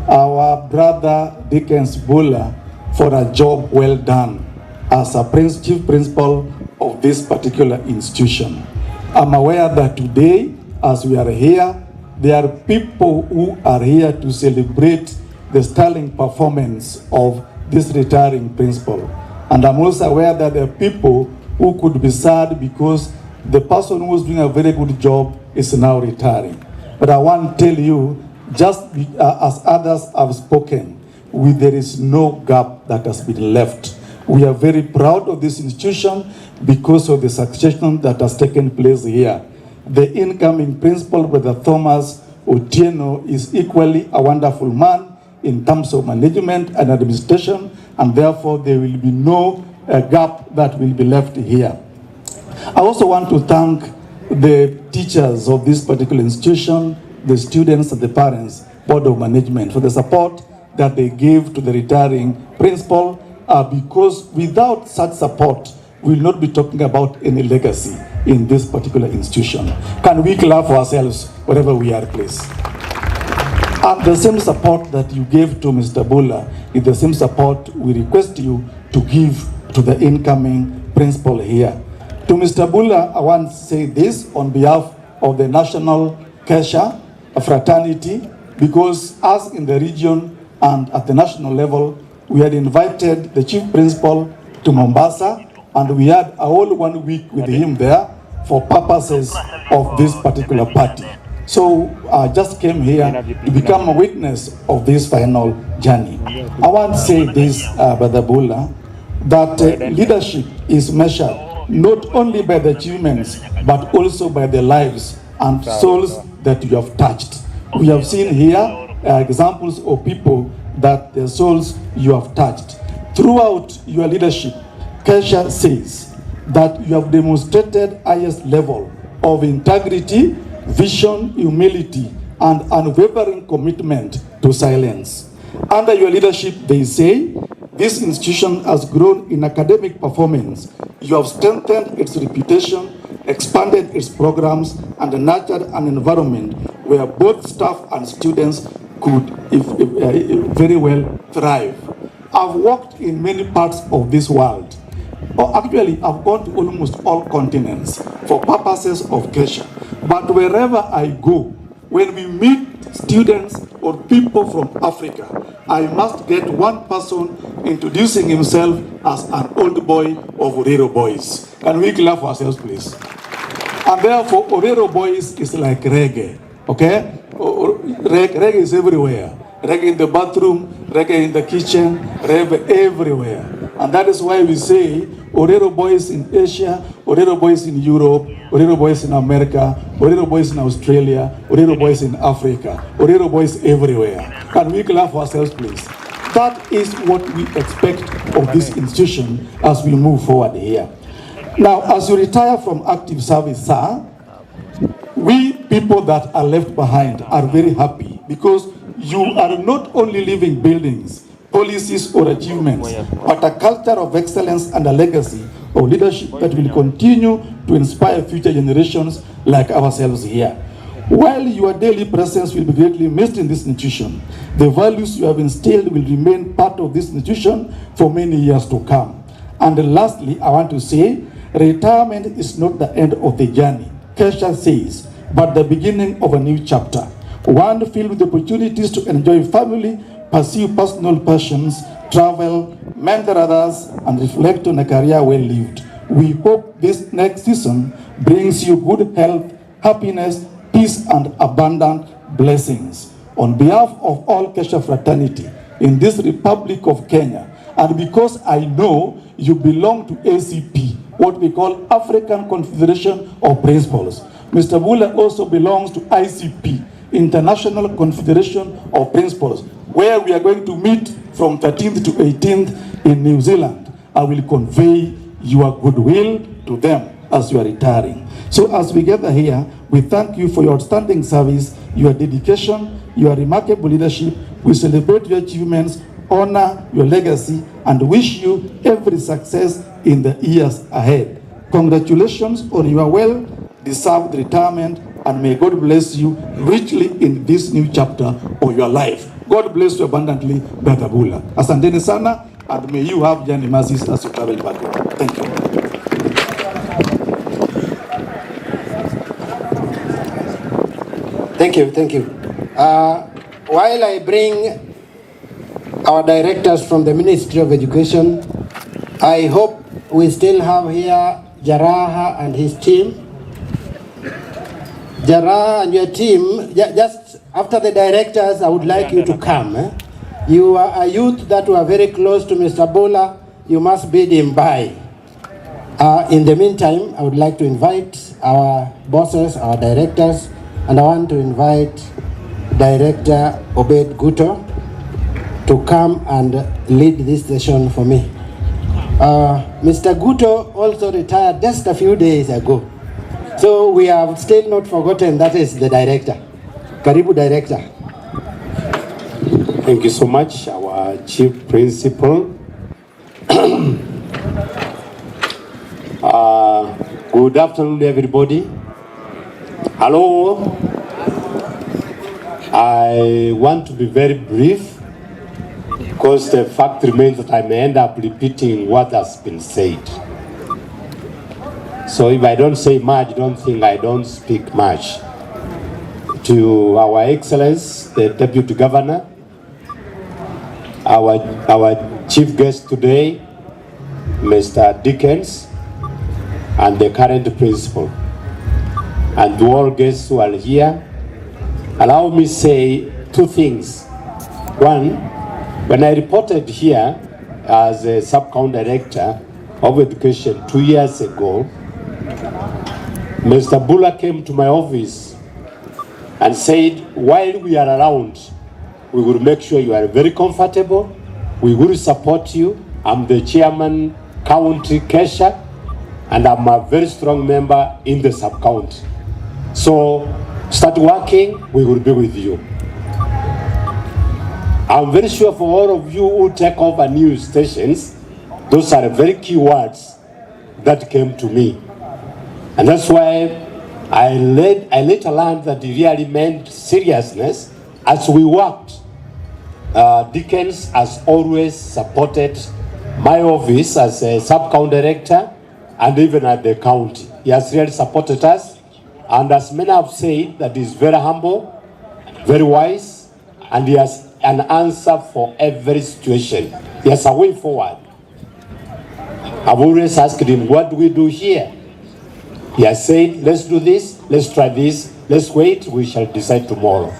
our brother Dickens Bula for a job well done as a chief principal of this particular institution. I'm aware that today, as we are here, there are people who are here to celebrate the sterling performance of this retiring principal. And I'm also aware that there are people who could be sad because the person who was doing a very good job is now retiring. But I want to tell you, just as others have spoken, there is no gap that has been left. We are very proud of this institution because of the succession that has taken place here. The incoming principal, Brother Thomas Otieno, is equally a wonderful man in terms of management and administration, and therefore there will be no gap that will be left here. I also want to thank the teachers of this particular institution, the students and the parents, board of management, for the support that they gave to the retiring principal, because without such support, we will not be talking about any legacy in this particular institution. Can we clap for ourselves wherever we are placed? And the same support that you gave to Mr. Bula is the same support we request you to give to the incoming principal here. To Mr. Bula, I want to say this on behalf of the National Kesha Fraternity, because us in the region and at the national level, we had invited the chief principal to Mombasa, and we had a whole 1 week with him there for purposes of this particular party. So I just came here to become a witness of this final journey. I want to say this, Brother Bula, that leadership is measured not only by the achievements, but also by the lives and souls that you have touched. We have seen here examples of people that their souls you have touched. Throughout your leadership, Kesha says that you have demonstrated highest level of integrity, vision, humility, and unwavering commitment to silence. Under your leadership, they say, this institution has grown in academic performance. You have strengthened its reputation, expanded its programs, and nurtured an environment where both staff and students could very well thrive. I've worked in many parts of this world. Or actually, I've gone to almost all continents for purposes of Kesha. But wherever I go, when we meet students or people from Africa, I must get one person introducing himself as an old boy of Orero Boys. Can we clap for ourselves, please? And therefore, Orero Boys is like reggae, okay? Reggae is everywhere. Reggae in the bathroom, reggae in the kitchen, reggae everywhere. And that is why we say Orero boys in Asia, Orero boys in Europe, Orero boys in America, Orero boys in Australia, Orero boys in Africa, Orero boys everywhere. Can we clap for ourselves, please? That is what we expect of this institution as we move forward here. Now, as you retire from active service, sir, we people that are left behind are very happy because you are not only leaving buildings, policies or achievements, but a culture of excellence and a legacy of leadership that will continue to inspire future generations like ourselves here. While your daily presence will be greatly missed in this institution, the values you have instilled will remain part of this institution for many years to come. And lastly, I want to say, retirement is not the end of the journey, Kesha says, but the beginning of a new chapter, one filled with opportunities to enjoy family, pursue personal passions, travel, mentor others, and reflect on a career well lived. We hope this next season brings you good health, happiness, peace, and abundant blessings. On behalf of all Kesha fraternity in this Republic of Kenya, and because I know you belong to ACP, what we call African Confederation of Principals, Mr. Bula also belongs to ICP, International Confederation of Principals, where we are going to meet from 13th to 18th in New Zealand. I will convey your goodwill to them as you are retiring. So as we gather here, we thank you for your outstanding service, your dedication, your remarkable leadership. We celebrate your achievements, honor your legacy, and wish you every success in the years ahead. Congratulations on your well-deserved retirement, and may God bless you richly in this new chapter of your life. God bless you abundantly, Brother Bula. Asanteni sana, and may you have journey mercies as you travel back home. Thank you. Thank you. While I bring our directors from the Ministry of Education, I hope we still have here Jaraha and his team. Jaraha and your team, just after the directors, I would like you to come. You are a youth that were very close to Mr. Bula. You must bid him bye. In the meantime, I would like to invite our bosses, our directors, and I want to invite Director Obed Guto to come and lead this session for me. Mr. Guto also retired just a few days ago. So we have still not forgotten that is the director. Karibu Director. Thank you so much, our Chief Principal. Good afternoon, everybody. Hello. I want to be very brief because the fact remains that I may end up repeating what has been said. So if I don't say much, don't think I don't speak much. To our Excellence, the Deputy Governor, our chief guest today, Mr. Dickens, and the current principal, and to all guests who are here, allow me to say two things. One, when I reported here as a sub-county director of education 2 years ago, Mr. Bula came to my office and said, while we are around, we will make sure you are very comfortable. We will support you. I'm the chairman, County Kesha, and I'm a very strong member in the sub-county. So start working, we will be with you. I'm very sure for all of you who take over news stations, those are very key words that came to me. And that's why I later learned that it really meant seriousness as we worked. Dickens has always supported my office as a sub-county director and even at the county. He has really supported us, and as many have said, that he's very humble, very wise, and he has an answer for every situation. He has a way forward. I've always asked him, what do we do here? He has said, let's do this, let's try this, let's wait, we shall decide tomorrow.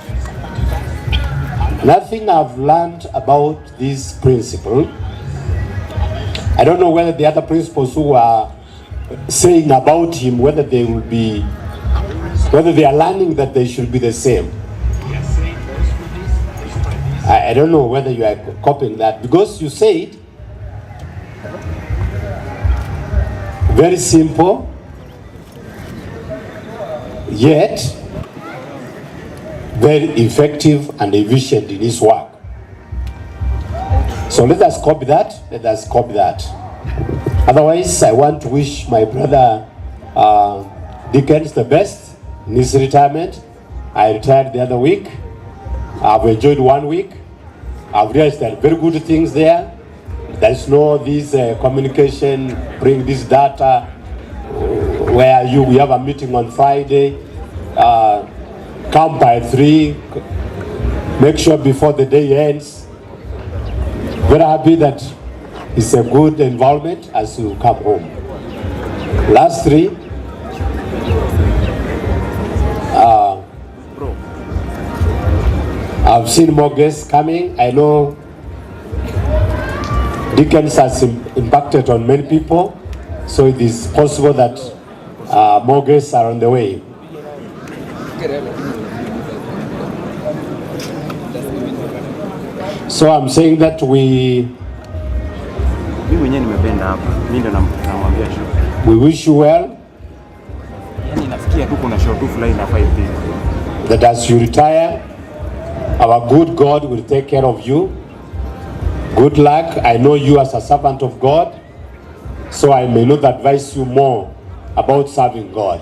Another thing I've learned about this principle, I don't know whether the other principals who are saying about him, whether they are learning that they should be the same. I don't know whether you are copying that, because you said very simple, yet very effective and efficient in his work. So let us copy that. Let us copy that. Otherwise, I want to wish my brother Dickens the best in his retirement. I retired the other week. I've enjoyed 1 week. I've realized there are very good things there. There's no this communication, bring this data, where we have a meeting on Friday, come by 3, make sure before the day ends. Very happy that it's a good environment as you come home. Last 3, I've seen more guests coming. I know Dickens has impacted on many people, so it is possible that more guests are on the way. So I'm saying that we wish you well, that as you retire, our good God will take care of you. Good luck. I know you as a servant of God, so I may not advise you more about serving God.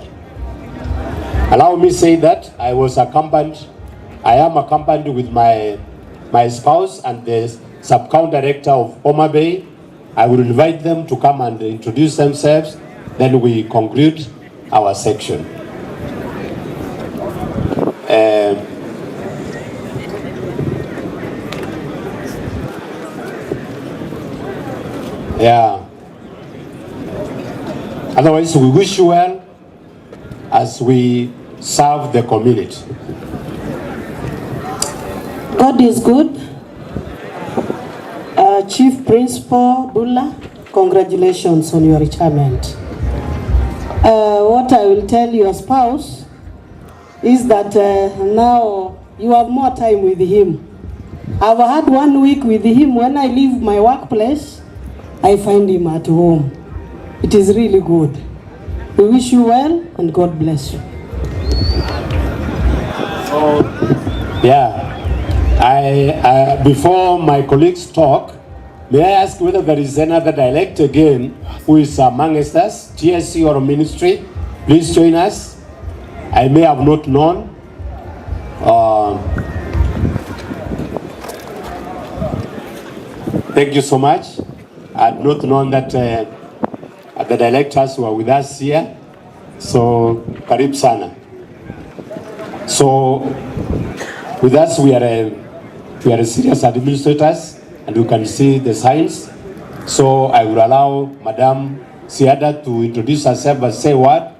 Allow me to say that I am accompanied with my spouse and the sub-county director of Homa Bay. I will invite them to come and introduce themselves, then we conclude our section. Yeah. Otherwise, we wish you well as we serve the community. God is good. Chief Principal Bula, congratulations on your retirement. What I will tell your spouse is that now you have more time with him. I've had 1 week with him. When I leave my workplace, I find him at home. It is really good. We wish you well and God bless you. Yeah. Before my colleagues talk, may I ask whether there is another dialect again who is amongst us, TSC or ministry? Please join us. I may have not known. Thank you so much. I had not known that the directors were with us here. So, Karib Sana. So, with us we are serious administrators and you can see the signs. So, I will allow Madam Siada to introduce herself and say what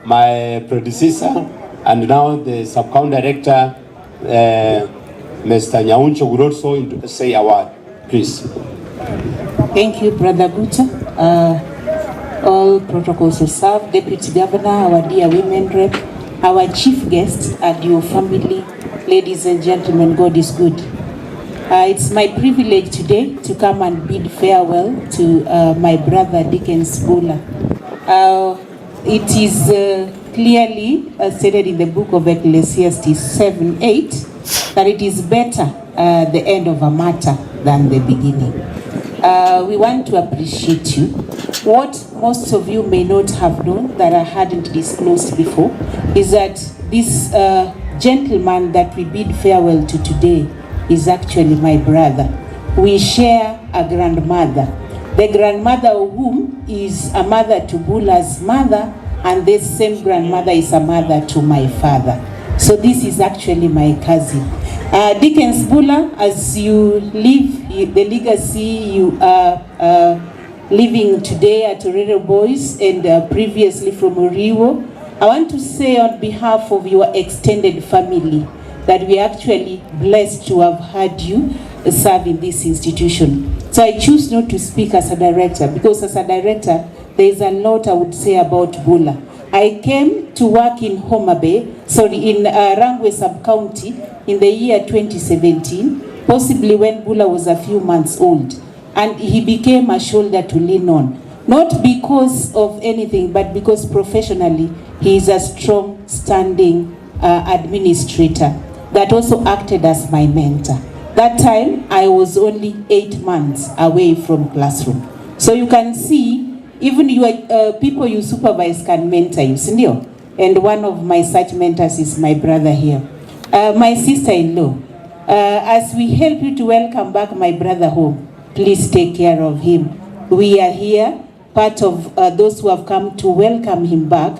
my predecessor and now the sub-county director, Mr. Nyauncho, would also say a word. Please. Thank you, Brother Guta. All protocols observed, Deputy Governor, our dear women rep, our chief guests, and your family, ladies and gentlemen, God is good. It's my privilege today to come and bid farewell to my brother Dickens Bula. It is clearly stated in the book of Ecclesiastes 7:8 that it is better the end of a matter than the beginning. We want to appreciate you. What most of you may not have known that I hadn't disclosed before is that this gentleman that we bid farewell to today is actually my brother. We share a grandmother. The grandmother of whom is a mother to Bula's mother, and this same grandmother is a mother to my father. So this is actually my cousin. Dickens Bula, as you live the legacy you are living today at Orero Boys and previously from Oriwo, I want to say on behalf of your extended family, that we are actually blessed to have had you serve in this institution. So I choose not to speak as a director, because as a director, there is a lot I would say about Bula. I came to work in Rangwe sub-county in the year 2017, possibly when Bula was a few months old. And he became a shoulder to lean on. Not because of anything, but because professionally, he is a strong, standing administrator that also acted as my mentor. That time, I was only 8 months away from classroom. So you can see, even your people you supervise can mentor you, sindio? And one of my such mentors is my brother here. My sister-in-law, as we help you to welcome back my brother home, please take care of him. We are here, part of those who have come to welcome him back.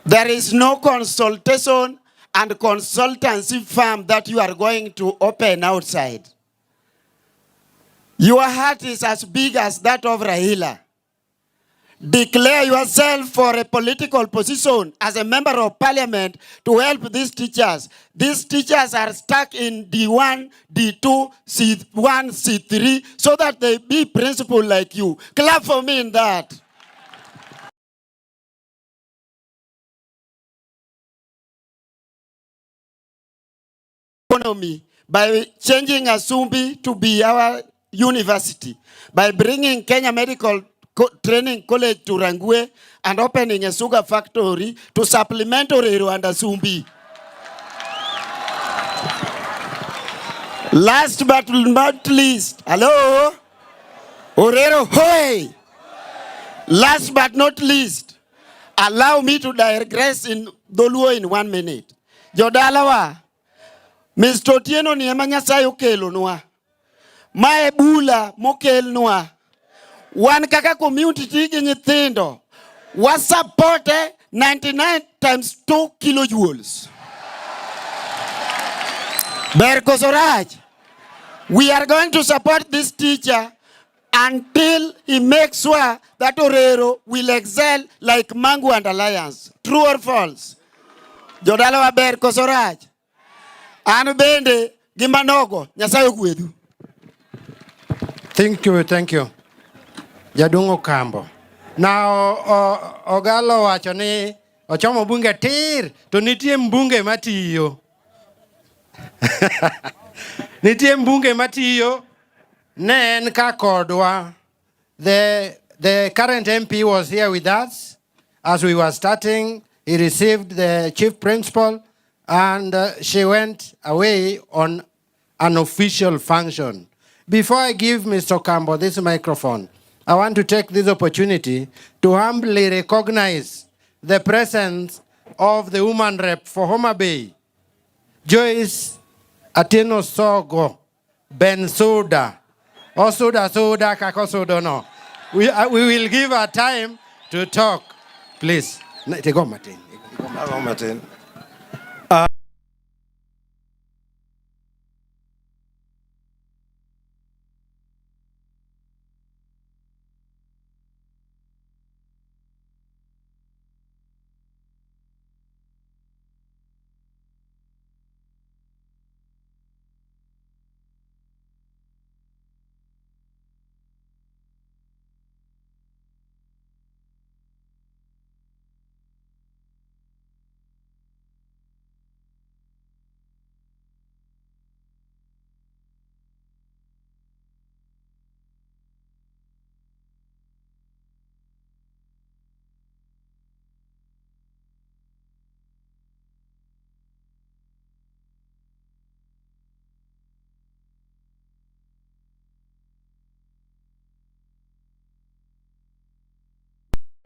There is no consultation and consultancy firm that you are going to open outside. Your heart is as big as that of Raila. Declare yourself for a political position as a member of parliament to help these teachers. These teachers are stuck in D1, D2, C1, C3, so that they be principal like you. Clap for me in that. Economy by changing Asumbi to be our university, by bringing Kenya Medical Training College to Rangwe and opening a sugar factory to supplement Orero and Asumbi. Last but not least, hello? Orero, hoy! Last but not least, allow me to digress in Doluo in 1 minute. Jodalawa, Mr. Otieno ni ema Nyasaye okelo nwa. Mae Bula mokel nwa. Wan kaka community tigi nyithindo. Was supported 99 times 2 kilojoules. Berkosoraj. We are going to support this teacher until he makes sure that Orero will excel like Mangu and Alliance. True or false? Jodalawa Berkosoraj. Anu bende gimanogo Nyasaye ogwedhu. Thank you. Jadungo Kambo. Now, Ogalo wacho ni ochomo bunge tir to nitie mbunge matiyo. Nitie mbunge matiyo ne en ka kodwa. The current MP was here with us as we were starting. He received the chief principal and she went away on an official function. Before I give Mr. Kambo this microphone, I want to take this opportunity to humbly recognize the presence of the woman rep for Homa Bay, Joyce Ateno Sogo Bensuda. Osuda Kakosudono. We will give her time to talk. Please. Take on, Martin.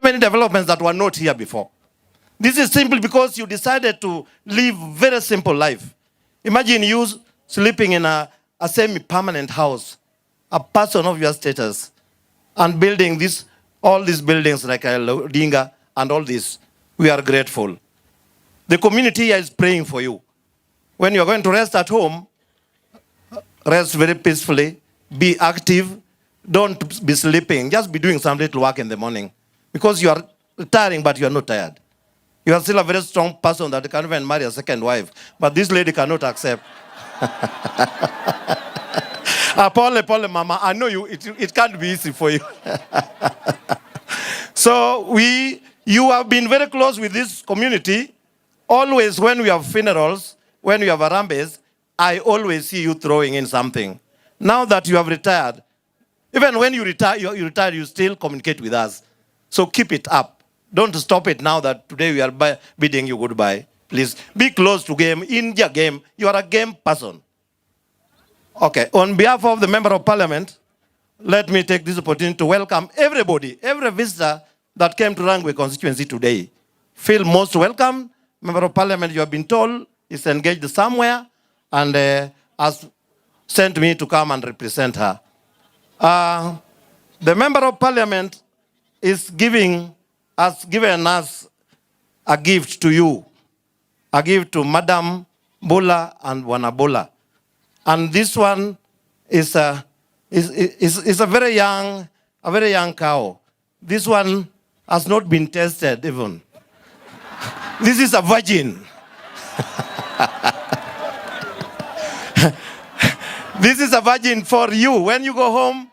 Many developments that were not here before. This is simply because you decided to live very simple life. Imagine you sleeping in a semi-permanent house, a person of your status, and building all these buildings like Dinga and all this. We are grateful. The community here is praying for you. When you are going to rest at home, rest very peacefully, be active, don't be sleeping, just be doing some little work in the morning. Because you are retiring, but you are not tired. You are still a very strong person that can even marry a second wife. But this lady cannot accept. Paul, Mama, I know it can't be easy for you. So you have been very close with this community. Always when we have funerals, when we have arambes, I always see you throwing in something. Now that you have retired, even when you retire, you still communicate with us. So keep it up. Don't stop it now that today we are bidding you goodbye. Please be close to game. In your game, you are a game person. Okay, on behalf of the Member of Parliament, let me take this opportunity to welcome everybody, every visitor that came to Rangwe constituency today. Feel most welcome. Member of Parliament, you have been told, is engaged somewhere and has sent me to come and represent her. The Member of Parliament has given us a gift to you. A gift to Madam Bula and Bwana Bula. And this one is a very young cow. This one has not been tested even. This is a virgin. This is a virgin for you. When you go home,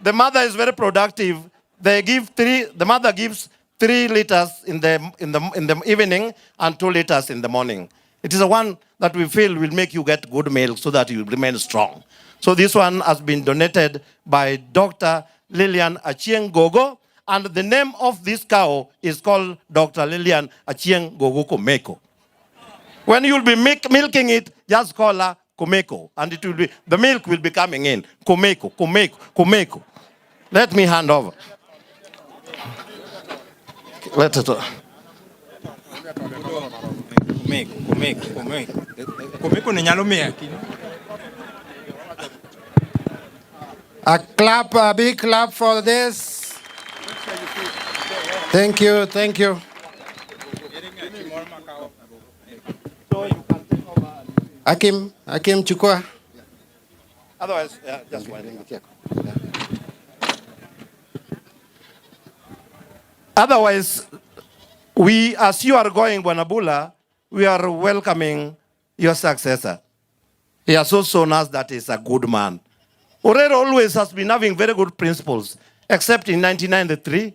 the mother is very productive. The mother gives 3 liters in the evening and 2 liters in the morning. It is the one that we feel will make you get good milk so that you will remain strong. So this one has been donated by Dr. Lillian Achieng Gogo, and the name of this cow is called Dr. Lillian Achieng Gogo Komeko. When you'll be milking it, just call her Komeko, and the milk will be coming in. Komeko, Komeko, Komeko. Let me hand over. Let it. A big clap for this. Thank you, thank you. Hakim chukua. Otherwise, just one. Otherwise, as you are going, Bwana Bula, we are welcoming your successor. He has also shown us that he's a good man. Orero always has been having very good principles, except in 1993,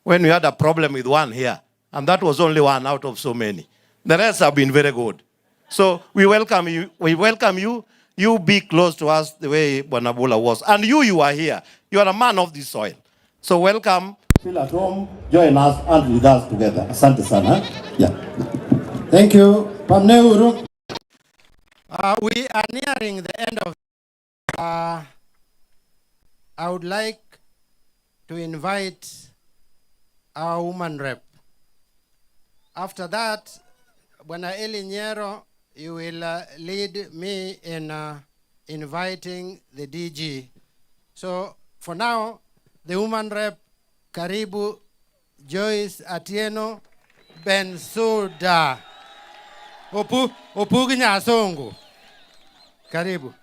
when we had a problem with one here. And that was only one out of so many. The rest have been very good. So we welcome you. You be close to us the way Bwana Bula was. And you are here. You are a man of this soil. So welcome. Feel at home, join us and with us together. Asante sana. Yeah. Thank you. We are nearing the end of. I would like to invite our woman rep. After that, Bwana Eli Nyero, you will lead me in inviting the DG. So for now, the woman rep, Karibu Joyce Atieno Bensuda. Opugi Nyasongo. Karibu.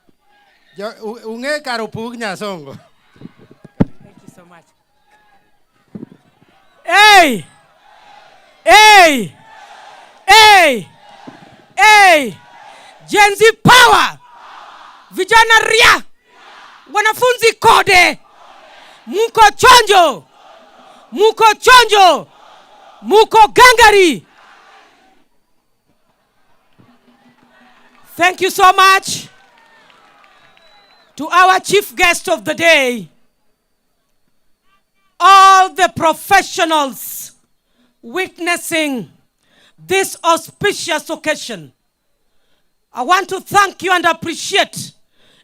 Unge karupugi Nyasongo. Thank you so much. Hey! Hey! Hey! Hey! Gen Z power! Vijana ria! Wanafunzi kode! Muko chonjo! Muko chonjo! Muko gangari! Thank you so much to our chief guest of the day, all the professionals witnessing this auspicious occasion. I want to thank you and appreciate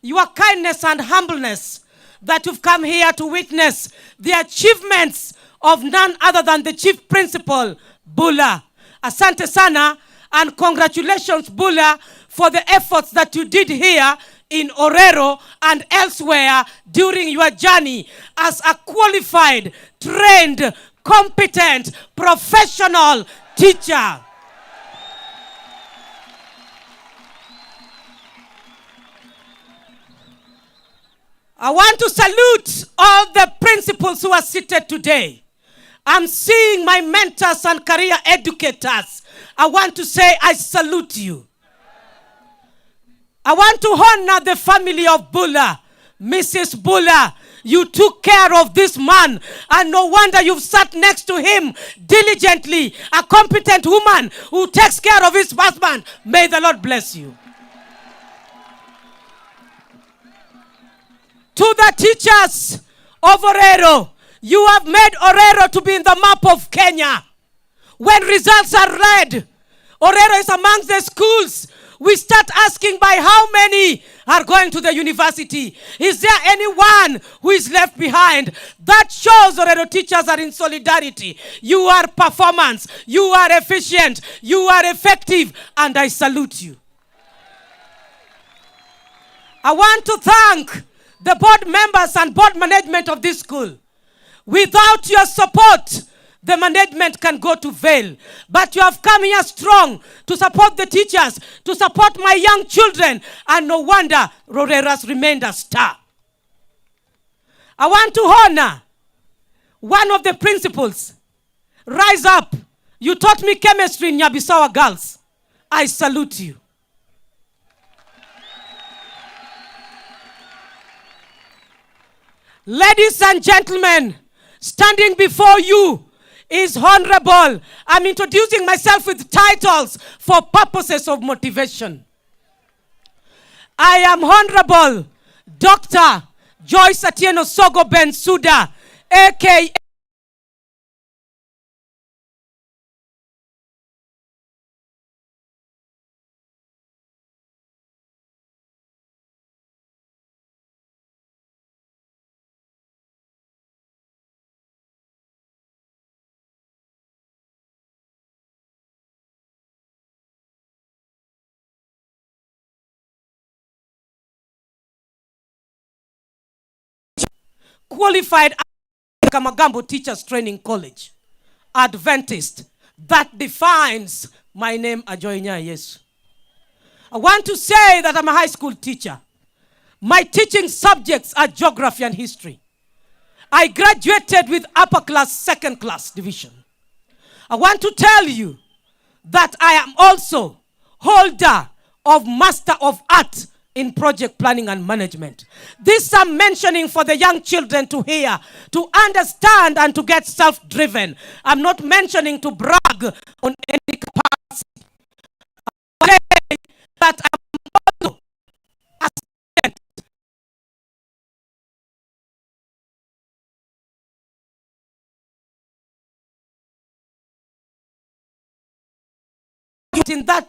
your kindness and humbleness that you've come here to witness the achievements of none other than the Chief Principal, Bula. Asante sana, and congratulations, Bula, for the efforts that you did here in Orero and elsewhere during your journey as a qualified, trained, competent, professional teacher. I want to salute all the principals who are seated today. I'm seeing my mentors and career educators. I want to say I salute you. I want to honor the family of Bula. Mrs. Bula, you took care of this man, and no wonder you've sat next to him diligently. A competent woman who takes care of his husband. May the Lord bless you. To the teachers of Orero, you have made Orero to be in the map of Kenya. When results are read, Orero is amongst the schools. We start asking by how many are going to the university. Is there anyone who is left behind? That shows Orero teachers are in solidarity. You are performance. You are efficient. You are effective. And I salute you. I want to thank the board members and board management of this school. Without your support, the management can go to Vale. But you have come here strong to support the teachers, to support my young children, and no wonder Rorera's remained a star. I want to honor one of the principals. Rise up. You taught me chemistry in Nyabisawa Girls. I salute you. Ladies and gentlemen, standing before you is honorable. I'm introducing myself with titles for purposes of motivation. I am Honorable Dr. Joyce Atieno Sogo Bensouda, a.k.a. qualified Kamagambo Teachers Training College, Adventist. That defines my name, Ajoinya Yesu. I want to say that I'm a high school teacher. My teaching subjects are geography and history. I graduated with upper class, second class division. I want to tell you that I am also holder of Master of Art in project planning and management. This I'm mentioning for the young children to hear, to understand, and to get self-driven. I'm not mentioning to brag on any capacity. I say that I'm also a student. In that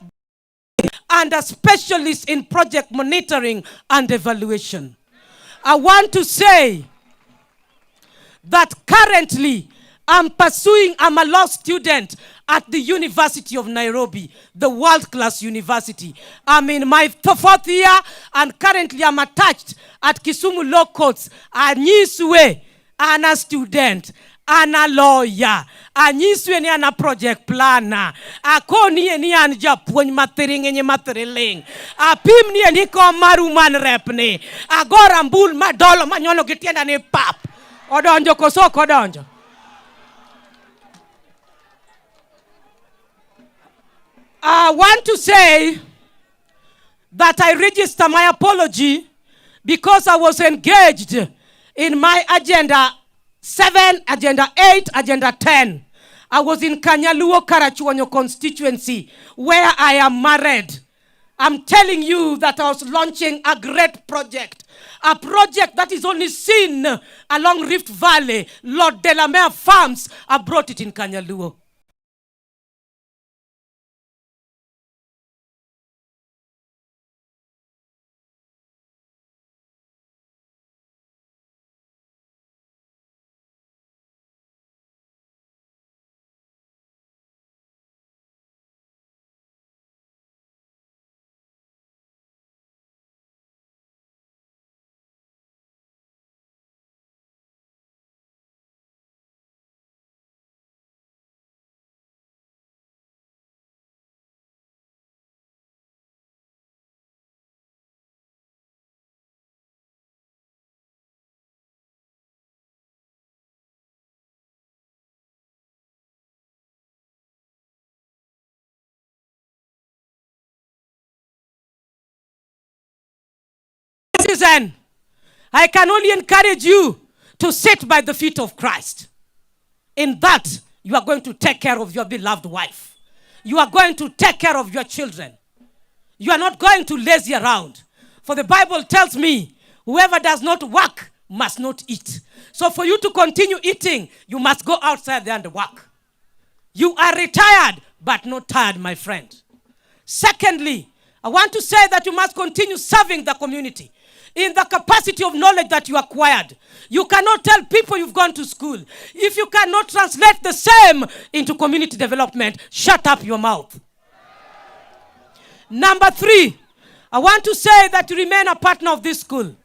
and a specialist in project monitoring and evaluation. I want to say that currently I'm a law student at the University of Nairobi, the world-class university. I'm in my fourth year and currently I'm attached at Kisumu Law Courts. Anyiswe, ana student, ana lawyer, anyiswe ni ana project planner, akoni ni an japuonj mathiring enye mathiriling, apim ni niko maruman repni, agora mbul madolo manyono gitienda ni pap, odonjo kosoko odonjo. I want to say that I register my apology because I was engaged in my agenda 7, agenda 8, agenda 10. I was in Kanyaluo, Karachuonyo constituency where I am married. I'm telling you that I was launching a great project. A project that is only seen along Rift Valley, Lord Delamere Farms. I brought it in Kanyaluo. Citizen, I can only encourage you to sit by the feet of Christ. In that, you are going to take care of your beloved wife. You are going to take care of your children. You are not going to lazy around. For the Bible tells me, whoever does not work must not eat. So for you to continue eating, you must go outside there and work. You are retired, but not tired, my friend. Secondly, I want to say that you must continue serving the community in the capacity of knowledge that you acquired. You cannot tell people you've gone to school. If you cannot translate the same into community development, shut up your mouth. Number 3, I want to say that you remain a partner of this school.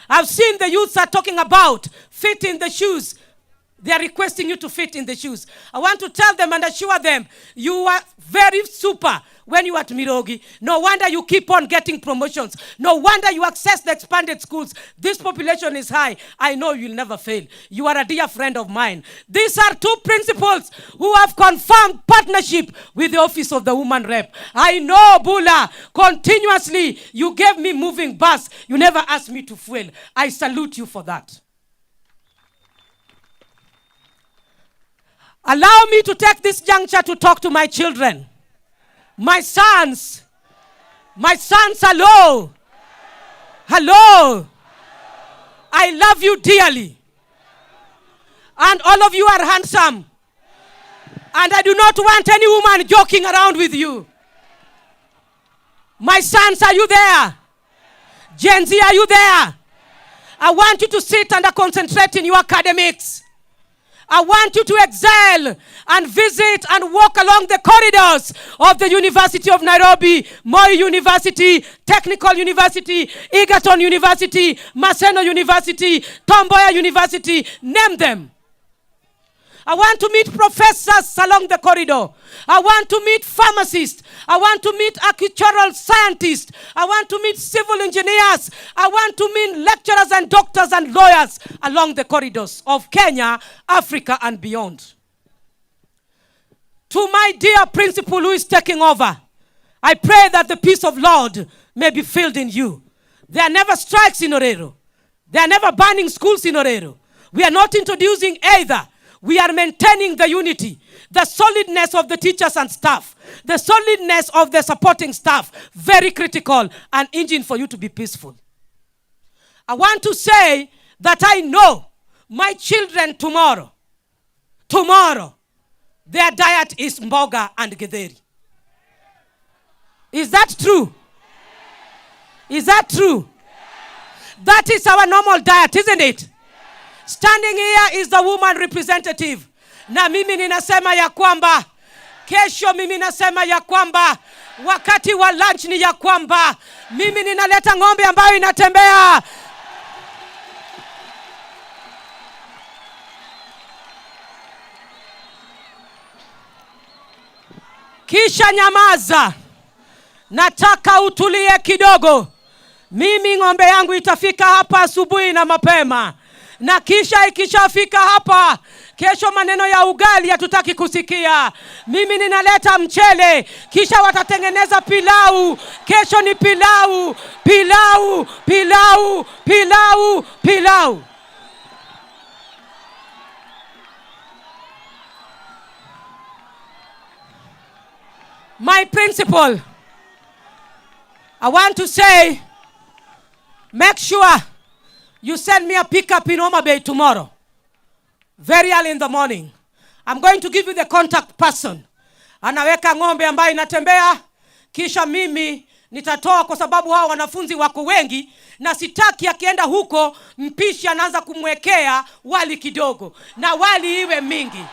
I've seen the youths are talking about fitting the shoes. They are requesting you to fit in the shoes. I want to tell them and assure them, you are very super when you are at Mirogi. No wonder you keep on getting promotions. No wonder you access the expanded schools. This population is high. I know you'll never fail. You are a dear friend of mine. These are two principals who have confirmed partnership with the office of the woman rep. I know, Bula, continuously you gave me moving bus. You never asked me to fuel. I salute you for that. Allow me to take this juncture to talk to my children. My sons. My sons, hello. Hello. I love you dearly. And all of you are handsome. And I do not want any woman joking around with you. My sons, are you there? Gen Z, are you there? I want you to sit and concentrate in your academics. I want you to excel and visit and walk along the corridors of the University of Nairobi, Moi University, Technical University, Egerton University, Maseno University, Tomboya University, name them. I want to meet professors along the corridor. I want to meet pharmacists. I want to meet agricultural scientists. I want to meet civil engineers. I want to meet lecturers and doctors and lawyers along the corridors of Kenya, Africa, and beyond. To my dear principal who is taking over, I pray that the peace of Lord may be filled in you. There are never strikes in Orero. There are never burning schools in Orero. We are not introducing either. We are maintaining the unity, the solidness of the teachers and staff, the solidness of the supporting staff, very critical, an engine for you to be peaceful. I want to say that I know my children tomorrow, their diet is mboga and githeri. Is that true? Is that true? That is our normal diet, isn't it? Standing here is the woman representative. Na mimi ninasema ya kwamba, kesho mimi nasema ya kwamba, wakati wa lunch ni ya kwamba, mimi ninaleta ng'ombe ambayo inatembea. Kisha nyamaza. Nataka utulie kidogo. Mimi ng'ombe yangu itafika hapa asubuhi na mapema. Na kisha ikishafika hapa, kesho maneno ya ugali hatutaki kusikia. Mimi ninaleta mchele, kisha watatengeneza pilau. Kesho ni pilau, pilau, pilau, pilau, pilau. My principal, I want to say, make sure you send me a pickup in Homa Bay tomorrow, very early in the morning. I'm going to give you the contact person. Anaweka ng'ombe ambayo inatembea, kisha mimi nitatoa kwa sababu hao wanafunzi wako wengi, na sitaki akienda huko mpishi anaanza kumwekea wali kidogo, na wali iwe mingi.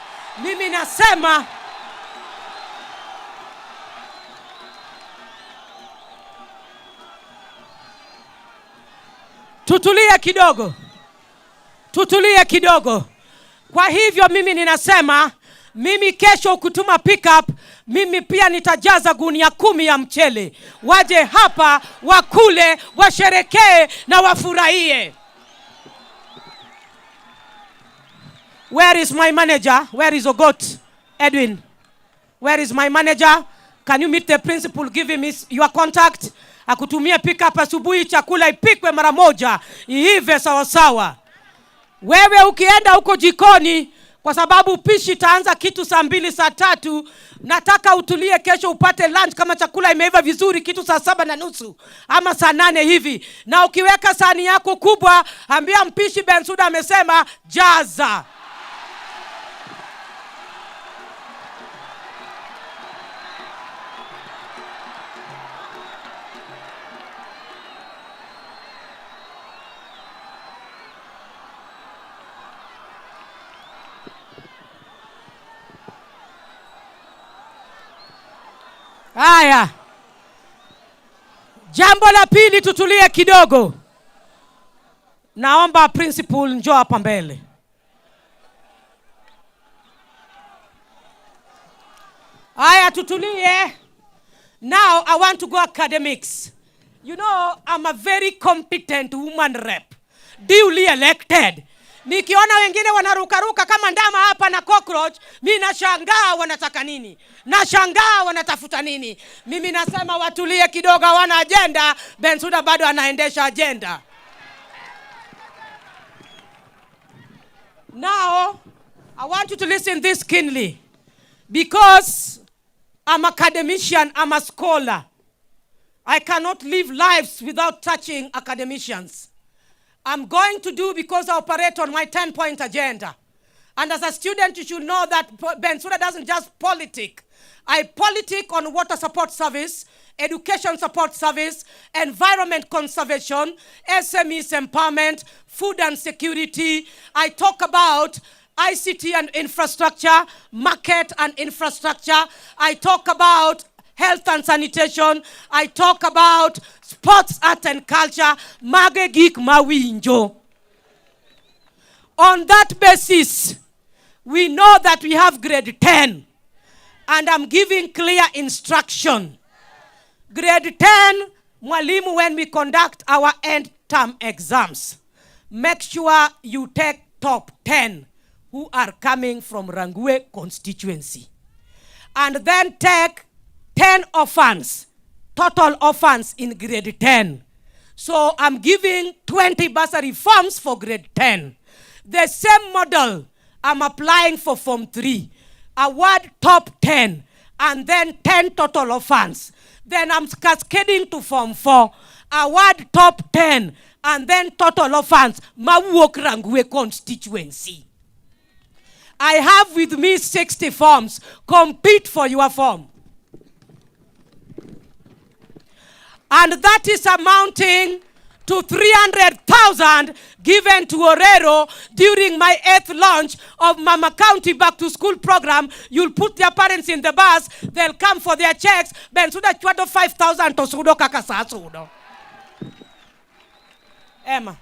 Mimi nasema tutulie kidogo. Tutulie kidogo. Kwa hivyo mimi ninasema, mimi kesho ukutuma pickup, mimi pia nitajaza gunia 10 ya mchele. Waje hapa, wakule, washerekee na wafurahie. Where is my manager? Where is Ogot? Edwin. Where is my manager? Can you meet the principal? Give him your contact. Akutumie pickup asubuhi, chakula ipikwe mara moja, iive sawa sawa. Wewe ukienda huko jikoni, kwa sababu pishi taanza kitu saa 2 saa 3, nataka utulie kesho upate lunch kama chakula imeiva vizuri kitu saa 7:30 ama saa 8 hivi. Na ukiweka sahani yako kubwa, ambia mpishi Bensuda amesema jaza. Haya. Jambo la pili, tutulie kidogo. Naomba principal njoo hapa mbele. Aya, tutulie. Now I want to go academics. You know, I'm a very competent woman rep, duly elected. Nikiona wengine wanarukaruka kama ndama hapa na cockroach, mimi nashangaa wanataka nini? Nashangaa wanatafuta nini? Mimi nasema watulie kidogo, wana agenda. Bensouda bado anaendesha agenda. Now, I want you to listen this keenly, because I'm an academician, I'm a scholar. I cannot live lives without touching academicians. I'm going to do, because I operate on my 10-point agenda. And as a student, you should know that Bensouda doesn't just politic. I politic on water support service, education support service, environment conservation, SMEs empowerment, food and security. I talk about ICT and infrastructure, market and infrastructure. I talk about health and sanitation. I talk about sports, art and culture. Mage geek mawinjo. On that basis, we know that we have grade 10. And I'm giving clear instruction. Grade 10, mwalimu, when we conduct our end term exams, make sure you take top 10 who are coming from Rangwe constituency. And then take 10 orphans, total orphans in grade 10. So I'm giving 20 bursary forms for grade 10. The same model I'm applying for Form 3. Award top 10 and then 10 total orphans. Then I'm cascading to Form 4. Award top 10 and then total orphans. Mawuok Rangwe constituency. I have with me 60 forms. Compete for your form. And that is amounting to 300,000 given to Orero during my 8th launch of Mama County Back to School program. You'll put their parents in the bus, they'll come for their checks. Bensouda chwado 5,000 to sudo kakasa sudo. Emma.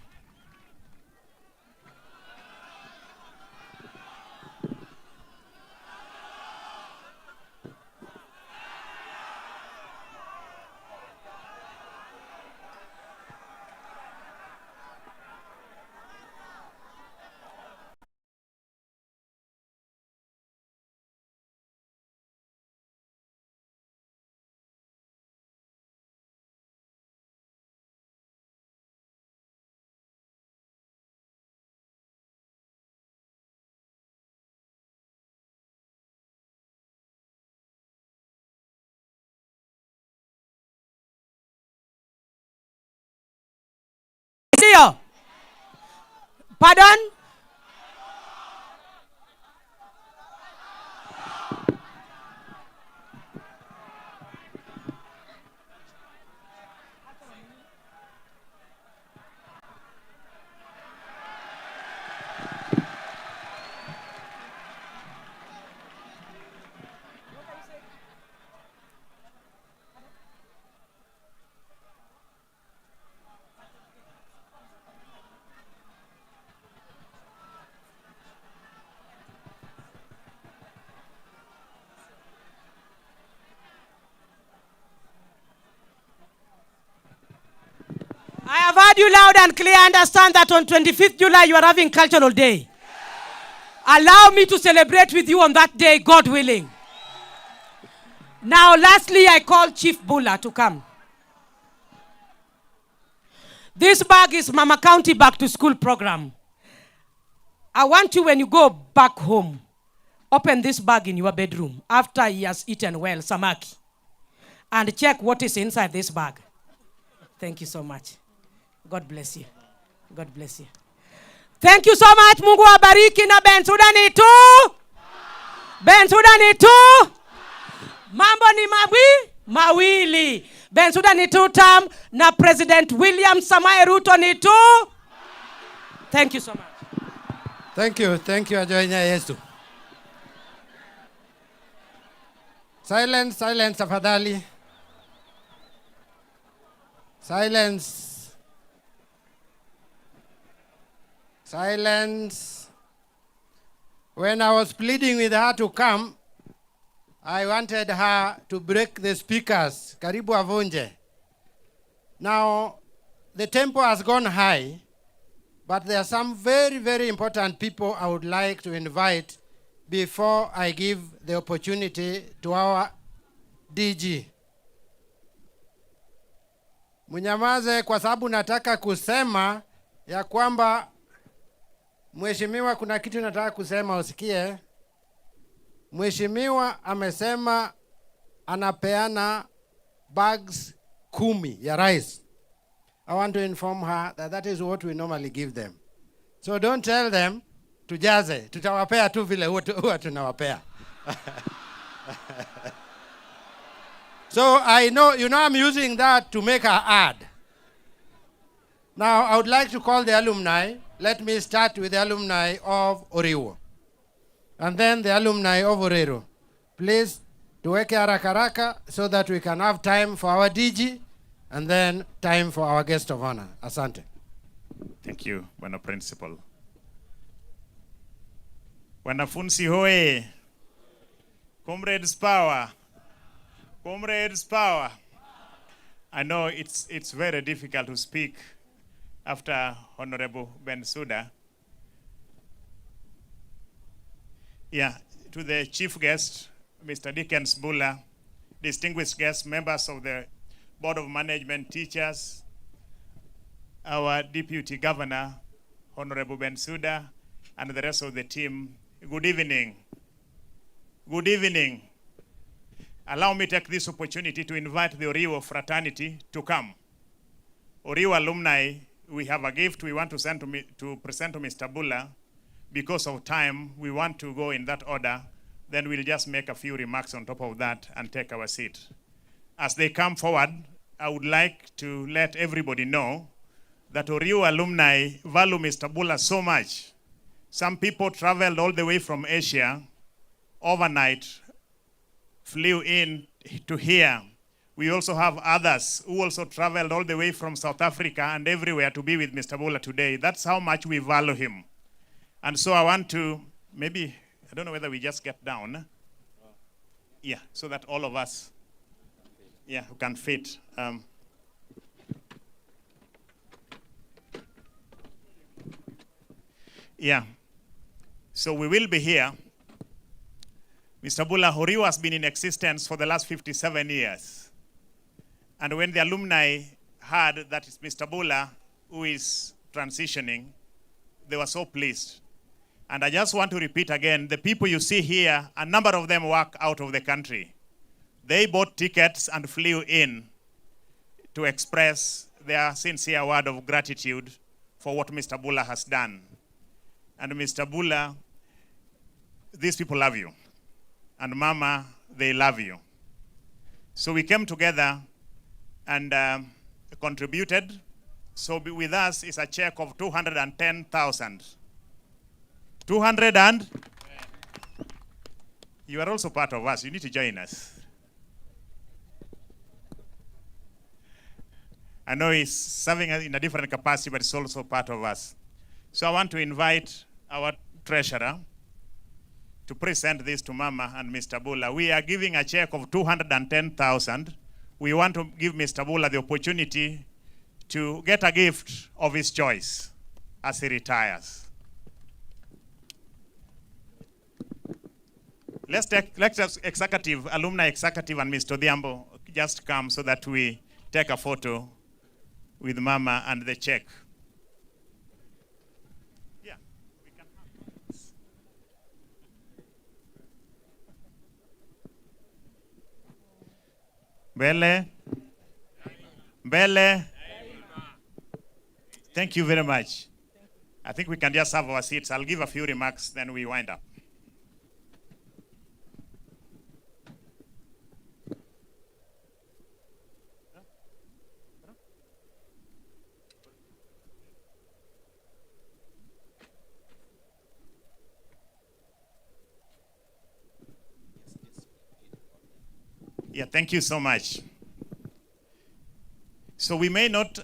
Pardon? I have heard you loud and clear. Understand that on 25th July you are having Cultural Day. Allow me to celebrate with you on that day, God willing. Now, lastly, I call Chief Bula to come. This bag is Mama County Back to School program. I want you, when you go back home, open this bag in your bedroom after he has eaten well, samaki, and check what is inside this bag. Thank you so much. God bless you. God bless you. Thank you so much. Mungu abariki na Bensouda ni tu. Bensouda ni tu. Mambo ni mawili. Bensouda ni tu term na President William Samoei Ruto ni tu. Thank you so much. Thank you. Thank you, Ajoinya Yesu. Silence, silence, afadhali. Silence. Silence. When I was pleading with her to come, I wanted her to break the speakers. Karibu avunje. Now, the tempo has gone high, but there are some very, very important people I would like to invite before I give the opportunity to our DG. Mnyamaze kwa sababu nataka kusema ya kwamba Mheshimiwa, kuna kitu nataka kusema usikie. Mheshimiwa amesema anapeana bags 10 ya rice. I want to inform her that that is what we normally give them. So don't tell them tujaze, tutawapea tu vile huwa tunawapea. So I know, I'm using that to make her add. Now I would like to call the alumni. Let me start with the alumni of Oriwo. And then the alumni of Orero. Please, tuweke haraka so that we can have time for our DG and then time for our guest of honor. Asante. Thank you, Bwana Principal. Wanafunzi hoye. Comrades power. Comrades power. I know it's very difficult to speak after Honorable Bensouda. Yeah, to the chief guest, Mr. Dickens Bula, distinguished guests, members of the Board of Management, teachers, our Deputy Governor, Honorable Bensouda, and the rest of the team, good evening. Good evening. Allow me to take this opportunity to invite the Oriwo fraternity to come. Oriwo alumni, we have a gift we want to send to present to Mr. Bula. Because of time, we want to go in that order. Then we'll just make a few remarks on top of that and take our seat. As they come forward, I would like to let everybody know that Oriwo alumni value Mr. Bula so much. Some people traveled all the way from Asia, overnight, flew in to here. We also have others who also traveled all the way from South Africa and everywhere to be with Mr. Bula today. That's how much we value him. And so I want to, maybe, I don't know whether we just get down. Yeah, so that all of us, yeah, who can fit. Yeah, so we will be here. Mr. Bula, Oriwo has been in existence for the last 57 years. And when the alumni heard that it's Mr. Bula who is transitioning, they were so pleased. And I just want to repeat again, the people you see here, a number of them work out of the country. They bought tickets and flew in to express their sincere word of gratitude for what Mr. Bula has done. And Mr. Bula, these people love you. And Mama, they love you. So we came together and contributed. So with us is a check of 210,000. 200 and? You are also part of us. You need to join us. I know he's serving in a different capacity, but it's also part of us. So I want to invite our treasurer to present this to Mama and Mr. Bula. We are giving a check of 210,000. We want to give Mr. Bula the opportunity to get a gift of his choice as he retires. Let's executive, alumni executive and Mr. Diambo just come so that we take a photo with Mama and the check. Yeah, we can have this. Mbele. Mbele. Thank you very much. I think we can just have our seats. I'll give a few remarks, then we wind up. Yeah, thank you so much. So we may not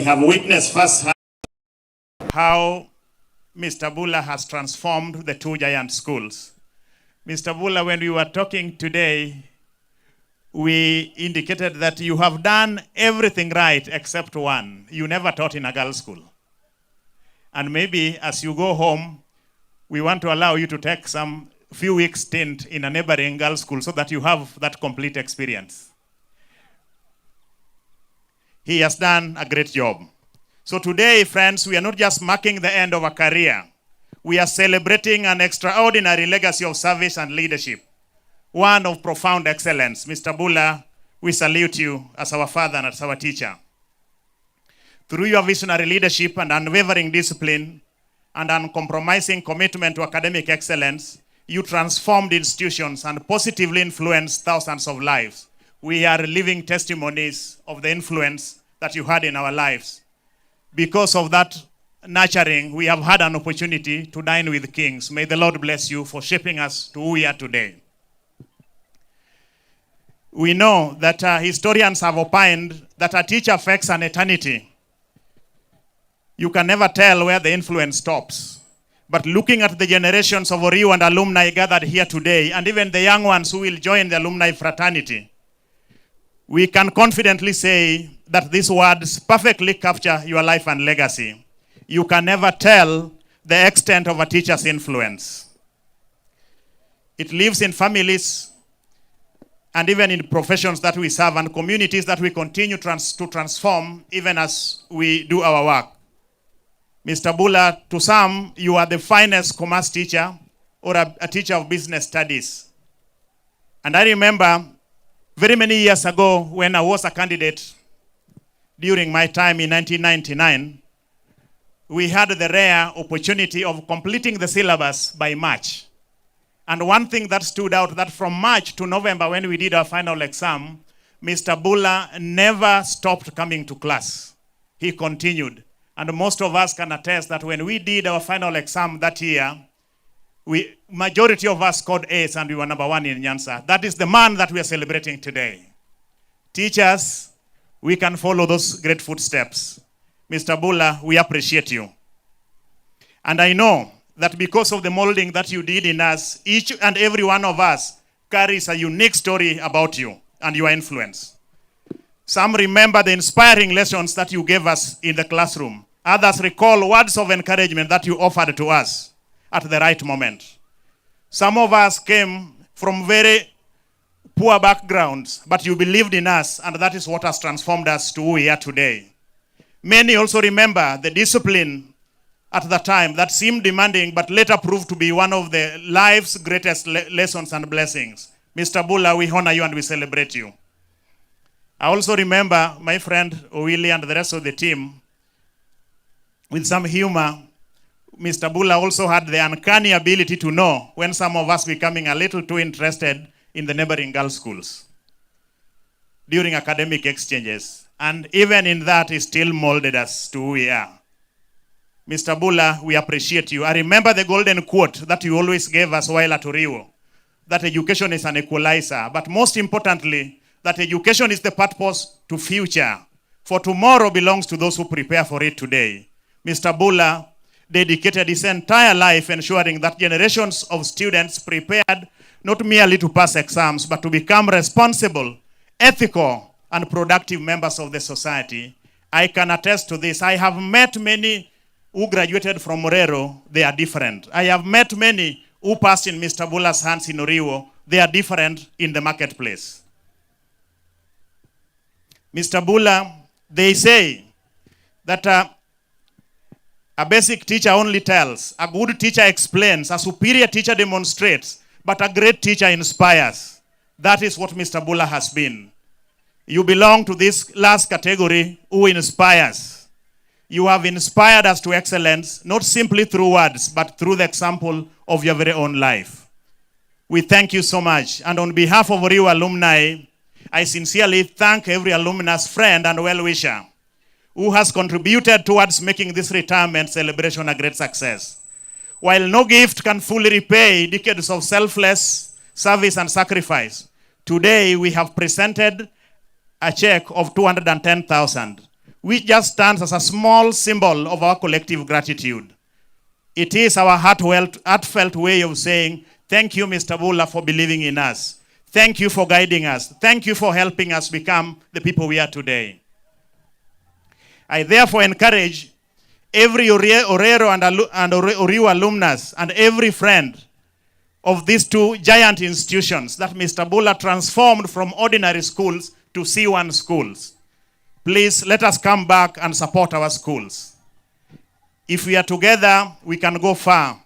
We have witnessed firsthand how Mr. Bula has transformed the two giant schools. Mr. Bula, when we were talking today, we indicated that you have done everything right except one. You never taught in a girls' school. And maybe as you go home, we want to allow you to take some few weeks stint in a neighboring girls' school so that you have that complete experience. He has done a great job. So today, friends, we are not just marking the end of a career. We are celebrating an extraordinary legacy of service and leadership, one of profound excellence. Mr. Bula, we salute you as our father and as our teacher. Through your visionary leadership and unwavering discipline and uncompromising commitment to academic excellence, you transformed institutions and positively influenced thousands of lives. We are living testimonies of the influence that you had in our lives. Because of that nurturing, we have had an opportunity to dine with kings. May the Lord bless you for shaping us to who we are today. We know that historians have opined that a teacher affects an eternity. You can never tell where the influence stops. But looking at the generations of Oriu and alumni gathered here today, and even the young ones who will join the alumni fraternity, we can confidently say that these words perfectly capture your life and legacy. You can never tell the extent of a teacher's influence. It lives in families and even in professions that we serve and communities that we continue to transform even as we do our work. Mr. Bula, to some, you are the finest commerce teacher or a teacher of business studies. And I remember very many years ago when I was a candidate during my time in 1999, we had the rare opportunity of completing the syllabus by March. And one thing that stood out, that from March to November when we did our final exam, Mr. Bula never stopped coming to class. He continued. And most of us can attest that when we did our final exam that year, majority of us scored A's and we were number one in Nyanza. That is the man that we are celebrating today. Teachers, we can follow those great footsteps. Mr. Bula, we appreciate you. And I know that because of the molding that you did in us, each and every one of us carries a unique story about you and your influence. Some remember the inspiring lessons that you gave us in the classroom. Others recall words of encouragement that you offered to us at the right moment. Some of us came from very poor backgrounds, but you believed in us, and that is what has transformed us to who we are today. Many also remember the discipline at the time that seemed demanding, but later proved to be one of the life's greatest lessons and blessings. Mr. Bula, we honor you and we celebrate you. I also remember my friend Owili and the rest of the team, with some humor, Mr. Bula also had the uncanny ability to know when some of us becoming a little too interested in the neighboring girls' schools during academic exchanges. And even in that, he still molded us to who we are. Mr. Bula, we appreciate you. I remember the golden quote that you always gave us while at Oriu, that education is an equalizer, but most importantly, that education is the purpose to future. For tomorrow belongs to those who prepare for it today. Mr. Bula dedicated his entire life ensuring that generations of students prepared not merely to pass exams, but to become responsible, ethical, and productive members of the society. I can attest to this. I have met many who graduated from Morero. They are different. I have met many who passed in Mr. Bula's hands in Oriu. They are different in the marketplace. Mr. Bula, they say that a basic teacher only tells, a good teacher explains, a superior teacher demonstrates, but a great teacher inspires. That is what Mr. Bula has been. You belong to this last category, who inspires. You have inspired us to excellence, not simply through words, but through the example of your very own life. We thank you so much. And on behalf of Oriu alumni, I sincerely thank every alumnus friend and well-wisher who has contributed towards making this retirement celebration a great success. While no gift can fully repay decades of selfless service and sacrifice, today we have presented a check of 210,000, which just stands as a small symbol of our collective gratitude. It is our heartfelt way of saying, thank you, Mr. Bula, for believing in us. Thank you for guiding us. Thank you for helping us become the people we are today. I therefore encourage every Orero and Oriwa alumnus and every friend of these two giant institutions that Mr. Bula transformed from ordinary schools to C1 schools. Please let us come back and support our schools. If we are together, we can go far.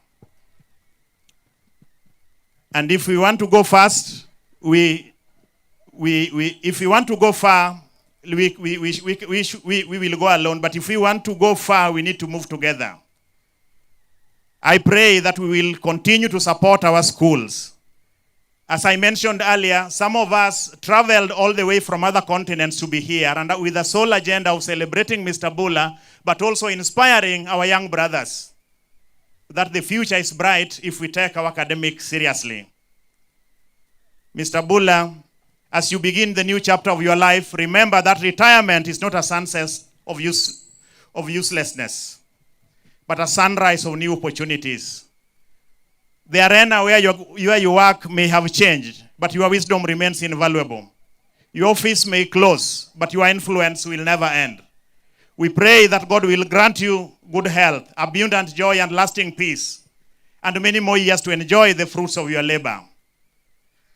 And if we want to go fast, if we want to go far, we will go alone. But if we want to go far, we need to move together. I pray that we will continue to support our schools. As I mentioned earlier, some of us traveled all the way from other continents to be here, and with the sole agenda of celebrating Mr. Bula, but also inspiring our young brothers that the future is bright if we take our academics seriously. Mr. Bula, as you begin the new chapter of your life, remember that retirement is not a sunset of uselessness, but a sunrise of new opportunities. The arena where you work may have changed, but your wisdom remains invaluable. Your office may close, but your influence will never end. We pray that God will grant you good health, abundant joy, and lasting peace, and many more years to enjoy the fruits of your labor.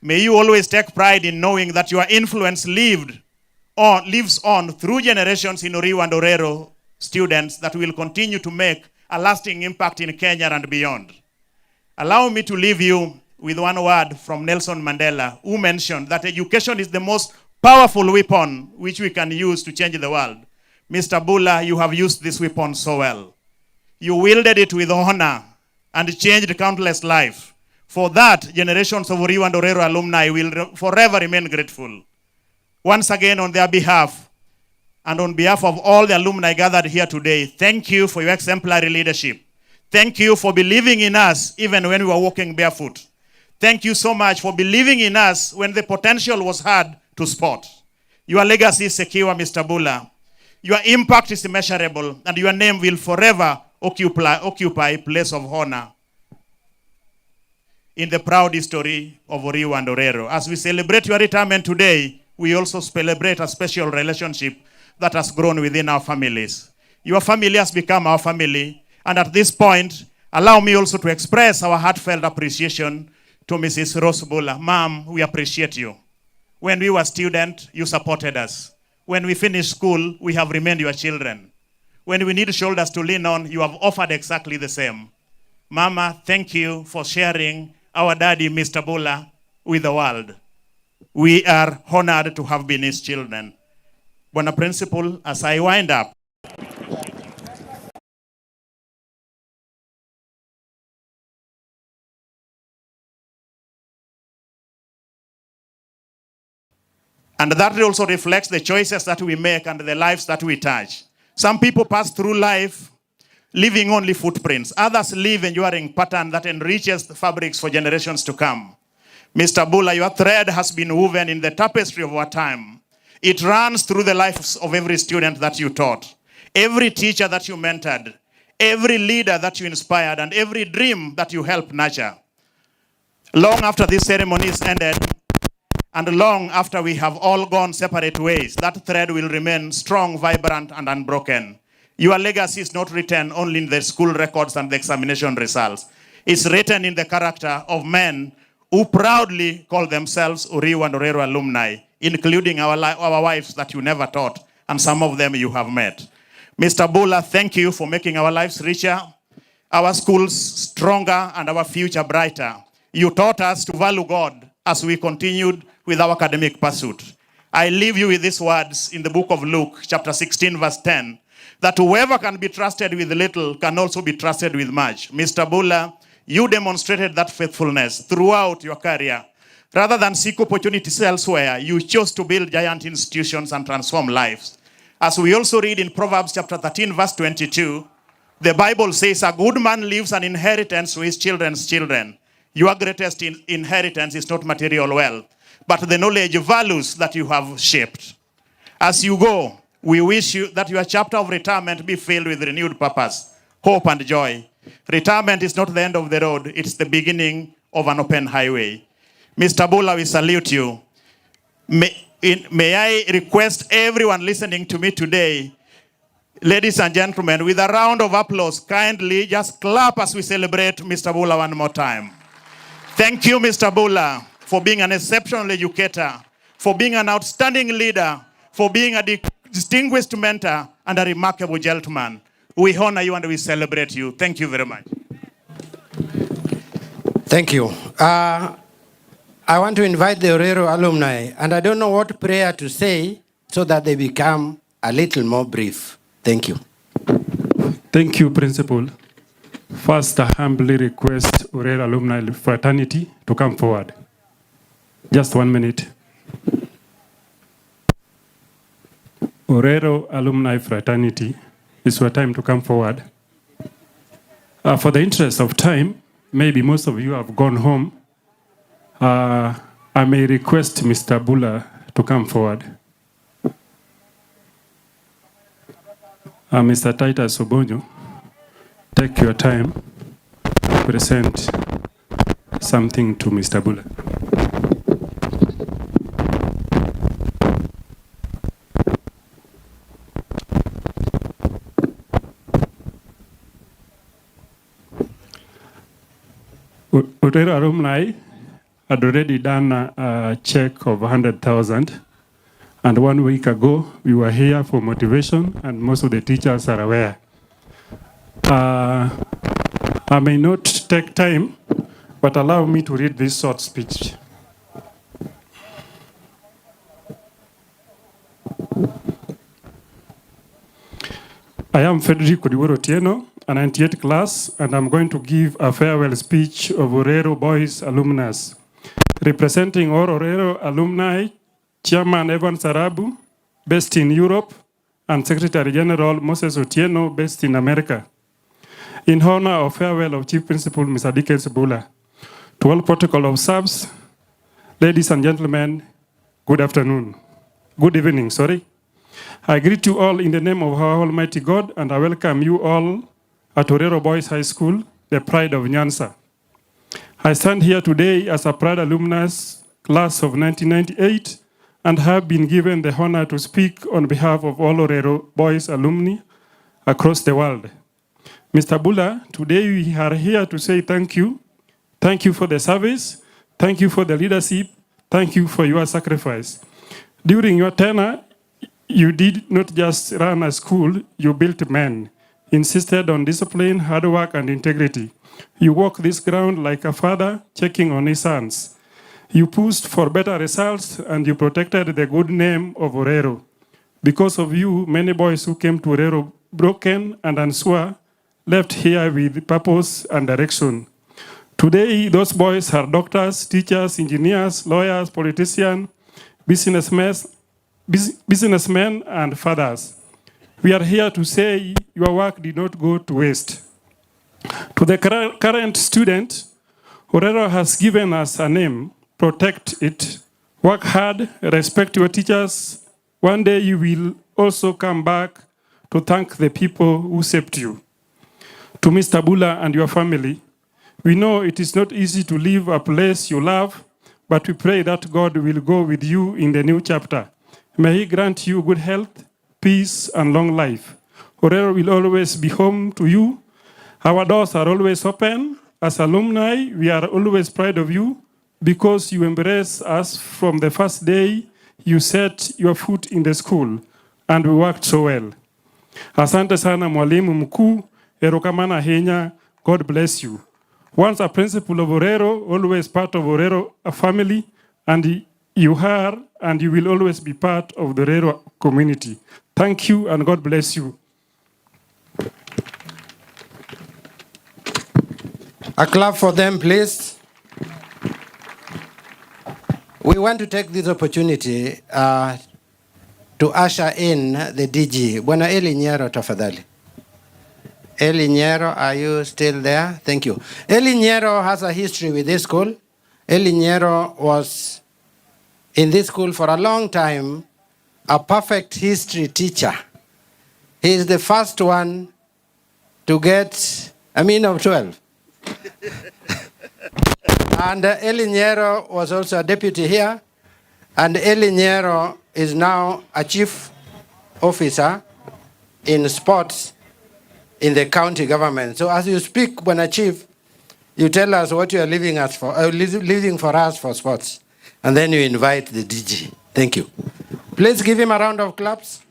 May you always take pride in knowing that your influence lives on through generations in Oriwa and Orero students that will continue to make a lasting impact in Kenya and beyond. Allow me to leave you with one word from Nelson Mandela, who mentioned that education is the most powerful weapon which we can use to change the world. Mr. Bula, you have used this weapon so well. You wielded it with honor and changed countless lives. For that, generations of Oriwa and Orero alumni will forever remain grateful. Once again, on their behalf, and on behalf of all the alumni gathered here today, thank you for your exemplary leadership. Thank you for believing in us even when we were walking barefoot. Thank you so much for believing in us when the potential was hard to spot. Your legacy is secure, Mr. Bula. Your impact is immeasurable, and your name will forever occupy a place of honor in the proud history of Oriwa and Orero. As we celebrate your retirement today, we also celebrate a special relationship that has grown within our families. Your family has become our family. And at this point, allow me also to express our heartfelt appreciation to Mrs. Rose Bula. Ma'am, we appreciate you. When we were students, you supported us. When we finished school, we have remained your children. When we need shoulders to lean on, you have offered exactly the same. Mama, thank you for sharing our daddy, Mr. Bula, with the world. We are honored to have been his children. Bwana Principal, as I wind up, and that also reflects the choices that we make and the lives that we touch. Some people pass through life leaving only footprints. Others leave enduring pattern that enriches the fabrics for generations to come. Mr. Bula, your thread has been woven in the tapestry of our time. It runs through the lives of every student that you taught, every teacher that you mentored, every leader that you inspired, and every dream that you helped nurture. Long after this ceremony is ended, and long after we have all gone separate ways, that thread will remain strong, vibrant, and unbroken. Your legacy is not written only in the school records and the examination results. It's written in the character of men who proudly call themselves Oriwa and Orero alumni, including our wives that you never taught, and some of them you have met. Mr. Bula, thank you for making our lives richer, our schools stronger, and our future brighter. You taught us to value God as we continued with our academic pursuit. I leave you with these words in the book of Luke, chapter 16, verse 10, that whoever can be trusted with little can also be trusted with much. Mr. Bula, you demonstrated that faithfulness throughout your career. Rather than seek opportunities elsewhere, you chose to build giant institutions and transform lives. As we also read in Proverbs chapter 13, verse 22, the Bible says, a good man leaves an inheritance to his children's children. Your greatest inheritance is not material wealth, but the knowledge values that you have shaped. As you go, We wish you that your chapter of retirement be filled with renewed purpose, hope, and joy. Retirement is not the end of the road, it's the beginning of an open highway. Mr. Bula, we salute you. May I request everyone listening to me today, ladies and gentlemen, with a round of applause, kindly just clap as we celebrate Mr. Bula one more time. Thank you, Mr. Bula, for being an exceptional educator, for being an outstanding leader, for being a distinguished mentor and a remarkable gentleman. We honor you and we celebrate you. Thank you very much. Thank you. I want to invite the Orero alumni, and I don't know what prayer to say so that they become a little more brief. Thank you. Thank you, Principal. First, I humbly request Orero Alumni Fraternity to come forward. Just 1 minute. Orero Alumni Fraternity, it's your time to come forward. For the interest of time, maybe most of you have gone home. I may request Mr. Bula to come forward. Mr. Titus Obonyo, take your time to present something to Mr. Bula. Orero alumni had already done a check of 100,000, and 1 week ago we were here for motivation, and most of the teachers are aware. I may not take time, but allow me to read this short speech. I am Frederick Odiworo Otieno, a 98 class, and I'm going to give a farewell speech of Orero Boys alumnus. Representing all Orero alumni, Chairman Evan Sarabu, based in Europe, and Secretary General Moses Otieno, based in America. In honor of farewell of Chief Principal Mr. Dickens Bula, to all protocol observers, ladies and gentlemen, good afternoon. Good evening, sorry. I greet you all in the name of our Almighty God, and I welcome you all at Orero Boys High School, the pride of Nyanza. I stand here today as a proud alumnus class of 1998 and have been given the honor to speak on behalf of all Orero Boys alumni across the world. Mr. Bula, today we are here to say thank you. Thank you for the service. Thank you for the leadership. Thank you for your sacrifice. During your tenure, you did not just run a school, you built men, insisted on discipline, hard work, and integrity. You walked this ground like a father checking on his sons. You pushed for better results, and you protected the good name of Orero. Because of you, many boys who came to Orero broken and unsure left here with purpose and direction. Today, those boys are doctors, teachers, engineers, lawyers, politicians, businessmen, and fathers. We are here to say your work did not go to waste. To the current student, Orero has given us a name. Protect it. Work hard. Respect your teachers. One day you will also come back to thank the people who saved you. To Mr. Bula and your family, we know it is not easy to leave a place you love, but we pray that God will go with you in the new chapter. May He grant you good health, peace, and long life. Orero will always be home to you. Our doors are always open. As alumni, we are always proud of you because you embrace us from the first day you set your foot in the school, and we worked so well. Asante sana mwalimu mkuu, erokamana henya, God bless you. Once a principal of Orero, always part of Orero family, and you are and you will always be part of the Orero community. Thank you and God bless you. A clap for them, please. We want to take this opportunity to usher in the DG. Bwana Eli Nyero, tafadhali. Eli Nyero, are you still there? Thank you. Eli Nyero has a history with this school. Eli Nyero was in this school for a long time, a perfect history teacher. He is the first one to get a mean of 12. And Eli Nyero was also a deputy here. And Eli Nyero is now a chief officer in sports in the county government. So as you speak, Bwana Chief, you tell us what you are leaving for us for sports. And then you invite the DG. Thank you. Please give him a round of claps.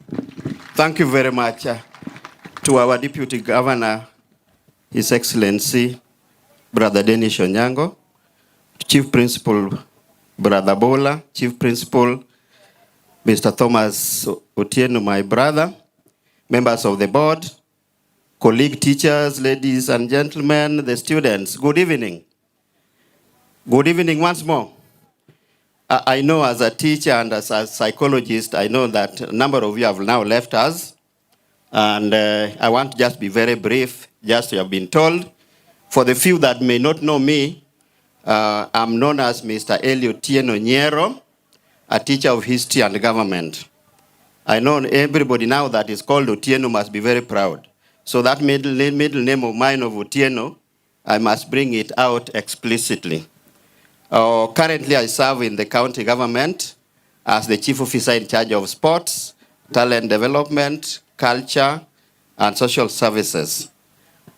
Thank you very much to our Deputy Governor, His Excellency, Brother Dennis Onyango, Chief Principal, Brother Bula, Chief Principal, Mr. Thomas Otieno, my brother, members of the board, colleague teachers, ladies and gentlemen, the students, good evening. Good evening once more. I know as a teacher and as a psychologist, I know that a number of you have now left us. And I want to just be very brief, just to have been told. For the few that may not know me, I'm known as Mr. Eliud Tieno Nyero, a teacher of history and government. I know everybody now that is called Otieno must be very proud. So that middle name of mine of Otieno, I must bring it out explicitly. Currently, I serve in the county government as the chief officer in charge of sports, talent development, culture, and social services.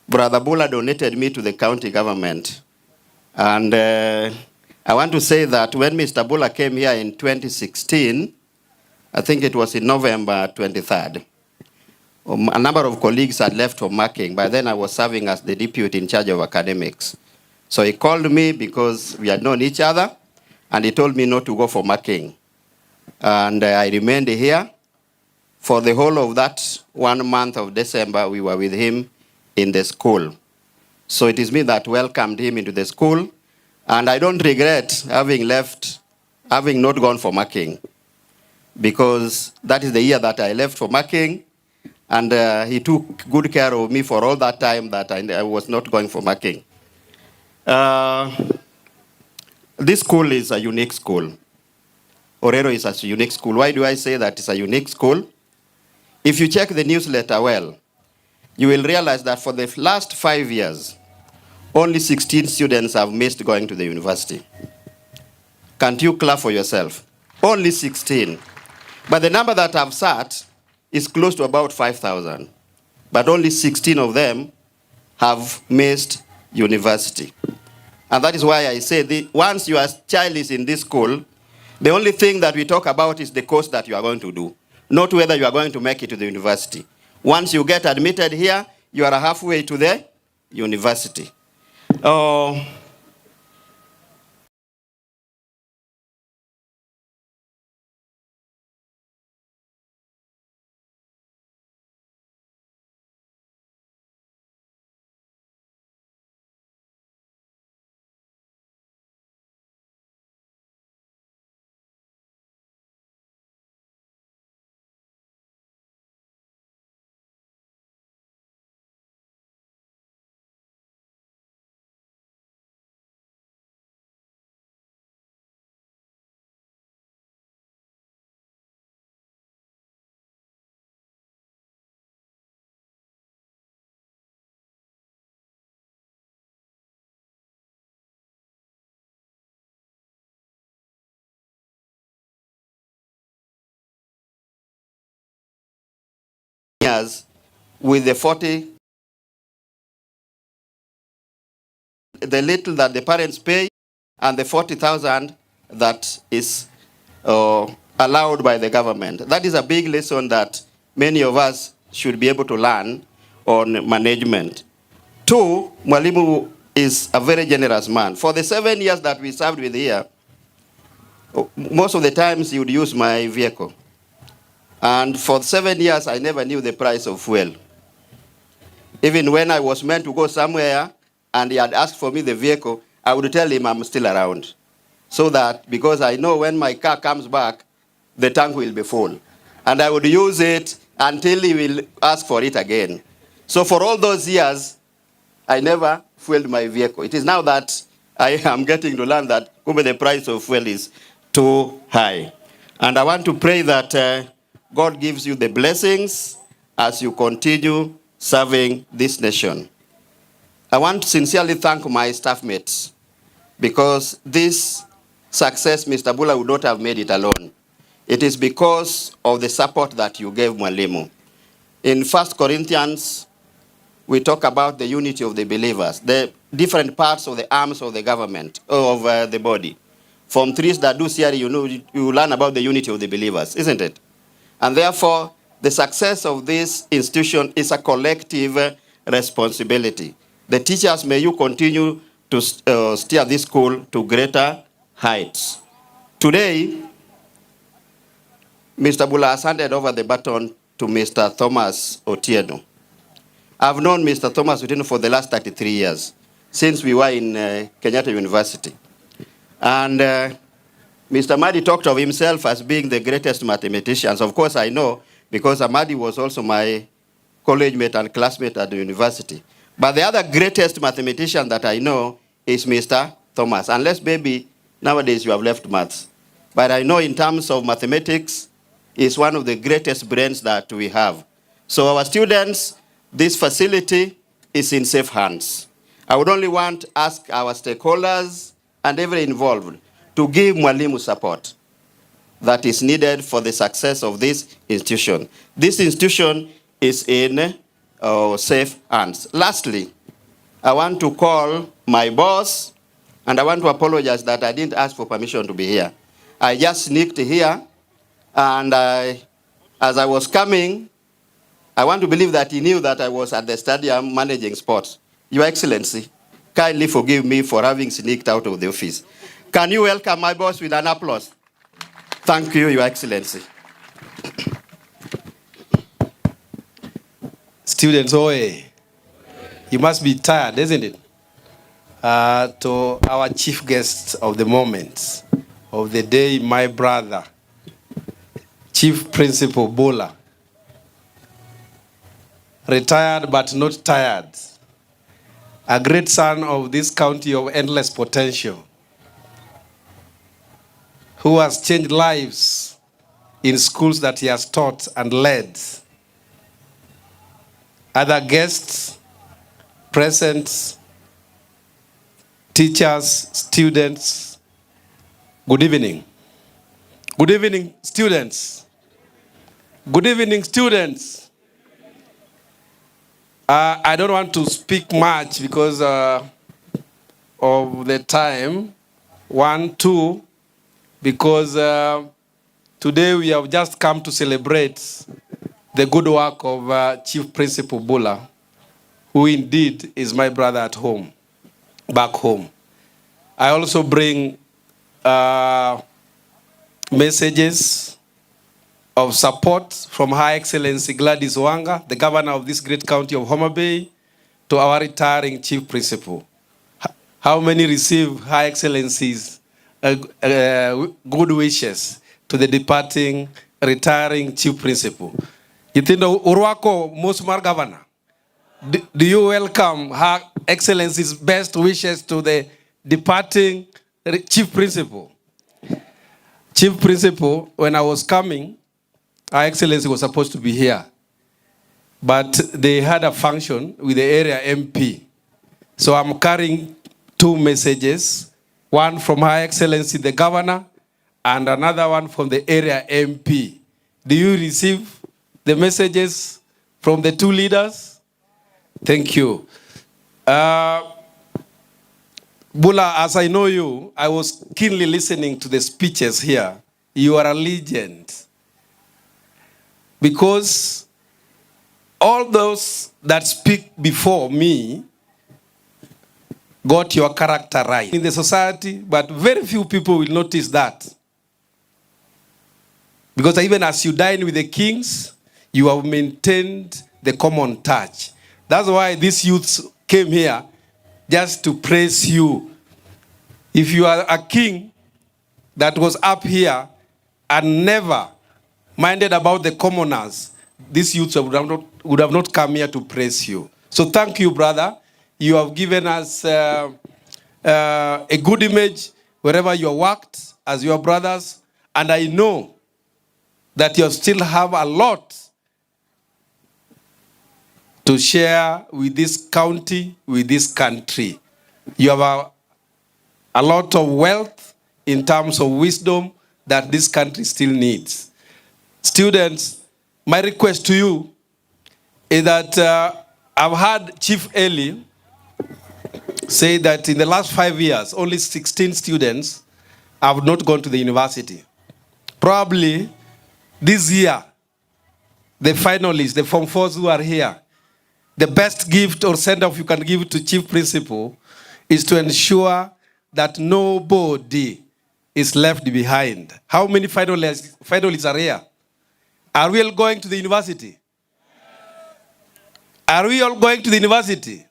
Brother Bula donated me to the county government. And I want to say that when Mr. Bula came here in 2016, I think it was in November 23rd, a number of colleagues had left for marking. By then, I was serving as the deputy in charge of academics. So he called me because we had known each other, and he told me not to go for marking. And I remained here. For the whole of that 1 month of December, we were with him in the school. So it is me that welcomed him into the school, and I don't regret having not gone for marking, because that is the year that I left for marking, and he took good care of me for all that time that I was not going for marking. This school is a unique school. Orero is a unique school. Why do I say that it's a unique school? If you check the newsletter well, you will realize that for the last 5 years, only 16 students have missed going to the university. Can't you clap for yourself? Only 16. But the number that have sat is close to about 5,000. But only 16 of them have missed university. And that is why I say once your child is in this school, the only thing that we talk about is the course that you are going to do, not whether you are going to make it to the university. Once you get admitted here, you are halfway to the university. Years with the 40, the little that the parents pay, and the 40,000 that is allowed by the government. That is a big lesson that many of us should be able to learn on management. 2, Mwalimu is a very generous man. For the 7 years that we served with here, most of the times he would use my vehicle. And for 7 years, I never knew the price of fuel. Even when I was meant to go somewhere and he had asked for me the vehicle, I would tell him I'm still around. So that, because I know when my car comes back, the tank will be full. And I would use it until he will ask for it again. So for all those years, I never fueled my vehicle. It is now that I am getting to learn that the price of fuel is too high. And I want to pray that God gives you the blessings as you continue serving this nation. I want to sincerely thank my staff mates because this success, Mr. Bula would not have made it alone. It is because of the support that you gave Mwalimu. In 1 Corinthians, we talk about the unity of the believers, the different parts of the arms of the government, of the body. From trees that do theory, you learn about the unity of the believers, isn't it? And therefore, the success of this institution is a collective responsibility. The teachers, may you continue to steer this school to greater heights. Today, Mr. Bula has handed over the baton to Mr. Thomas Otieno. I've known Mr. Thomas Otieno for the last 33 years, since we were in Kenyatta University. And Mr. Madi talked of himself as being the greatest mathematician. Of course, I know, because Amadi was also my college mate and classmate at the university. But the other greatest mathematician that I know is Mr. Thomas, unless maybe nowadays you have left maths. But I know in terms of mathematics, he's one of the greatest brains that we have. So our students, this facility is in safe hands. I would only want to ask our stakeholders and everyone involved to give Mwalimu support that is needed for the success of this institution. This institution is in safe hands. Lastly, I want to call my boss, and I want to apologize that I didn't ask for permission to be here. I just sneaked here, and as I was coming, I want to believe that he knew that I was at the stadium managing sports. Your Excellency, kindly forgive me for having sneaked out of the office. Can you welcome my boss with an applause? Thank you, Your Excellency. Students, you must be tired, isn't it? To our chief guest of the moment, of the day, my brother, Chief Principal Bula, retired but not tired, a great son of this county of endless potential, who has changed lives in schools that he has taught and led. Other guests, present, teachers, students, good evening. Good evening, students. Good evening, students. I don't want to speak much because of the time. 1, 2, because today we have just come to celebrate the good work of Chief Principal Bula, who indeed is my brother at home, back home. I also bring messages of support from Her Excellency Gladys Wanga, the governor of this great county of Homa Bay, to our retiring Chief Principal. How many receive Her Excellency's good wishes to the departing, retiring Chief Principal? Itindo Urwako Musmar Governor, do you welcome Her Excellency's best wishes to the departing Chief Principal? Chief Principal, when I was coming, Her Excellency was supposed to be here, but they had a function with the area MP. So I'm carrying 2 messages, one from Her Excellency the Governor and another one from the area MP. Do you receive the messages from the 2 leaders? Thank you. Bula, as I know you, I was keenly listening to the speeches here. You are a legend. Because all those that speak before me got your character right in the society, but very few people will notice that. Because even as you dine with the kings, you have maintained the common touch. That's why these youths came here just to praise you. If you are a king that was up here and never minded about the commoners, these youths would have not come here to praise you. So thank you, brother. You have given us a good image wherever you have worked as your brothers. And I know that you still have a lot to share with this county, with this country. You have a lot of wealth in terms of wisdom that this country still needs. Students, my request to you is that I've heard Chief Eli say that in the last 5 years, only 16 students have not gone to the university. Probably this year, the finalists, the Form 4s who are here, the best gift or send-off you can give to Chief Principal is to ensure that nobody is left behind. How many finalists are here? Are we all going to the university? Are we all going to the university?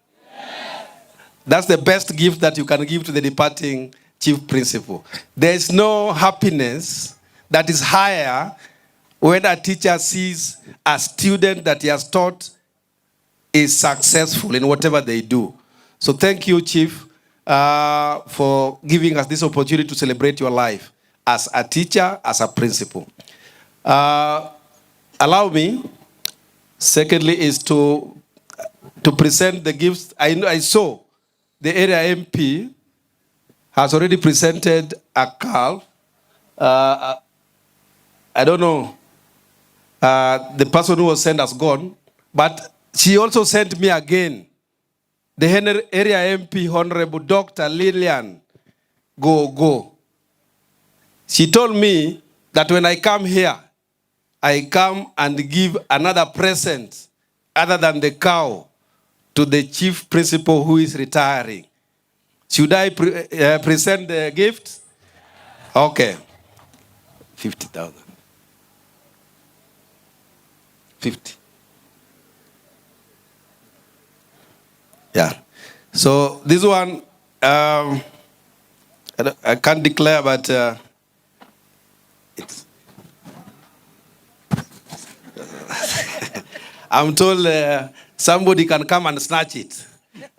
That's the best gift that you can give to the departing Chief Principal. There is no happiness that is higher when a teacher sees a student that he has taught is successful in whatever they do. So thank you, Chief, for giving us this opportunity to celebrate your life as a teacher, as a principal. Allow me, secondly, is to present the gifts. I saw the area MP has already presented a calf. I don't know, the person who was sent has gone, but she also sent me again the area MP, Honorable Dr. Lillian Go. She told me that when I come here, I come and give another present other than the cow to the Chief Principal who is retiring. Should I present the gift? Okay. 50,000. 50. Yeah. So this one, I can't declare, but it's I'm told somebody can come and snatch it.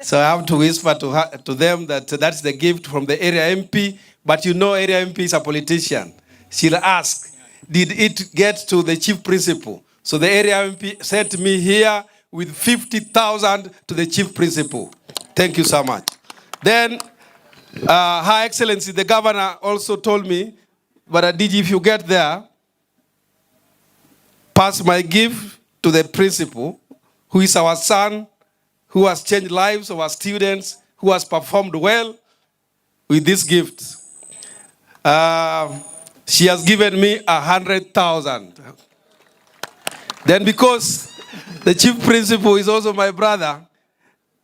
So I have to whisper to them that that's the gift from the area MP. But you know, area MP is a politician. She'll ask, did it get to the Chief Principal? So the area MP sent me here with 50,000 to the Chief Principal. Thank you so much. Then, Her Excellency, the Governor also told me, but DG, if you get there, pass my gift to the Principal, who is our son, who has changed lives of our students, who has performed well with this gift. She has given me 100,000. Then because the Chief Principal is also my brother,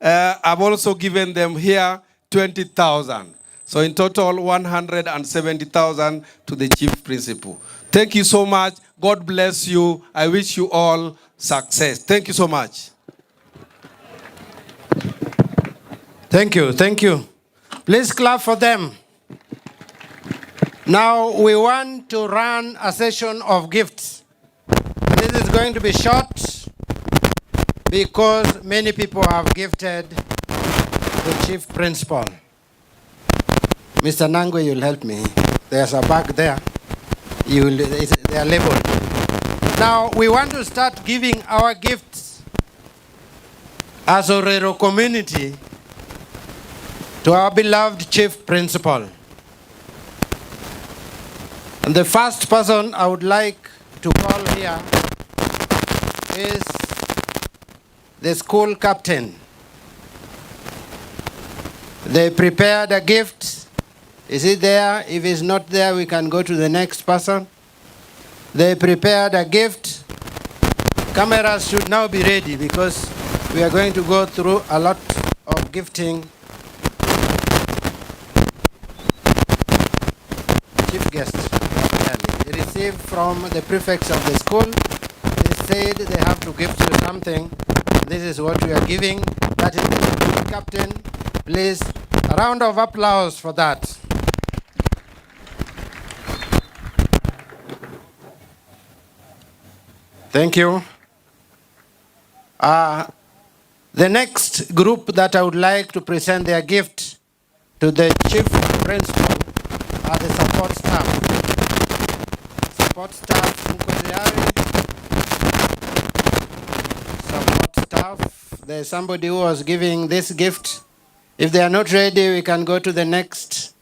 I've also given them here 20,000. So in total, 170,000 to the Chief Principal. Thank you so much. God bless you. I wish you all success. Thank you so much. Thank you, thank you. Please clap for them. Now we want to run a session of gifts. This is going to be short because many people have gifted the Chief Principal. Mr. Nangwe, you'll help me. There's a bag there. They are labeled. Now we want to start giving our gifts as Orero community to our beloved Chief Principal. And the first person I would like to call here is the school captain. They prepared a gift. Is it there? If it's not there, we can go to the next person. They prepared a gift. Cameras should now be ready because we are going to go through a lot of gifting. Chief guest, they received from the prefects of the school. They said they have to gift you something. This is what we are giving. That is the school captain. Please, a round of applause for that. Thank you. The next group that I would like to present their gift to the Chief Principal are the support staff. Support staff, mko tayari? Support staff. There's somebody who was giving this gift. If they are not ready, we can go to the next.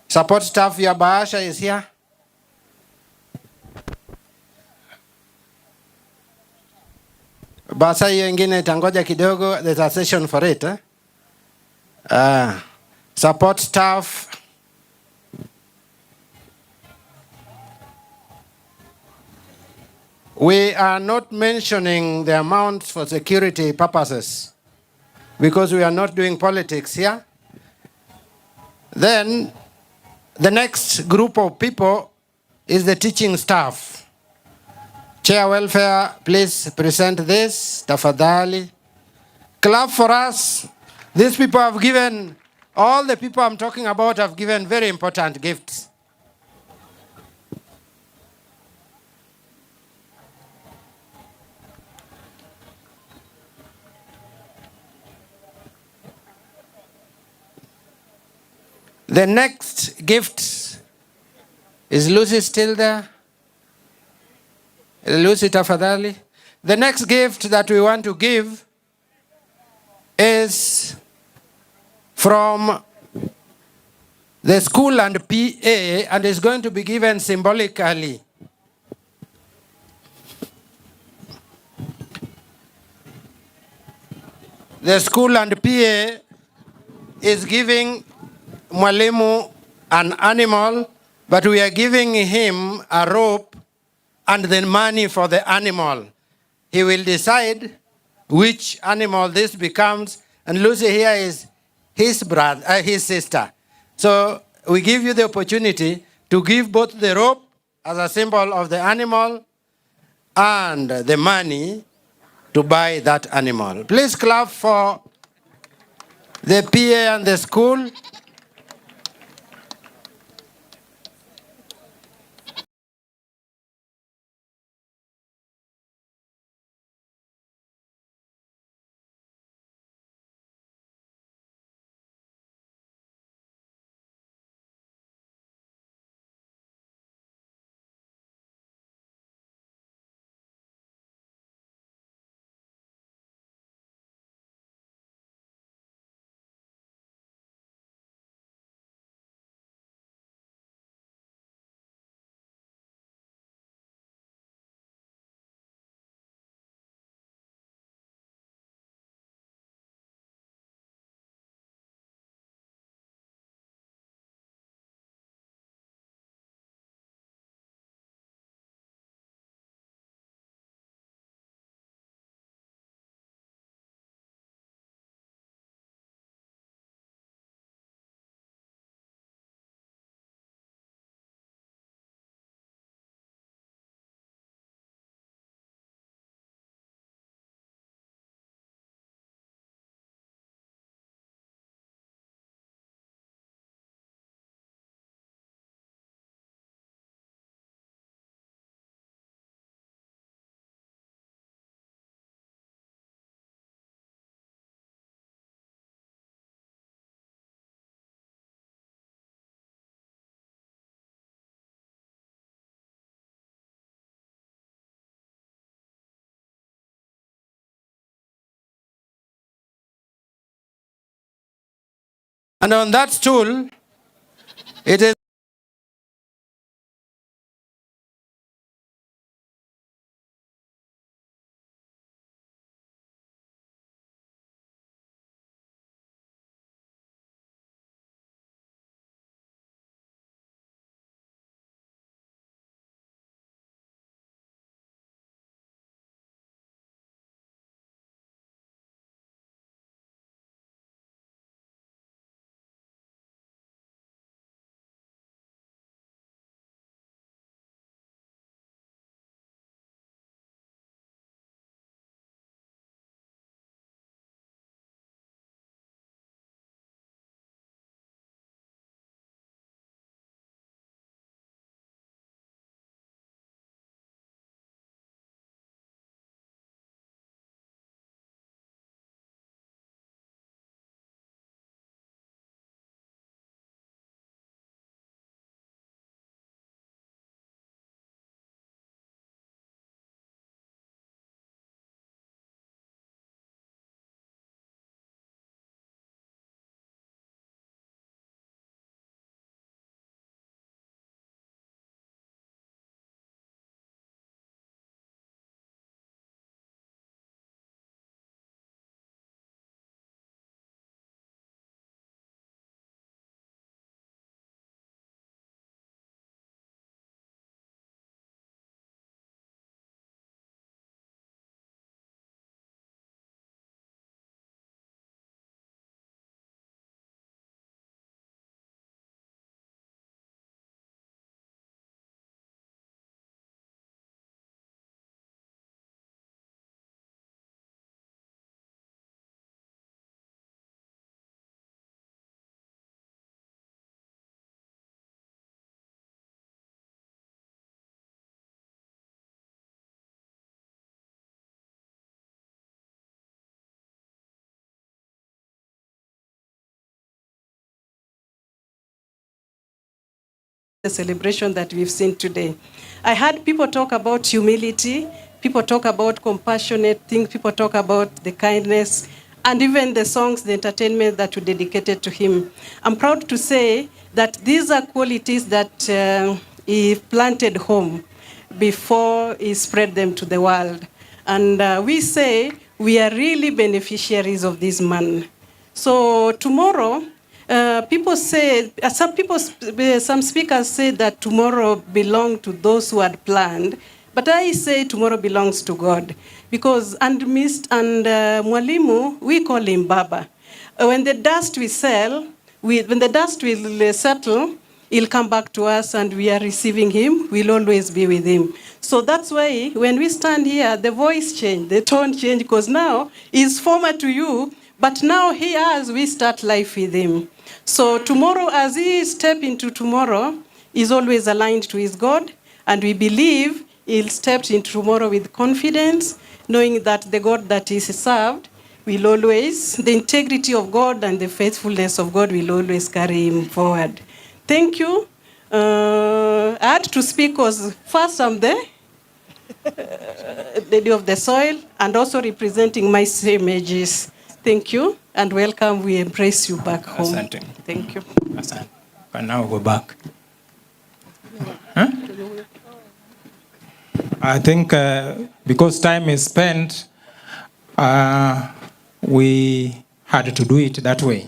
Support staff, your bahasha is here. Basa hiyo ingine itangoja kidogo, there's a session for it. Support staff. We are not mentioning the amounts for security purposes because we are not doing politics here. Then the next group of people is the teaching staff. Chair Welfare, please present this. Tafadhali. Clap for us. These people have given, all the people I'm talking about have given very important gifts. The next gift, is Lucy still there? Lucy tafadhali. The next gift that we want to give is from the school and PA, and is going to be given symbolically. The school and PA is giving Mwalimu an animal, but we are giving him a rope and the money for the animal. He will decide which animal this becomes, and Lucy here is his brother, his sister. So we give you the opportunity to give both the rope as a symbol of the animal and the money to buy that animal. Please clap for the PA and the school. And on that stool, it is the celebration that we've seen today. I heard people talk about humility, people talk about compassionate things, people talk about the kindness, and even the songs, the entertainment that we dedicated to him. I'm proud to say that these are qualities that he planted home before he spread them to the world. And we say we are really beneficiaries of this man. So tomorrow, people say, some speakers say that tomorrow belongs to those who had planned, but I say tomorrow belongs to God. Because, and Mwalimu, we call him Baba. When the dust will settle, he'll come back to us and we are receiving him. We'll always be with him. So that's why when we stand here, the voice changed, the tone changed, because now he's former to you, but now we start life with him. So tomorrow, as he step into tomorrow, he's always aligned to his God, and we believe he'll step into tomorrow with confidence, knowing that the God that is served will always, the integrity of God and the faithfulness of God will always carry him forward. Thank you. I had to speak because first I'm the lady of the soil and also representing my same ages. Thank you and welcome. We embrace you back home. Asante. Thank you. Asante. But now go back. Huh? I think because time is spent, we had to do it that way.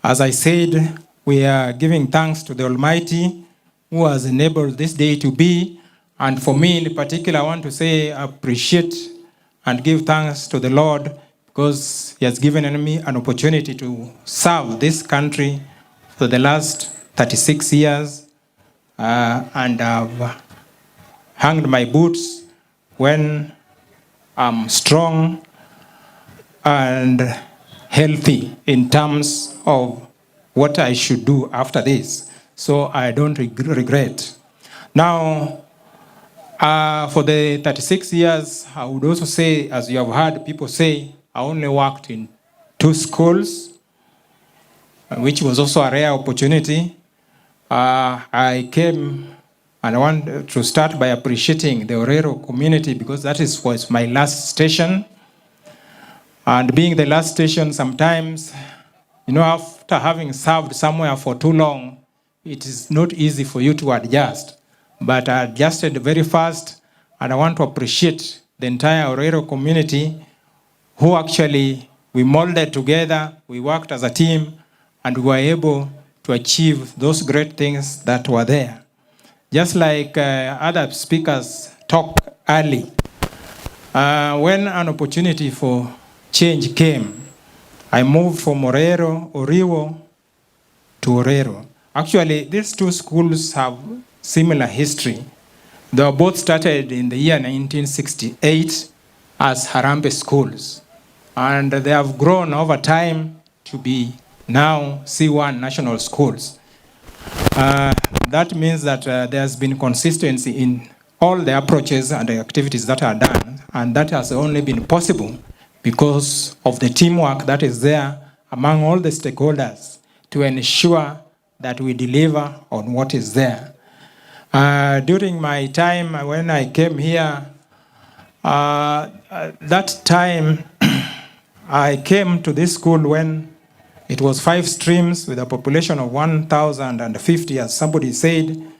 As I said, we are giving thanks to the Almighty who has enabled this day to be. And for me in particular, I want to say appreciate and give thanks to the Lord because he has given me an opportunity to serve this country for the last 36 years. And I've hanged my boots when I'm strong and healthy in terms of what I should do after this. So I don't regret. Now, for the 36 years, I would also say, as you have heard people say, I only worked in 2 schools, which was also a rare opportunity. I came and I want to start by appreciating the Orero community because that was my last station. And being the last station, sometimes, after having served somewhere for too long, it is not easy for you to adjust. But I adjusted very fast, and I want to appreciate the entire Orero community who actually, we molded together, we worked as a team, and we were able to achieve those great things that were there. Just like other speakers talked early, when an opportunity for change came, I moved from Oriwo to Orero. Actually, these 2 schools have similar history. They were both started in the year 1968 as Harambee schools. And they have grown over time to be now C1 national schools. That means that there has been consistency in all the approaches and the activities that are done. And that has only been possible because of the teamwork that is there among all the stakeholders to ensure that we deliver on what is there. During my time when I came here, that time I came to this school when it was 5 streams with a population of 1,050, as somebody said.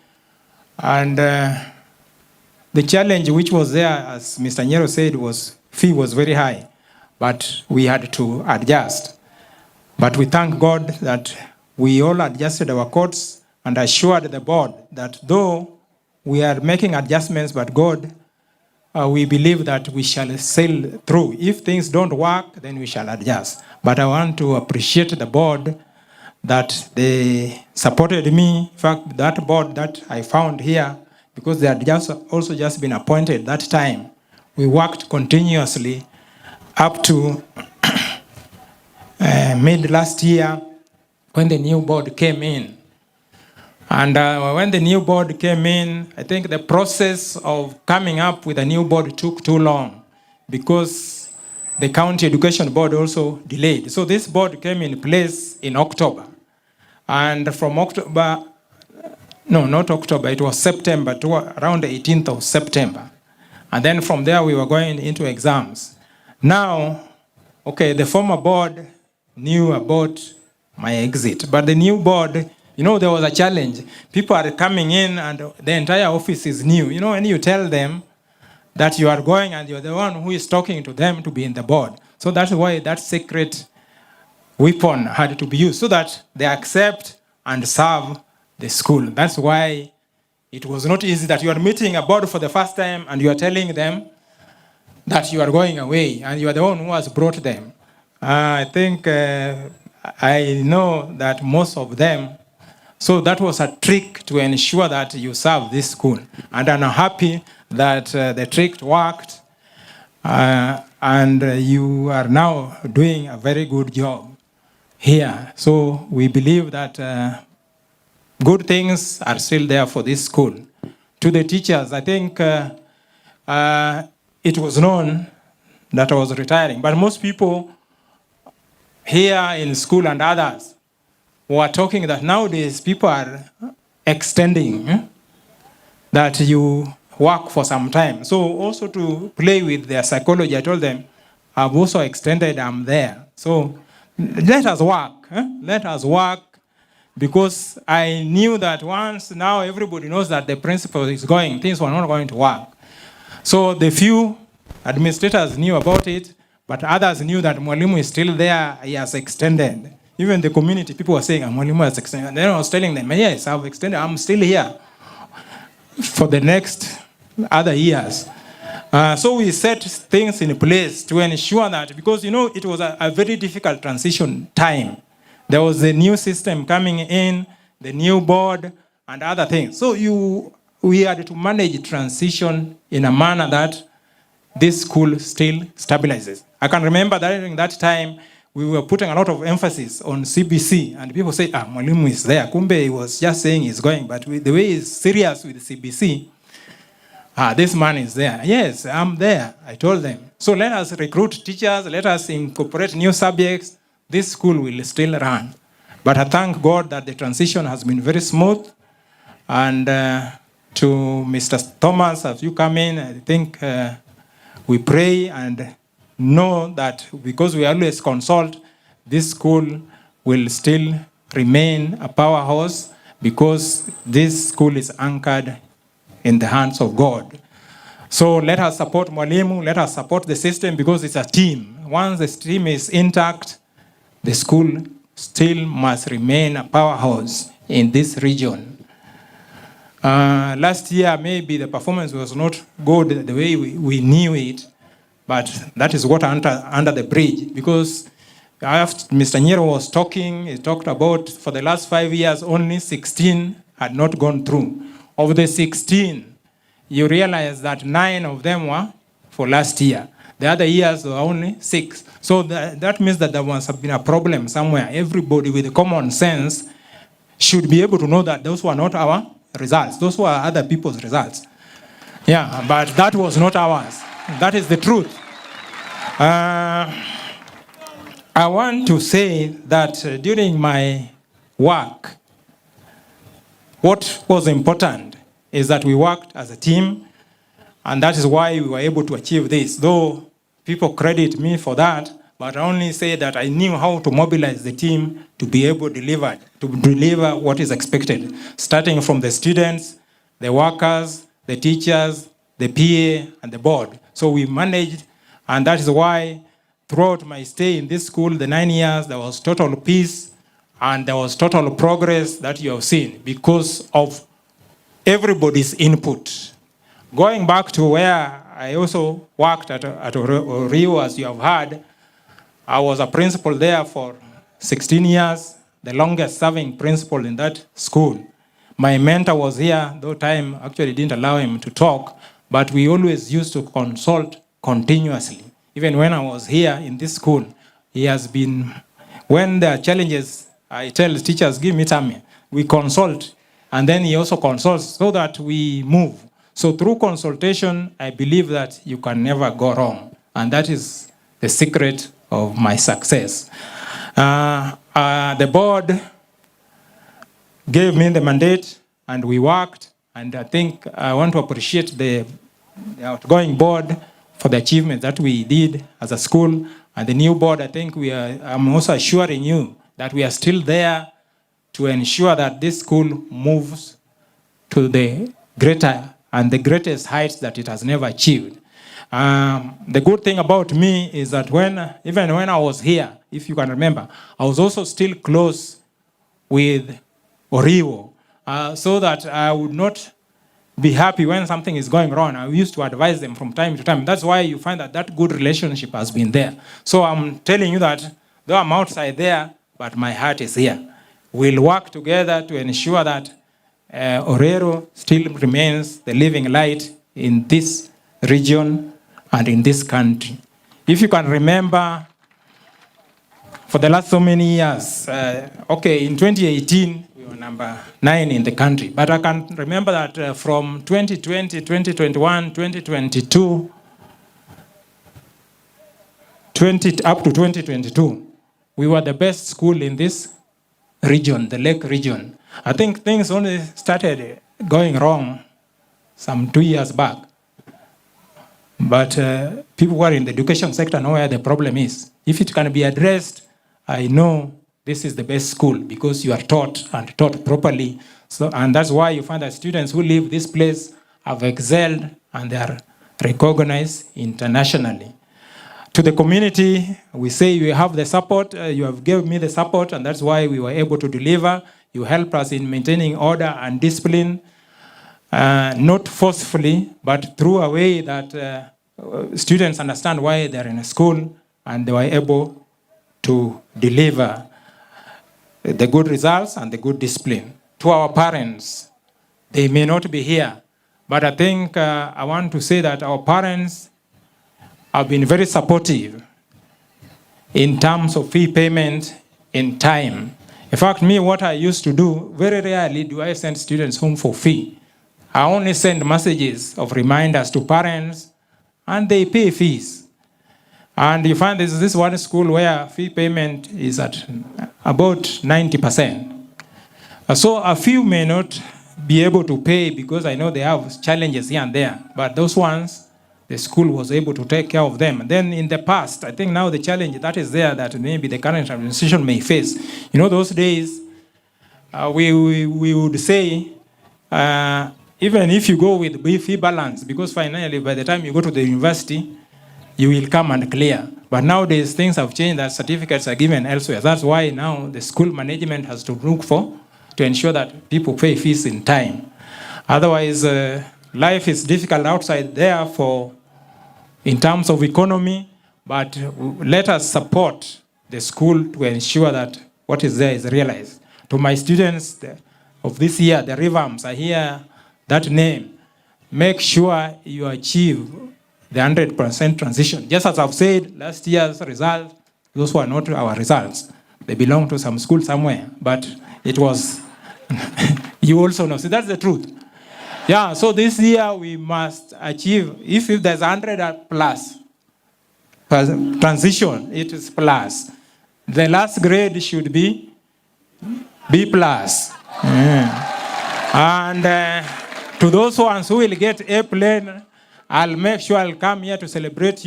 And the challenge which was there, as Mr. Nyero said, was fee was very high. But we had to adjust. But we thank God that we all adjusted our course and assured the board that though we are making adjustments, but God, we believe that we shall sail through. If things don't work, then we shall adjust. But I want to appreciate the board that they supported me. In fact, that board that I found here, because they had also just been appointed that time, we worked continuously up to mid last year when the new board came in. And when the new board came in, I think the process of coming up with a new board took too long because the county education board also delayed. So this board came in place in October. And from October No, not October. It was September, around the 18th of September. And then from there, we were going into exams. Now, okay, the former board knew about my exit. But the new board, there was a challenge. People are coming in and the entire office is new. When you tell them that you are going and you're the one who is talking to them to be in the board. So that's why that secret weapon had to be used, so that they accept and serve the school. That's why it was not easy that you are meeting a board for the first time and you are telling them that you are going away and you are the one who has brought them. I think I know that most of them, so that was a trick to ensure that you serve this school. And I'm happy that the trick worked and you are now doing a very good job here. So we believe that good things are still there for this school. To the teachers, I think it was known that I was retiring, but most people here in school and others were talking that nowadays people are extending that you work for some time. So also to play with their psychology, I told them, I've also extended, I'm there. So let us work. Let us work, because I knew that once now everybody knows that the principal is going, things were not going to work. So the few administrators knew about it, but others knew that Mwalimu is still there, he has extended. Even the community, people were saying, Mwalimu has extended. And then I was telling them, yes, I've extended, I'm still here for the next other years. So we set things in place to ensure that, because it was a very difficult transition time. There was a new system coming in, the new board, and other things. So we had to manage transition in a manner that this school still stabilizes. I can remember that during that time, we were putting a lot of emphasis on CBC, and people say, Mwalimu is there. Kumbe, he was just saying he's going, but the way he's serious with CBC, this man is there. Yes, I'm there, I told them. So let us recruit teachers, let us incorporate new subjects. This school will still run. But I thank God that the transition has been very smooth. And to Mr. Thomas, as you come in, I think we pray and know that because we always consult, this school will still remain a powerhouse, because this school is anchored in the hands of God. So let us support Mwalimu, let us support the system, because it's a team. Once the team is intact, the school still must remain a powerhouse in this region. Last year, maybe the performance was not good the way we knew it, but that is what under the bridge, because after Mr. Nyero was talking, he talked about for the last 5 years, only 16 had not gone through. Of the 16, you realize that 9 of them were for last year. The other years were only 6. So that means that there must have been a problem somewhere. Everybody with common sense should be able to know that those were not our results. Those were other people's results. Yeah, but that was not ours. That is the truth. I want to say that during my work, what was important is that we worked as a team, and that is why we were able to achieve this. Though people credit me for that, but I only say that I knew how to mobilize the team to be able to deliver what is expected, starting from the students, the workers, the teachers, the PA, and the board. So we managed, and that is why throughout my stay in this school, the 9 years, there was total peace and there was total progress that you have seen because of everybody's input. Going back to where I also worked at Rio, as you have heard, I was a principal there for 16 years, the longest serving principal in that school. My mentor was here, though time actually didn't allow him to talk, but we always used to consult continuously. Even when I was here in this school, he has been, when there are challenges, I tell teachers, give me time. We consult, and then he also consults so that we move. So through consultation, I believe that you can never go wrong. And that is the secret of my success. The board gave me the mandate and we worked, and I think I want to appreciate the outgoing board for the achievements that we did as a school, and the new board. I think I'm also assuring you that we are still there to ensure that this school moves to the greater and the greatest heights that it has never achieved. The good thing about me is that even when I was here, if you can remember, I was also still close with Oriwo, so that I would not be happy when something is going wrong. I used to advise them from time to time. That's why you find that good relationship has been there. So I'm telling you that though I'm outside there, but my heart is here. We'll work together to ensure that Orero still remains the living light in this region and in this country. If you can remember, for the last so many years, in 2018, we were number 9 in the country. But I can remember that from 2020, 2021, 2022, up to 2022, we were the best school in this region, the Lake region. I think things only started going wrong some 2 years back. But people who are in the education sector know where the problem is. If it can be addressed, I know this is the best school because you are taught and taught properly. And that's why you find that students who leave this place have excelled and they are recognized internationally. To the community, we say you have the support, you have given me the support, and that's why we were able to deliver. You help us in maintaining order and discipline, not forcefully, but through a way that students understand why they're in a school, and they were able to deliver the good results and the good discipline. To our parents, they may not be here, but I think I want to say that our parents have been very supportive in terms of fee payment in time. In fact, me, what I used to do, very rarely do I send students home for fee. I only send messages of reminders to parents, and they pay fees. And you find there's this one school where fee payment is at about 90%. So a few may not be able to pay because I know they have challenges here and there, but those ones, the school was able to take care of them. And then in the past, I think now the challenge that is there that maybe the current administration may face. You know, those days, we would say, even if you go with fee balance, because finally by the time you go to the university, you will come and clear. But nowadays things have changed, that certificates are given elsewhere. That's why now the school management has to look to ensure that people pay fees in time. Otherwise, life is difficult outside there in terms of economy, but let us support the school to ensure that what is there is realized. To my students of this year, the revamps, I hear that name. Make sure you achieve the 100% transition. Just as I've said, last year's results, those were not our results. They belong to some school somewhere, but it was, you also know. See, that's the truth. Yeah, so this year we must achieve, if there's 100 plus transition, it is plus. The last grade should be B plus. And to those ones who will get A plane, I'll make sure I'll come here to celebrate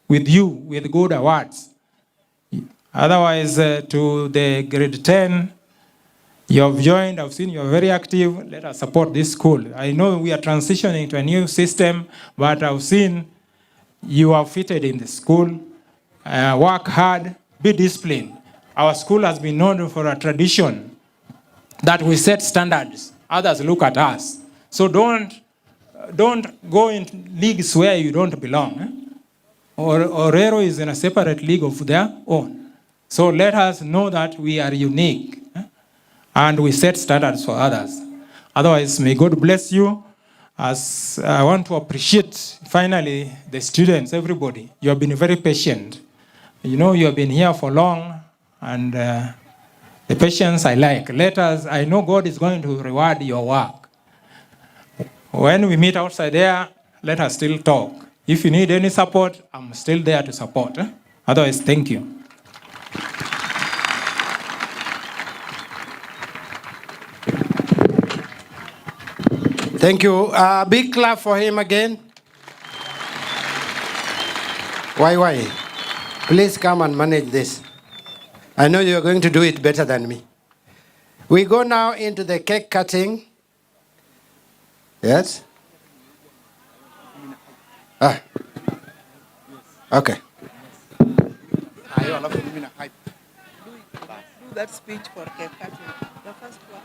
with good awards. Otherwise, to the grade 10, you have joined, I've seen you're very active. Let us support this school. I know we are transitioning to a new system, but I've seen you are fitted in the school. Work hard, be disciplined. Our school has been known for a tradition that we set standards. Others look at us. So don't go in leagues where you don't belong. Orero is in a separate league of their own. So let us know that we are unique. And we set standards for others. Otherwise, may God bless you. As I want to appreciate, finally, the students, everybody. You have been very patient. You know, you have been here for long, and the patience I like. I know God is going to reward your work. When we meet outside there, let us still talk. If you need any support, I'm still there to support. Otherwise, thank you. Thank you. Big clap for him again. Why? Please come and manage this. I know you're going to do it better than me. We go now into the cake cutting. Yes? Okay. Do that speech for cake cutting. The first one,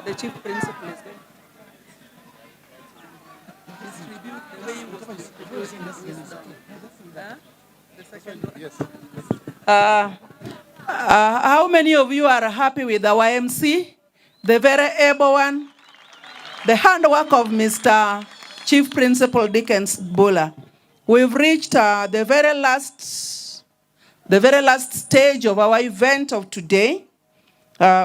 the chief principal is there. Distribute the way you the second one. Yes. How many of you are happy with the YMC? The very able one? The handwork of Mr. Chief Principal Dickens Bula. We've reached the very last stage of our event of today.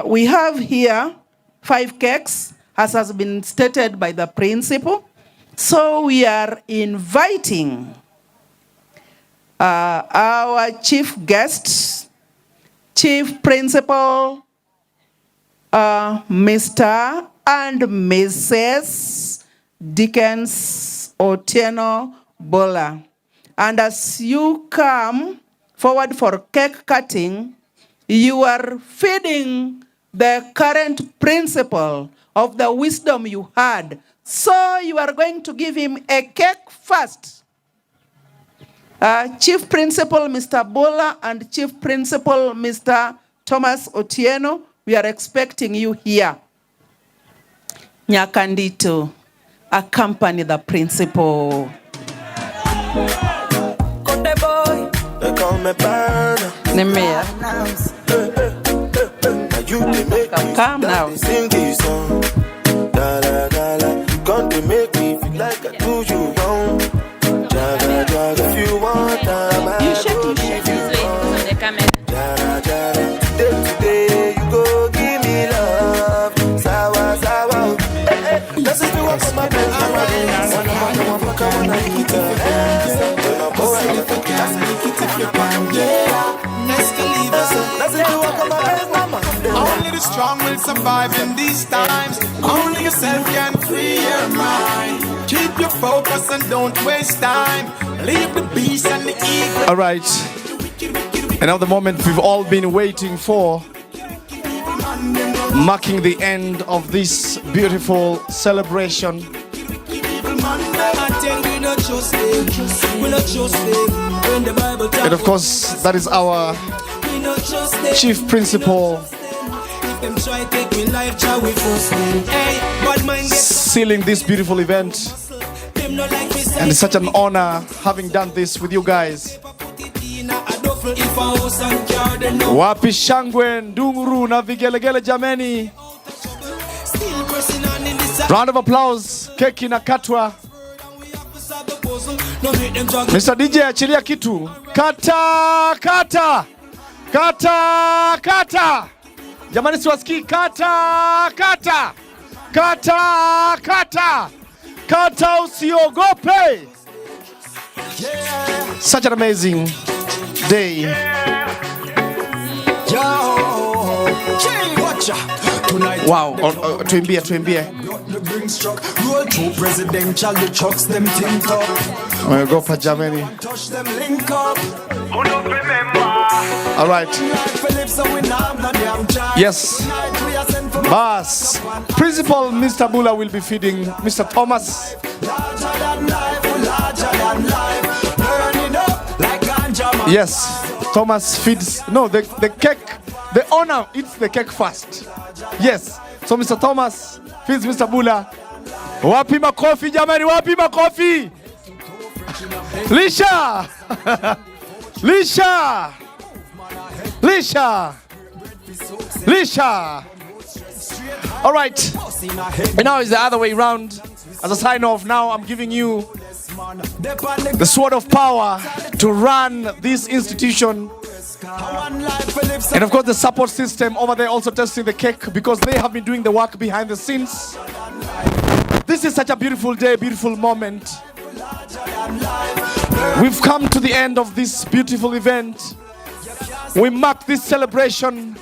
We have here 5 cakes, as has been stated by the principal. So we are inviting our chief guests, Chief Principal, Mr. and Mrs. Dickens Bula. And as you come forward for cake cutting, you are feeding the current principal of the wisdom you had. So you are going to give him a cake first. Chief Principal Mr. Bula and Chief Principal Mr. Thomas Otieno, we are expecting you here. Nyakandito, accompany the principal. Conde boy, they call me Burner. Nemea. Come now. Sing this song. Gala, gala. Conde make me feel like I do you wrong. Jaga, jaga. If you want time, you should give you wrong. Jara, jara. Today, you go give me love. Sawa, sawa. That's if you want my best. Only the strong will survive in these times. Only yourself can free your mind. Keep your focus and don't waste time. Leave the beast and the eagle. All right. And now the moment we've all been waiting for, marking the end of this beautiful celebration. And of course, that is our Chief Principal sealing this beautiful event. And it's such an honor having done this with you guys. Wapi shangwe ndunguru na vigelegele jameni. Round of applause. Keki na katwa. Mr. DJ achilia kitu. Kata, kata. Kata, kata. Jamani siwasikii. Kata, kata. Kata, kata. Kata usiogope. Such an amazing day. Wow, tuimbie. Ogopa jameni. All right. Yes. Boss. Principal Mr. Bula will be feeding Mr. Thomas. Yes. Thomas feeds. No, the cake. The owner eats the cake first. Yes. So Mr. Thomas feeds Mr. Bula. Wapi makofi jamani, wapi makofi? Lisha! Lisha! Lisha! Lisha! All right. And now it's the other way around. As a sign off, now I'm giving you the sword of power to run this institution. And of course the support system over there also testing the cake because they have been doing the work behind the scenes. This is such a beautiful day, beautiful moment. We've come to the end of this beautiful event. We mark this celebration.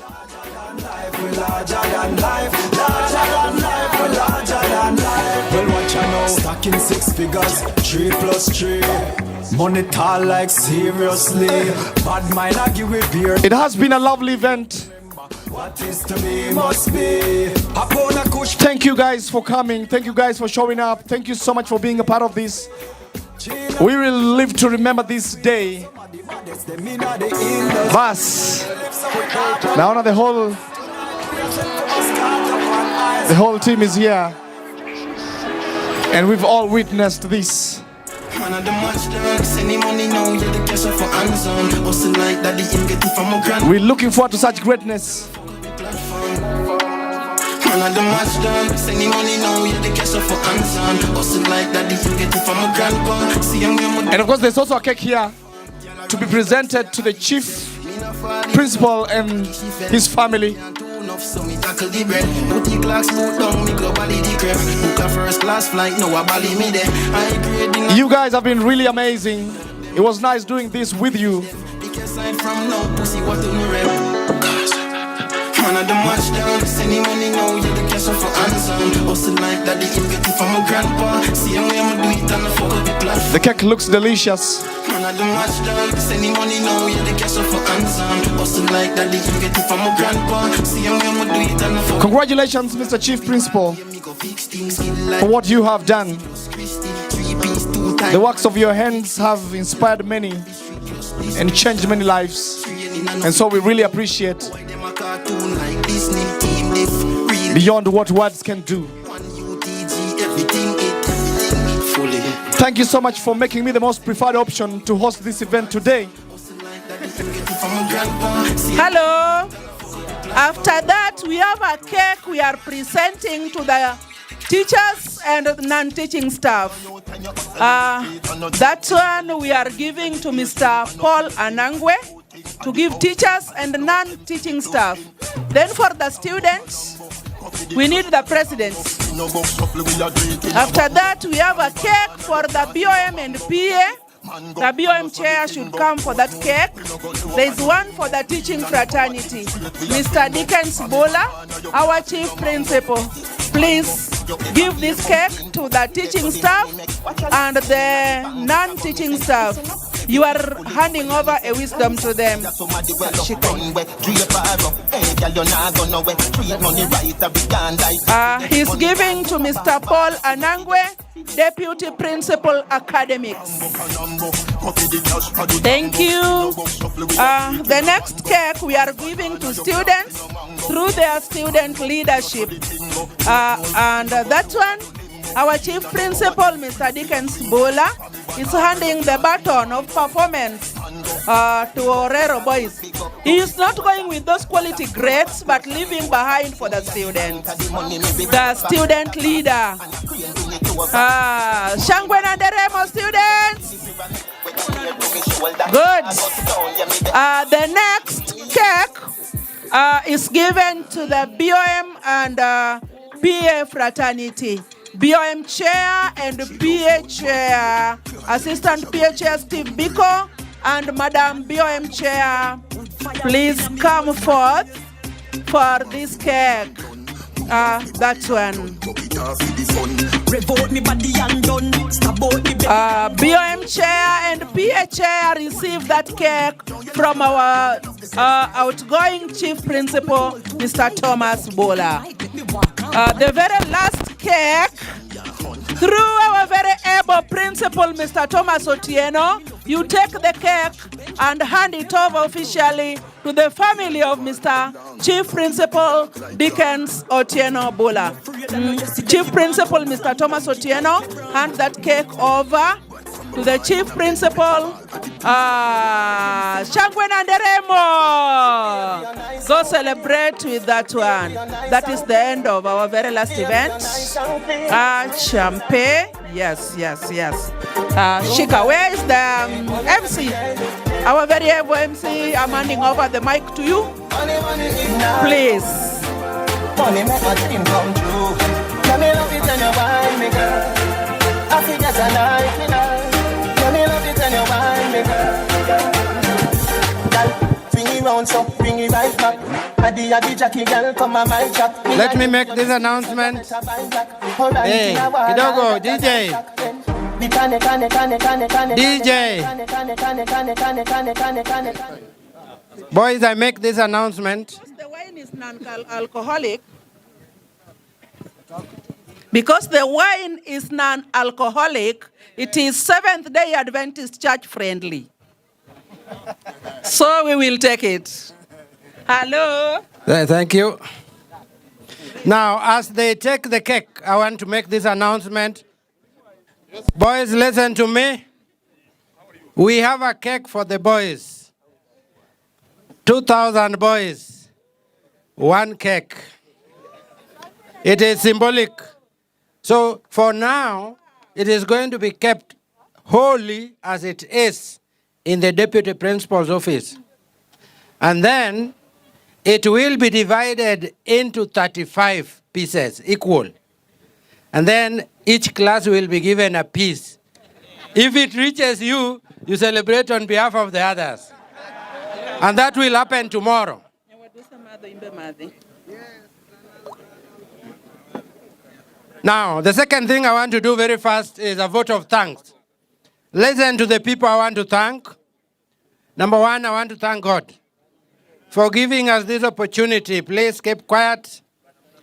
future now. Stacking 6 figures, 3 plus 3. Money tall like seriously. Bad mind I give it beer. It has been a lovely event. What is to be must be. Thank you guys for coming. Thank you guys for showing up. Thank you so much for being a part of this. We will live to remember this day. Bas. Now the whole team is here. And we've all witnessed this. We're looking forward to such greatness. And of course, there's also a cake here to be presented to the chief principal and his family. You guys have been really amazing. It was nice doing this with you. The cake looks delicious. Congratulations, Mr. Chief Principal, for what you have done. The works of your hands have inspired many and changed many lives. And so we really appreciate beyond what words can do. Thank you so much for making me the most preferred option to host this event today. Hello. After that, we have a cake we are presenting to the teachers and non-teaching staff. That one we are giving to Mr. Paul Anangwe to give teachers and non-teaching staff. Then for the students, we need the presidents. After that, we have a cake for the BOM and PA. The BOM chair should come for that cake. There is one for the teaching fraternity. Mr. Dickens Bula, our chief principal. Please give this cake to the teaching staff and the non-teaching staff. You are handing over a wisdom to them. He's giving to Mr. Paul Anangwe, Deputy Principal Academics. Thank you. The next cake we are giving to students through their student leadership. And that one, our Chief Principal, Mr. Dickens Bula, is handing the baton of performance to Orero boys. He is not going with those quality grades, but leaving behind for the students. The student leader. Shangwen and Deremo students. Good. The next cake is given to the BOM and PA fraternity. BOM chair and PA chair. Assistant PA chair Steve Biko and Madam BOM chair, please come forth for this cake. That one. BOM chair and PA chair receive that cake from our outgoing chief principal, Mr. Thomas Bula. The very last cake, through our very able principal, Mr. Thomas Otieno, you take the cake and hand it over officially to the family of Mr. Chief Principal Dickens Otieno Bula. Chief Principal Mr. Thomas Otieno, hand that cake over to the Chief Principal, Shangwen and Deremo. Go celebrate with that one. That is the end of our very last event. Champagne. Yes. Shika, where is the MC? Our very able MC, I'm handing over the mic to you. Please. Money make my dream come true. Let me love it and you wine me, girl. I think that's a night, me now. Let me love it and you wine me, girl. round, so bring it right back. Adi Jackie girl, come on my chat. Let me make this announcement. Hey, kidogo, DJ. DJ. Boys, I make this announcement. The wine is non-alcoholic. Because the wine is non-alcoholic, it is Seventh-day Adventist church friendly. So we will take it. Hello? Thank you. Now, as they take the cake, I want to make this announcement. Boys, listen to me. We have a cake for the boys. 2,000 boys. One cake. It is symbolic. So for now, it is going to be kept wholly as it is in the deputy principal's office. And then it will be divided into 35 pieces, equal. And then each class will be given a piece. If it reaches you, you celebrate on behalf of the others. And that will happen tomorrow. Now, the second thing I want to do very fast is a vote of thanks. Listen to the people I want to thank. Number one, I want to thank God for giving us this opportunity. Please keep quiet,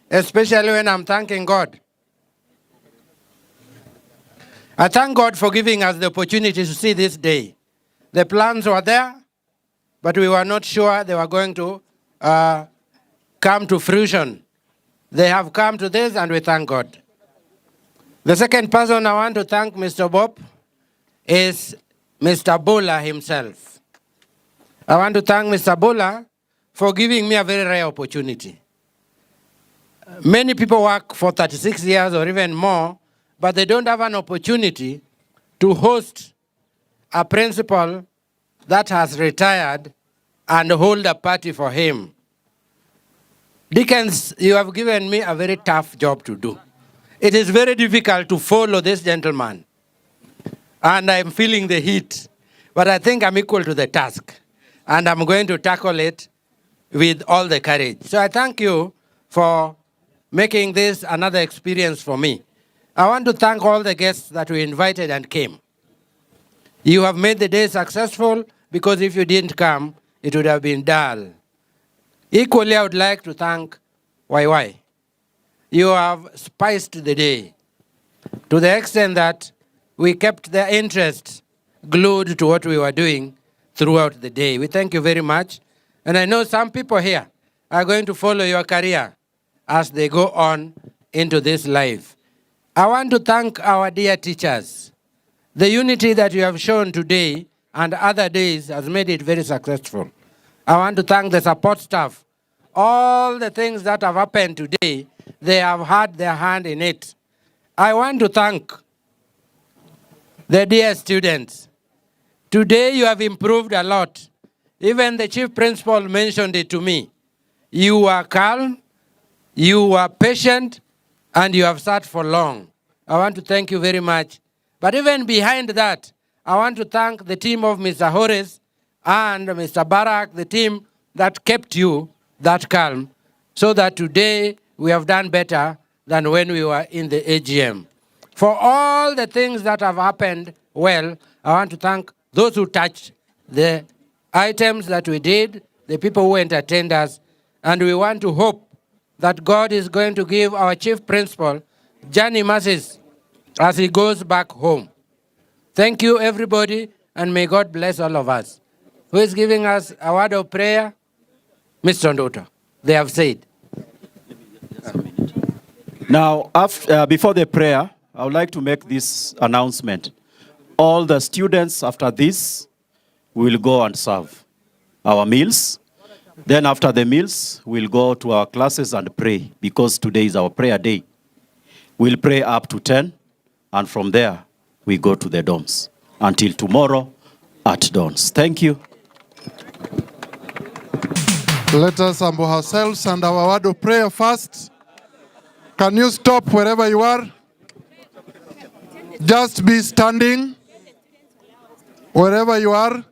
especially when I'm thanking God. I thank God for giving us the opportunity to see this day. The plans were there, but we were not sure they were going to come to fruition. They have come to this, and we thank God. The second person I want to thank, Mr. Bob, is Mr. Bula himself. I want to thank Mr. Bula for giving me a very rare opportunity. Many people work for 36 years or even more, but they don't have an opportunity to host a principal that has retired and hold a party for him. Dickens, you have given me a very tough job to do. It is very difficult to follow this gentleman. And I'm feeling the heat. But I think I'm equal to the task. And I'm going to tackle it with all the courage. So I thank you for making this another experience for me. I want to thank all the guests that we invited and came. You have made the day successful, because if you didn't come, it would have been dull. Equally, I would like to thank YY. You have spiced the day to the extent that we kept their interest glued to what we were doing throughout the day. We thank you very much. And I know some people here are going to follow your career as they go on into this life. I want to thank our dear teachers. The unity that you have shown today and other days has made it very successful. I want to thank the support staff. All the things that have happened today, they have had their hand in it. I want to thank the dear students. Today you have improved a lot. Even the chief principal mentioned it to me. You were calm, you were patient, and you have sat for long. I want to thank you very much. But even behind that, I want to thank the team of Mr. Horace and Mr. Barak, the team that kept you that calm, so that today we have done better than when we were in the AGM. For all the things that have happened well, I want to thank those who touched the items that we did, the people who entertained us, and we want to hope that God is going to give our chief principal journey mercies as he goes back home. Thank you, everybody, and may God bless all of us. Who is giving us a word of prayer? Mr. Ndoto, they have said. Now, before the prayer, I would like to make this announcement. All the students after this will go and serve our meals. Then after the meals, we'll go to our classes and pray, because today is our prayer day. We'll pray up to 10, and from there, we go to the dorms until tomorrow at dawns. Thank you. Let us humble ourselves and our word of prayer first. Can you stop wherever you are? Just be standing wherever you are.